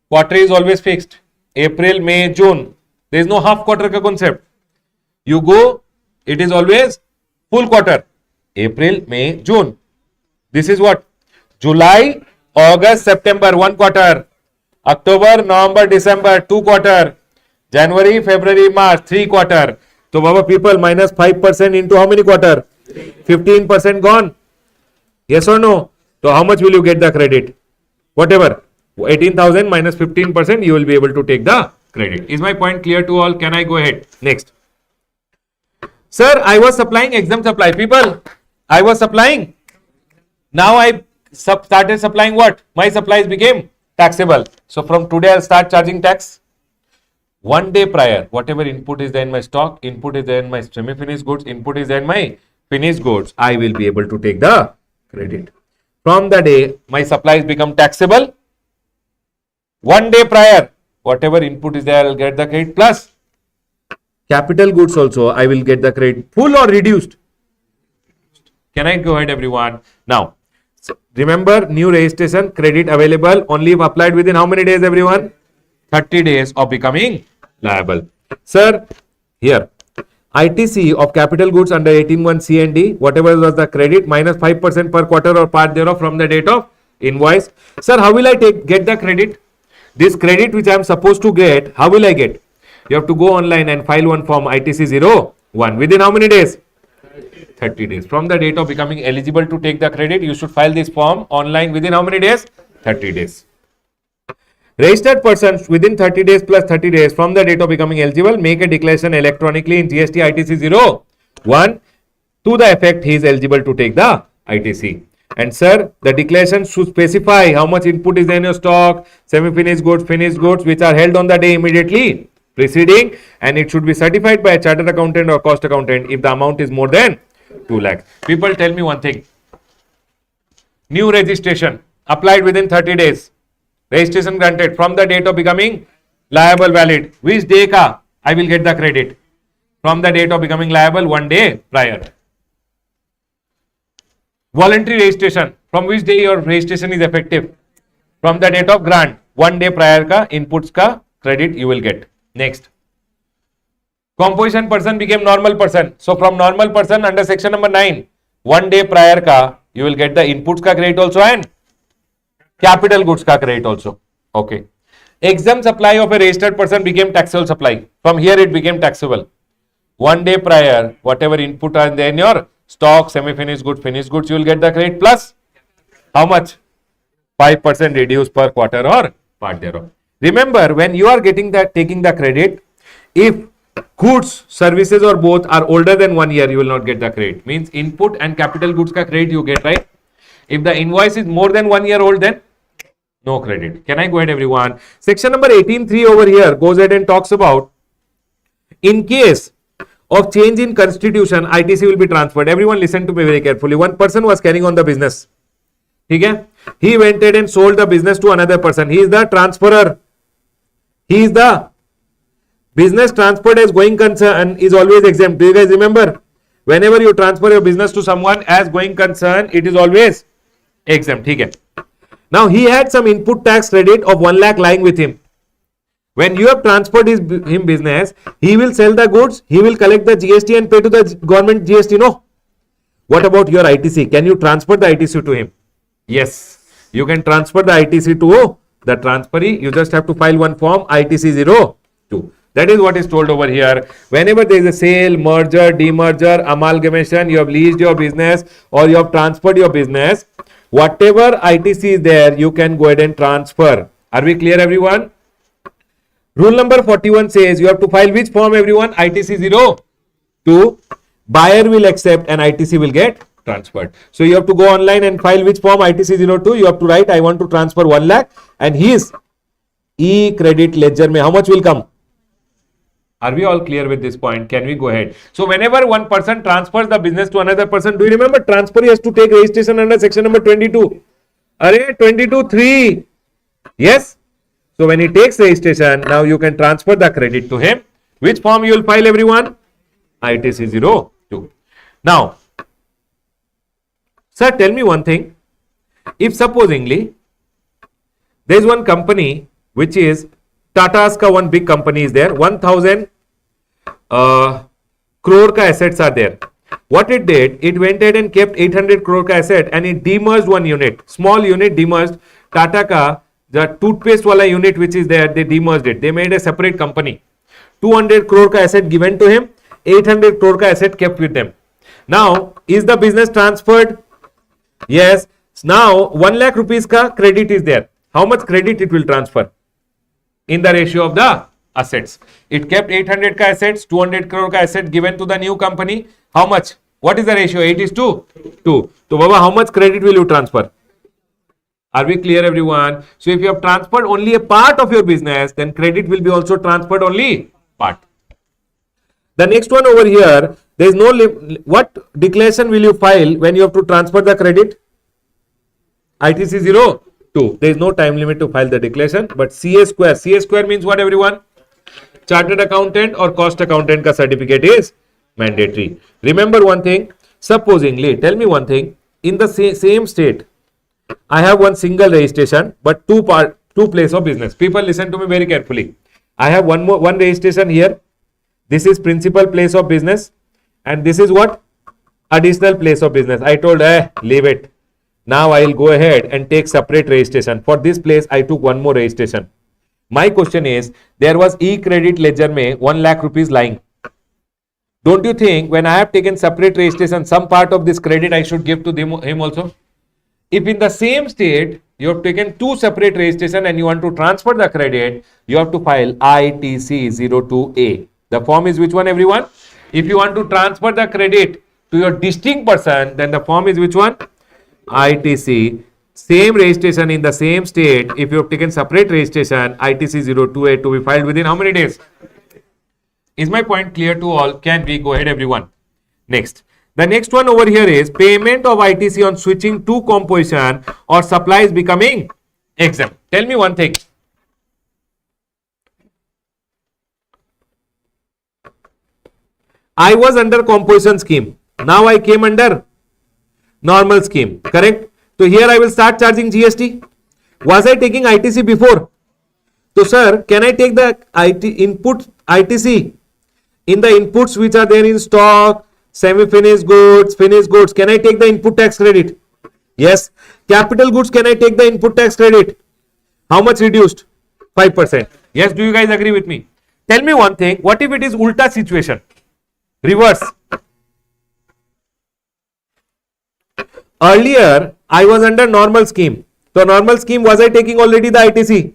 A: quarter is always fixed. April, May, June. There is no half quarter ka concept. You go, it is always full quarter. April, May, June. This is what? July, August, September, 1 quarter. October, November, December, 2 quarter. January, February, March, 3 quarter. So, Baba, people, minus 5% into how many quarter? 15% gone. Yes or no? So, how much will you get the credit? Whatever. 18,000 minus 15%, you will be able to take the credit. Is my point clear to all? Can I go ahead? Next. Sir, I was supplying exempt supply. People, I was supplying. Now I started supplying what? My supplies became taxable. So from today I'll start charging tax. 1 day prior, whatever input is there in my stock, input is there in my semi-finished goods, input is there in my finished goods, I will be able to take the credit. From the day my supplies become taxable, 1 day prior, whatever input is there, I'll get the credit plus capital goods also, I will get the credit full or reduced. Can I go ahead, everyone? Now, remember, new registration credit available only if applied within how many days, everyone? 30 days of becoming liable. Sir, here, ITC of capital goods under 18(1) C and D, whatever was the credit, minus 5% per quarter or part thereof from the date of invoice. Sir, how will I get the credit? This credit which I am supposed to get, how will I get? You have to go online and file one form ITC 01. Within how many days? 30 days. From the date of becoming eligible to take the credit, you should file this form online within how many days? 30 days. Registered persons within 30 days plus 30 days from the date of becoming eligible make a declaration electronically in GST ITC 01 to the effect he is eligible to take the ITC. And sir, the declaration should specify how much input is there in your stock, semi-finished goods, finished goods, which are held on the day immediately preceding, and it should be certified by a chartered accountant or cost accountant if the amount is more than 2 lakhs. People, tell me one thing. New registration applied within 30 days. Registration granted from the date of becoming liable valid. Which day ka I will get the credit? From the date of becoming liable 1 day prior. Voluntary registration. From which day your registration is effective? From the date of grant. 1 day prior ka inputs ka credit you will get. Next. Composition person became normal person. So from normal person under section number 9, 1 day prior ka you will get the inputs ka credit also and capital goods ka credit also. Okay. Exempt supply of a registered person became taxable supply. From here it became taxable. 1 day prior, whatever input are there in your stock, semi-finished goods, finished goods, you will get the credit plus how much? 5% reduced per quarter or part thereof. Remember, when you are taking the credit, if goods, services or both are older than 1 year, you will not get the credit. Means input and capital goods ka credit you get, right? If the invoice is more than 1 year old, then no credit. Can I go ahead, everyone? Section number 18(3) over here goes ahead and talks about in case of change in constitution, ITC will be transferred. Everyone listen to me very carefully. One person was carrying on the business. Okay? He went ahead and sold the business to another person. He is the transferor. He is the business transferred as going concern is always exempt. Do you guys remember? Whenever you transfer your business to someone as going concern, it is always exempt. Okay? Now he had some input tax credit of 1 lakh lying with him. When you have transferred him business, he will sell the goods, he will collect the GST and pay to the government GST. No. What about your ITC? Can you transfer the ITC to him? Yes. You can transfer the ITC to the transferee. You just have to file one form ITC 02. That is what is told over here. Whenever there is a sale, merger, demerger, amalgamation, you have leased your business or you have transferred your business, whatever ITC is there, you can go ahead and transfer. Are we clear, everyone? Rule number 41 says you have to file which form, everyone? ITC 02. Buyer will accept and ITC will get transferred. So you have to go online and file which form? ITC 02. You have to write, I want to transfer 1 lakh, and his e-credit ledger mein how much will come? Are we all clear with this point? Can we go ahead? So whenever one person transfers the business to another person, do you remember transfer has to take registration under section number 22? Arey 22(3). Yes. So when he takes registration, now you can transfer the credit to him. Which form you will file, everyone? ITC 02. Now, sir, tell me one thing. If supposingly there is one company which is Tata's ka one big company is there, 1000 crore ka assets are there. What it did, it went ahead and kept 800 crore ka asset and it demerged one unit, small unit demerged. Tata ka the toothpaste wala unit which is there, they demerged it. They made a separate company. 200 crore ka asset given to him, 800 crore ka asset kept with them. Now, is the business transferred? Yes. Now, 1 lakh rupees ka credit is there. How much credit it will transfer? In the ratio of the assets. It kept 800 ka assets, 200 crore ka asset given to the new company. How much? What is the ratio? 8:2. So, Baba, how much credit will you transfer? Are we clear, everyone? So, if you have transferred only a part of your business, then credit will be also transferred only part. The next one over here, there is no what declaration will you file when you have to transfer the credit? ITC 02. There is no time limit to file the declaration, but CA square. CA square means what, everyone? Chartered accountant or cost accountant ka certificate is mandatory. Remember one thing. Supposingly, tell me one thing. In the same state, I have one single registration, but two place of business. People listen to me very carefully. I have one registration here. This is principal place of business, and this is what? Additional place of business. I told, leave it. Now I will go ahead and take separate registration. For this place, I took one more registration. My question is, there was e-credit ledger mein 1 lakh rupees lying. Don't you think when I have taken separate registration, some part of this credit I should give to him also? If in the same state, you have taken two separate registration and you want to transfer the credit, you have to file ITC 02A. The form is which one, everyone? If you want to transfer the credit to your distinct person, then the form is which one? ITC. Same registration in the same state. If you have taken separate registration, ITC 02A to be filed within how many days? Is my point clear to all? Can we go ahead, everyone? Next. The next one over here is payment of ITC on switching to composition or supplies becoming exempt. Tell me one thing. I was under composition scheme. Now I came under normal scheme. Correct? So here I will start charging GST. Was I taking ITC before? So sir, can I take the ITC in the inputs which are there in stock, semi-finished goods, finished goods? Can I take the input tax credit? Yes. Capital goods, can I take the input tax credit? How much reduced? 5%. Yes. Do you guys agree with me? Tell me one thing. What if it is ulta situation? Reverse. Earlier, I was under normal scheme. So normal scheme, was I taking already the ITC?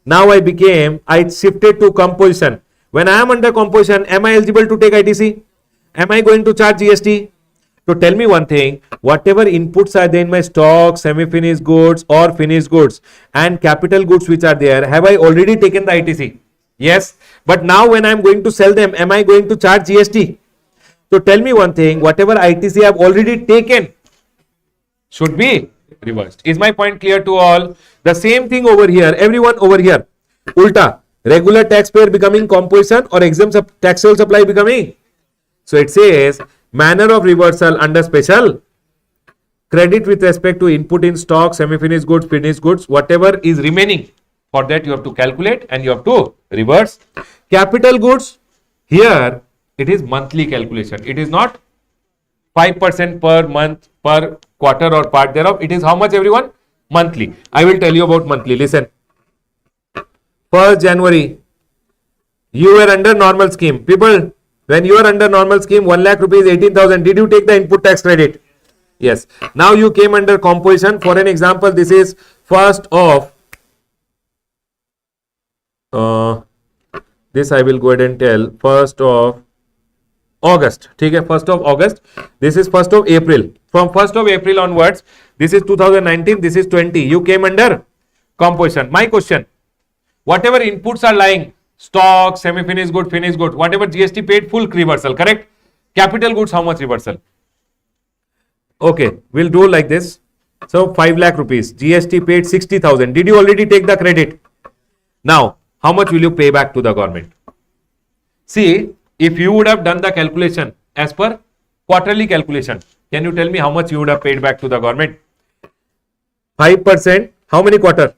A: Now I shifted to composition. When I am under composition, am I eligible to take ITC? Am I going to charge GST? So tell me one thing, whatever inputs are there in my stock, semi-finished goods or finished goods and capital goods which are there, have I already taken the ITC? Yes. But now when I am going to sell them, am I going to charge GST? So tell me one thing, whatever ITC I have already taken should be reversed. Is my point clear to all? The same thing over here, everyone over here. Ulta, regular taxpayer becoming composition or exempt taxable supply becoming. So it says manner of reversal under special credit with respect to input in stock, semi-finished goods, finished goods, whatever is remaining. For that you have to calculate and you have to reverse. Capital goods, here it is monthly calculation. It is not 5% per month, per quarter or part thereof. It is how much, everyone? Monthly. I will tell you about monthly. Listen. 1st January, you were under normal scheme. People, when you are under normal scheme, 1 lakh rupees, 18,000. Did you take the input tax credit? Yes. Now you came under composition. For an example, this is 1st of This I will go ahead and tell 1st of August. ठीक है, 1st of August. This is 1st of April. From 1st of April onwards, this is 2019, this is 20. You came under composition. My question, whatever inputs are lying, stock, semi-finished good, finished good, whatever GST paid, full reversal, correct? Capital goods, how much reversal? Okay, we'll do like this. So 5 lakh rupees, GST paid 60,000. Did you already take the credit? Now, how much will you pay back to the government? See, if you would have done the calculation as per quarterly calculation, can you tell me how much you would have paid back to the government? 5%, how many quarter?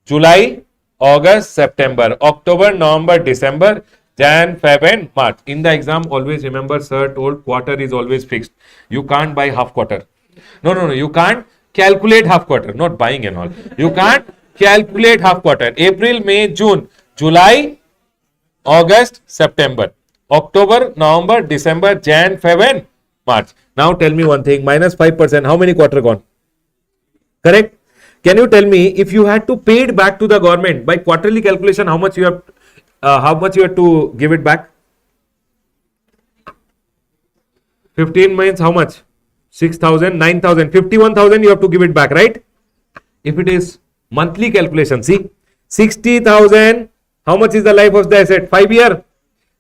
A: July, August, September, October, November, December, Jan, Feb and March. In the exam, always remember, sir told quarter is always fixed. You can't buy half quarter. No, you can't calculate half quarter, not buying and all. You can't calculate half quarter. April, May, June, July, August, September, October, November, December, Jan, Feb and March. Now tell me one thing, minus 5%, how many quarter gone? Correct? Can you tell me if you had to pay it back to the government by quarterly calculation, how much you have to give it back? 15 means how much? 6,000, 9,000, 51,000 you have to give it back, right? If it is monthly calculation, see, 60,000, how much is the life of the asset? 5 years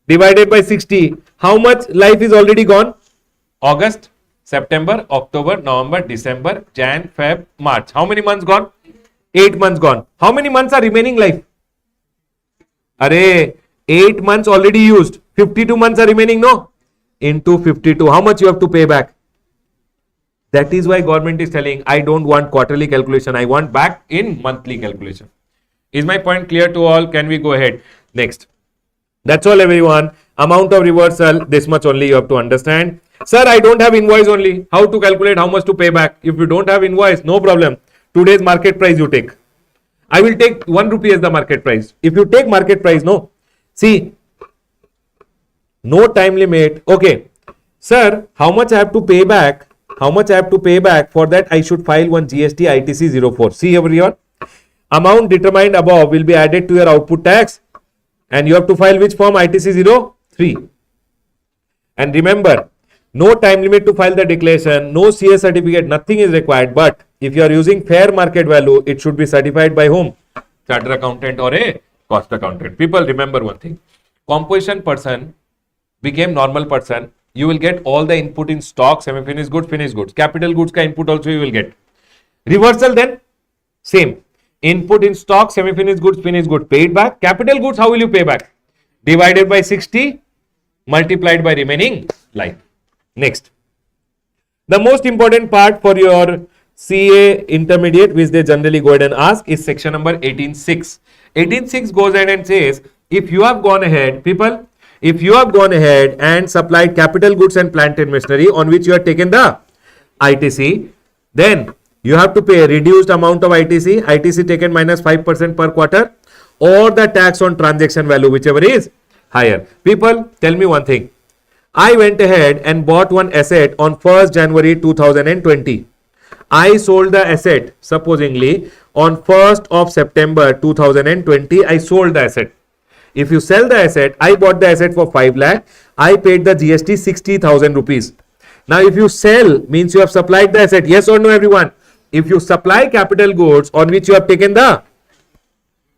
A: divided by 60. How much life is already gone? August, September, October, November, December, Jan, Feb, March. How many months gone? 8 months gone. How many months are remaining life? Array, 8 months already used. 52 months are remaining, no? Into 52. How much you have to pay back? That is why government is telling, I don't want quarterly calculation. I want back in monthly calculation. Is my point clear to all? Can we go ahead? Next. That's all, everyone. Amount of reversal, this much only you have to understand. Sir, I don't have invoice only. How to calculate how much to pay back? If you don't have invoice, no problem. Today's market price you take. I will take 1 rupee as the market price. If you take market price, no. See, no time limit. Okay. Sir, how much I have to pay back? How much I have to pay back? For that, I should file one GST ITC 04. See everyone. Amount determined above will be added to your output tax. And you have to file which form? ITC 03. And remember, no time limit to file the declaration, no CS certificate, nothing is required. But if you are using fair market value, it should be certified by whom? Chartered accountant or a cost accountant. People, remember one thing. Composition person became normal person. You will get all the input in stock, semi-finished goods, finished goods. Capital goods ka input also you will get. Reversal then, same. Input in stock, semi-finished goods, finished goods, paid back. Capital goods, how will you pay back? Divided by 60, multiplied by remaining life. Next. The most important part for your CA intermediate, which they generally go ahead and ask, is section number 18.6. 18.6 goes ahead and says, if you have gone ahead, people, if you have gone ahead and supplied capital goods and plant and machinery on which you have taken the ITC, then you have to pay a reduced amount of ITC, ITC taken minus 5% per quarter, or the tax on transaction value, whichever is higher. People, tell me one thing. I went ahead and bought one asset on 1st January 2020. I sold the asset, supposingly, on 1st of September 2020, I sold the asset. If you sell the asset, I bought the asset for 5 lakh, I paid the GST 60,000 rupees. Now, if you sell, means you have supplied the asset. Yes or no, everyone? If you supply capital goods on which you have taken the,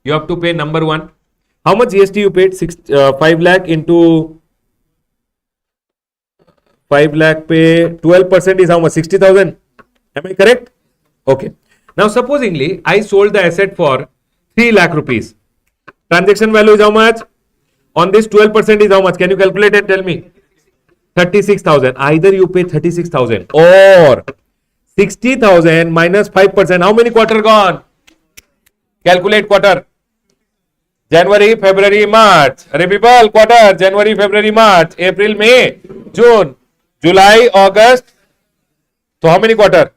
A: you have to pay number one. How much GST you paid? 5 lakh into 5 lakh pay 12% is how much? 60,000. Am I correct? Okay. Now, supposingly, I sold the asset for 3 lakh rupees. Transaction value is how much? On this 12% is how much? Can you calculate and tell me? 36,000. Either you pay 36,000 or 60,000 minus 5%. How many quarter gone? Calculate quarter. January, February, March. Array people, quarter. January, February, March. April, May, June, July, August. So how many quarter?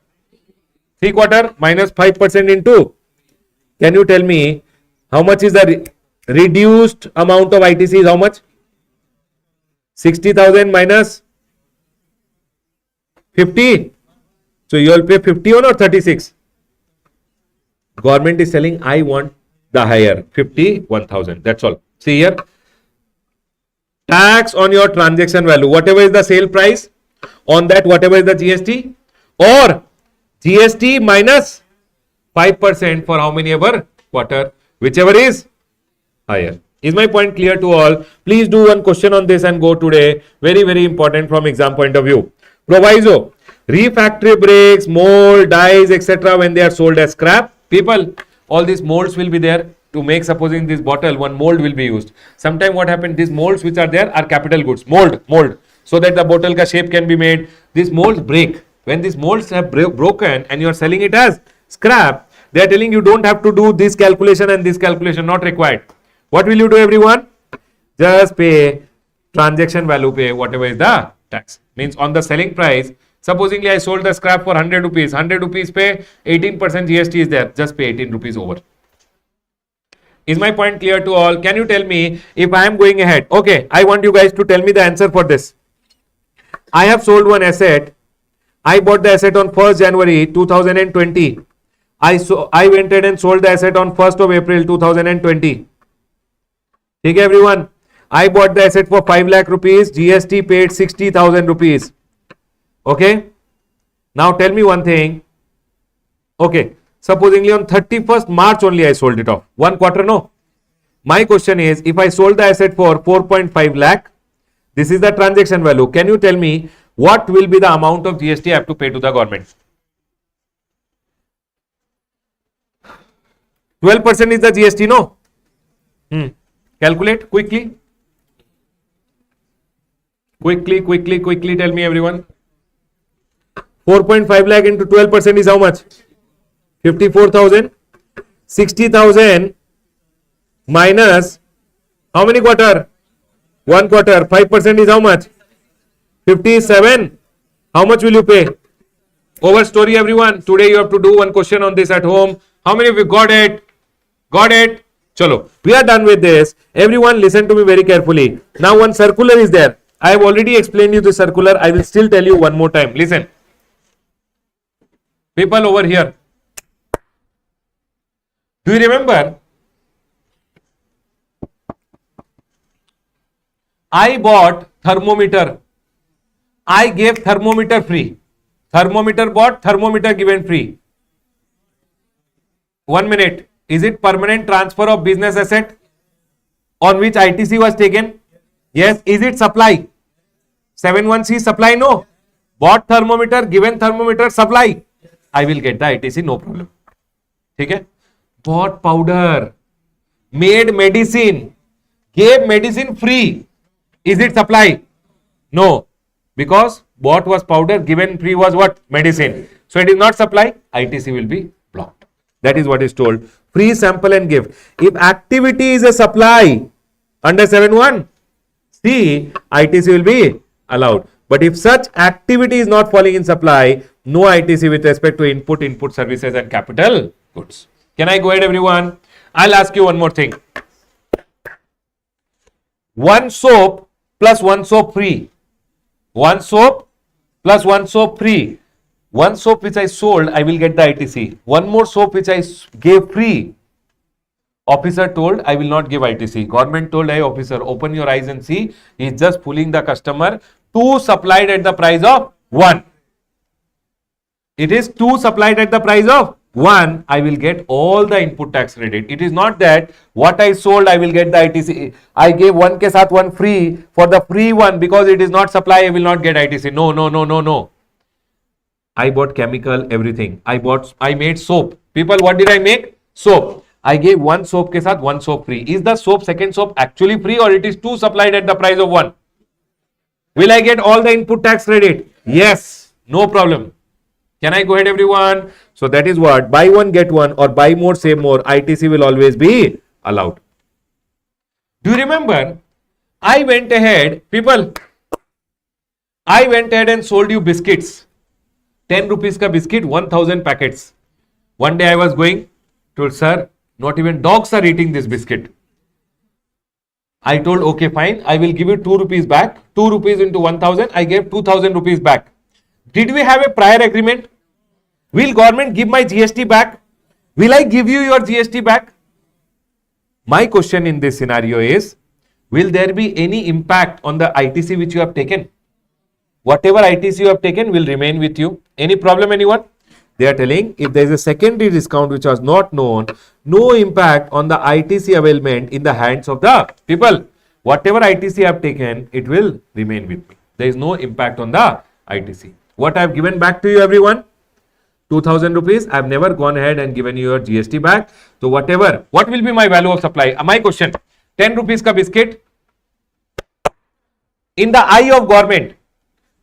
A: 3 quarter minus 5% into. Can you tell me how much is the reduced amount of ITC is how much? 60,000 minus 50. So you will pay 51 or 36. Government is telling I want the higher, 51,000. That's all. See here. Tax on your transaction value, whatever is the sale price, on that whatever is the GST, or GST minus 5% for how many ever quarter, whichever is higher. Is my point clear to all? Please do one question on this and go today. Very, very important from exam point of view. Proviso. Refractory bricks, mold, dies, etc. when they are sold as scrap. People, all these molds will be there to make, supposing this bottle, one mold will be used. Sometime what happened, these molds which are there are capital goods. Mold. So that the bottle ka shape can be made. These molds break. When these molds have broken and you are selling it as scrap, they are telling you don't have to do this calculation and this calculation, not required. What will you do, everyone? Just pay transaction value, pay whatever is the tax. Means on the selling price, supposingly I sold the scrap for 100 rupees. 100 rupees pay, 18% GST is there. Just pay 18 rupees over. Is my point clear to all? Can you tell me if I am going ahead? Okay, I want you guys to tell me the answer for this. I have sold one asset. I bought the asset on 1st January 2020. I went ahead and sold the asset on 1st of April 2020. Okay, everyone. I bought the asset for 5 lakh rupees. GST paid 60,000 rupees. Okay. Now tell me one thing. Okay. Supposingly on 31st March only I sold it off. 1 quarter, no. My question is, if I sold the asset for 4.5 lakh, this is the transaction value. Can you tell me what will be the amount of GST I have to pay to the government? 12% is the GST, no? Calculate quickly. Quickly tell me, everyone. 4.5 lakh into 12% is how much? 54,000. 60,000 minus how many quarter? 1 quarter. 5% is how much? 57. How much will you pay? Over story, everyone. Today you have to do one question on this at home. How many of you got it? Got it? Chalo. We are done with this. Everyone listen to me very carefully. Now one circular is there. I have already explained you the circular. I will still tell you one more time. Listen. People over here. Do you remember? I bought thermometer. I gave thermometer free. Thermometer bought, thermometer given free. 1 minute. Is it permanent transfer of business asset on which ITC was taken? Yes. Is it supply? 71C supply? No. Bought thermometer, given thermometer, supply. I will get the ITC, no problem. Okay? Bought powder, made medicine, gave medicine free. Is it supply? No. Because bought was powder, given free was what? Medicine. So it is not supply. ITC will be blocked. That is what is told. Free sample and give. If activity is a supply under 7.1, see, ITC will be allowed. But if such activity is not falling in supply, no ITC with respect to input services and capital goods. Can I go ahead, everyone? I'll ask you one more thing. 1 soap plus 1 soap free. 1 soap plus 1 soap free. 1 soap which I sold, I will get the ITC. 1 more soap which I gave free. Officer told, I will not give ITC. Government told, hey officer, open your eyes and see. He is just fooling the customer. 2 supplied at the price of 1. It is 2 supplied at the price of 1. I will get all the input tax credit. It is not that what I sold, I will get the ITC. I gave 1 ke saath 1 free. For the free one, because it is not supply, I will not get ITC. No. I bought chemical, everything. I made soap. People, what did I make? Soap. I gave 1 soap ke saath 1 soap free. Is the soap, second soap actually free, or it is 2 supplied at the price of 1? Will I get all the input tax credit? Yes. No problem. Can I go ahead, everyone? So that is what, buy one, get one, or buy more, save more. ITC will always be allowed. Do you remember? I went ahead and sold you biscuits. 10 rupees ka biscuit, 1000 packets. One day I was going to, sir, not even dogs are eating this biscuit. I told, okay, fine, I will give you 2 rupees back. 2 rupees into 1000, I gave 2000 rupees back. Did we have a prior agreement? Will government give my GST back? Will I give you your GST back? My question in this scenario is, will there be any impact on the ITC which you have taken? Whatever ITC you have taken will remain with you. Any problem, anyone? They are telling if there is a secondary discount which was not known, no impact on the ITC availment in the hands of the people. Whatever ITC I have taken, it will remain with me. There is no impact on the ITC. What I have given back to you, everyone? 2000 rupees. I have never gone ahead and given you your GST back. So whatever, what will be my value of supply? My question, 10 rupees ka biscuit. In the eye of government,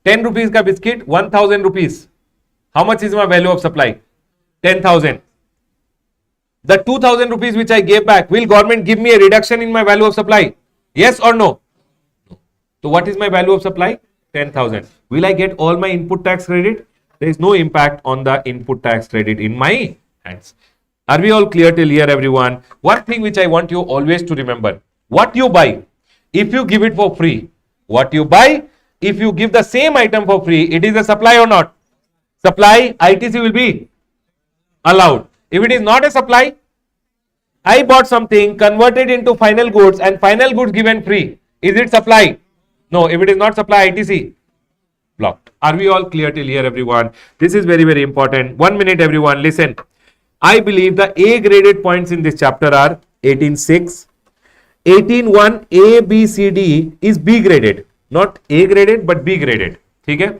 A: 10 rupees ka biscuit, 1000 rupees. How much is my value of supply? 10,000. The 2000 rupees which I gave back, will government give me a reduction in my value of supply? Yes or no? So what is my value of supply? 10,000. Will I get all my input tax credit? There is no impact on the input tax credit in my hands. Are we all clear till here, everyone? One thing which I want you always to remember, what you buy, if you give it for free, what you buy, if you give the same item for free, it is a supply or not? Supply, ITC will be allowed. If it is not a supply, I bought something, converted into final goods and final goods given free. Is it supply? No. If it is not supply, ITC blocked. Are we all clear till here, everyone? This is very, very important. 1 minute, everyone. Listen. I believe the A graded points in this chapter are 18.6, 18.1, A, B, C, D is B graded. Not A graded, but B graded. Okay?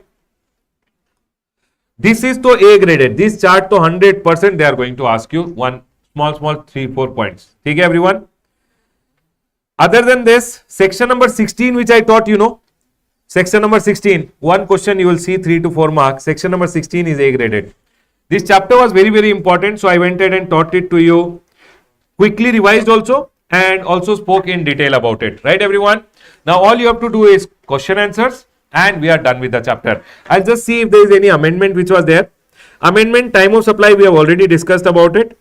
A: This is to A graded. This chart to 100% they are going to ask you one small 3-4 points. Okay, everyone? Other than this, section number 16 which I taught you know, section number 16, one question you will see 3 to 4 marks. Section number 16 is A graded. This chapter was very, very important, so I went ahead and taught it to you. Quickly revised also and also spoke in detail about it. Right, everyone? Now all you have to do is question answers and we are done with the chapter. I'll just see if there is any amendment which was there. Amendment, time of supply, we have already discussed about it.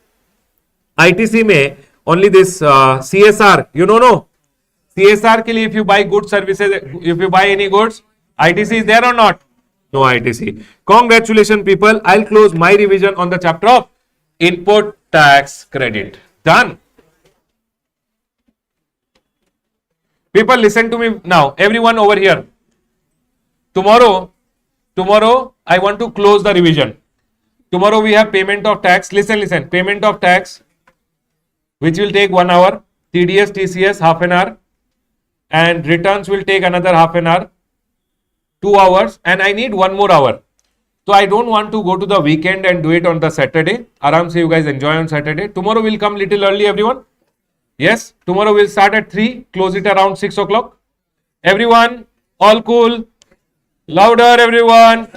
A: ITC may only this CSR, you know, no? CSR ke liye if you buy goods, services, if you buy any goods, ITC is there or not? No ITC. Congratulations, people. I'll close my revision on the chapter of input tax credit. Done. People, listen to me now. Everyone over here. Tomorrow, I want to close the revision. Tomorrow we have payment of tax. Listen. Payment of tax, which will take 1 hour. TDS, TCS, half an hour. And returns will take another half an hour. 2 hours. And I need 1 more hour. So I don't want to go to the weekend and do it on the Saturday. Aram se you guys enjoy on Saturday. Tomorrow we'll come little early, everyone. Yes. Tomorrow we'll start at 3. Close it around 6 o'clock. Everyone, all cool. Louder, everyone.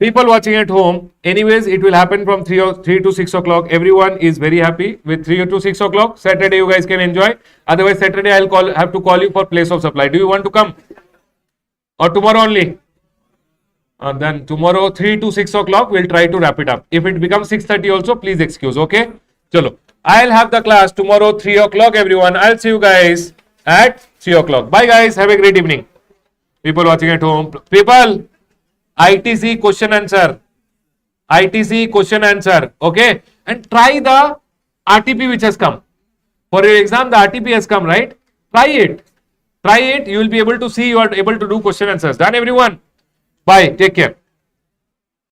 A: People watching at home. Anyways, it will happen from 3 to 6 o'clock. Everyone is very happy with 3 to 6 o'clock. Saturday you guys can enjoy. Otherwise, Saturday I'll have to call you for place of supply. Do you want to come? Or tomorrow only? Then tomorrow 3 to 6 o'clock we'll try to wrap it up. If it becomes 6:30 also, please excuse. Okay? Chalo. I'll have the class tomorrow 3 o'clock, everyone. I'll see you guys at 3 o'clock. Bye, guys. Have a great evening. People watching at home. People, ITC question answer. ITC question answer. Okay? And try the RTP which has come. For your exam, the RTP has come, right? Try it. Try it. You will be able to see you are able to do question answers. Done, everyone? Bye. Take care.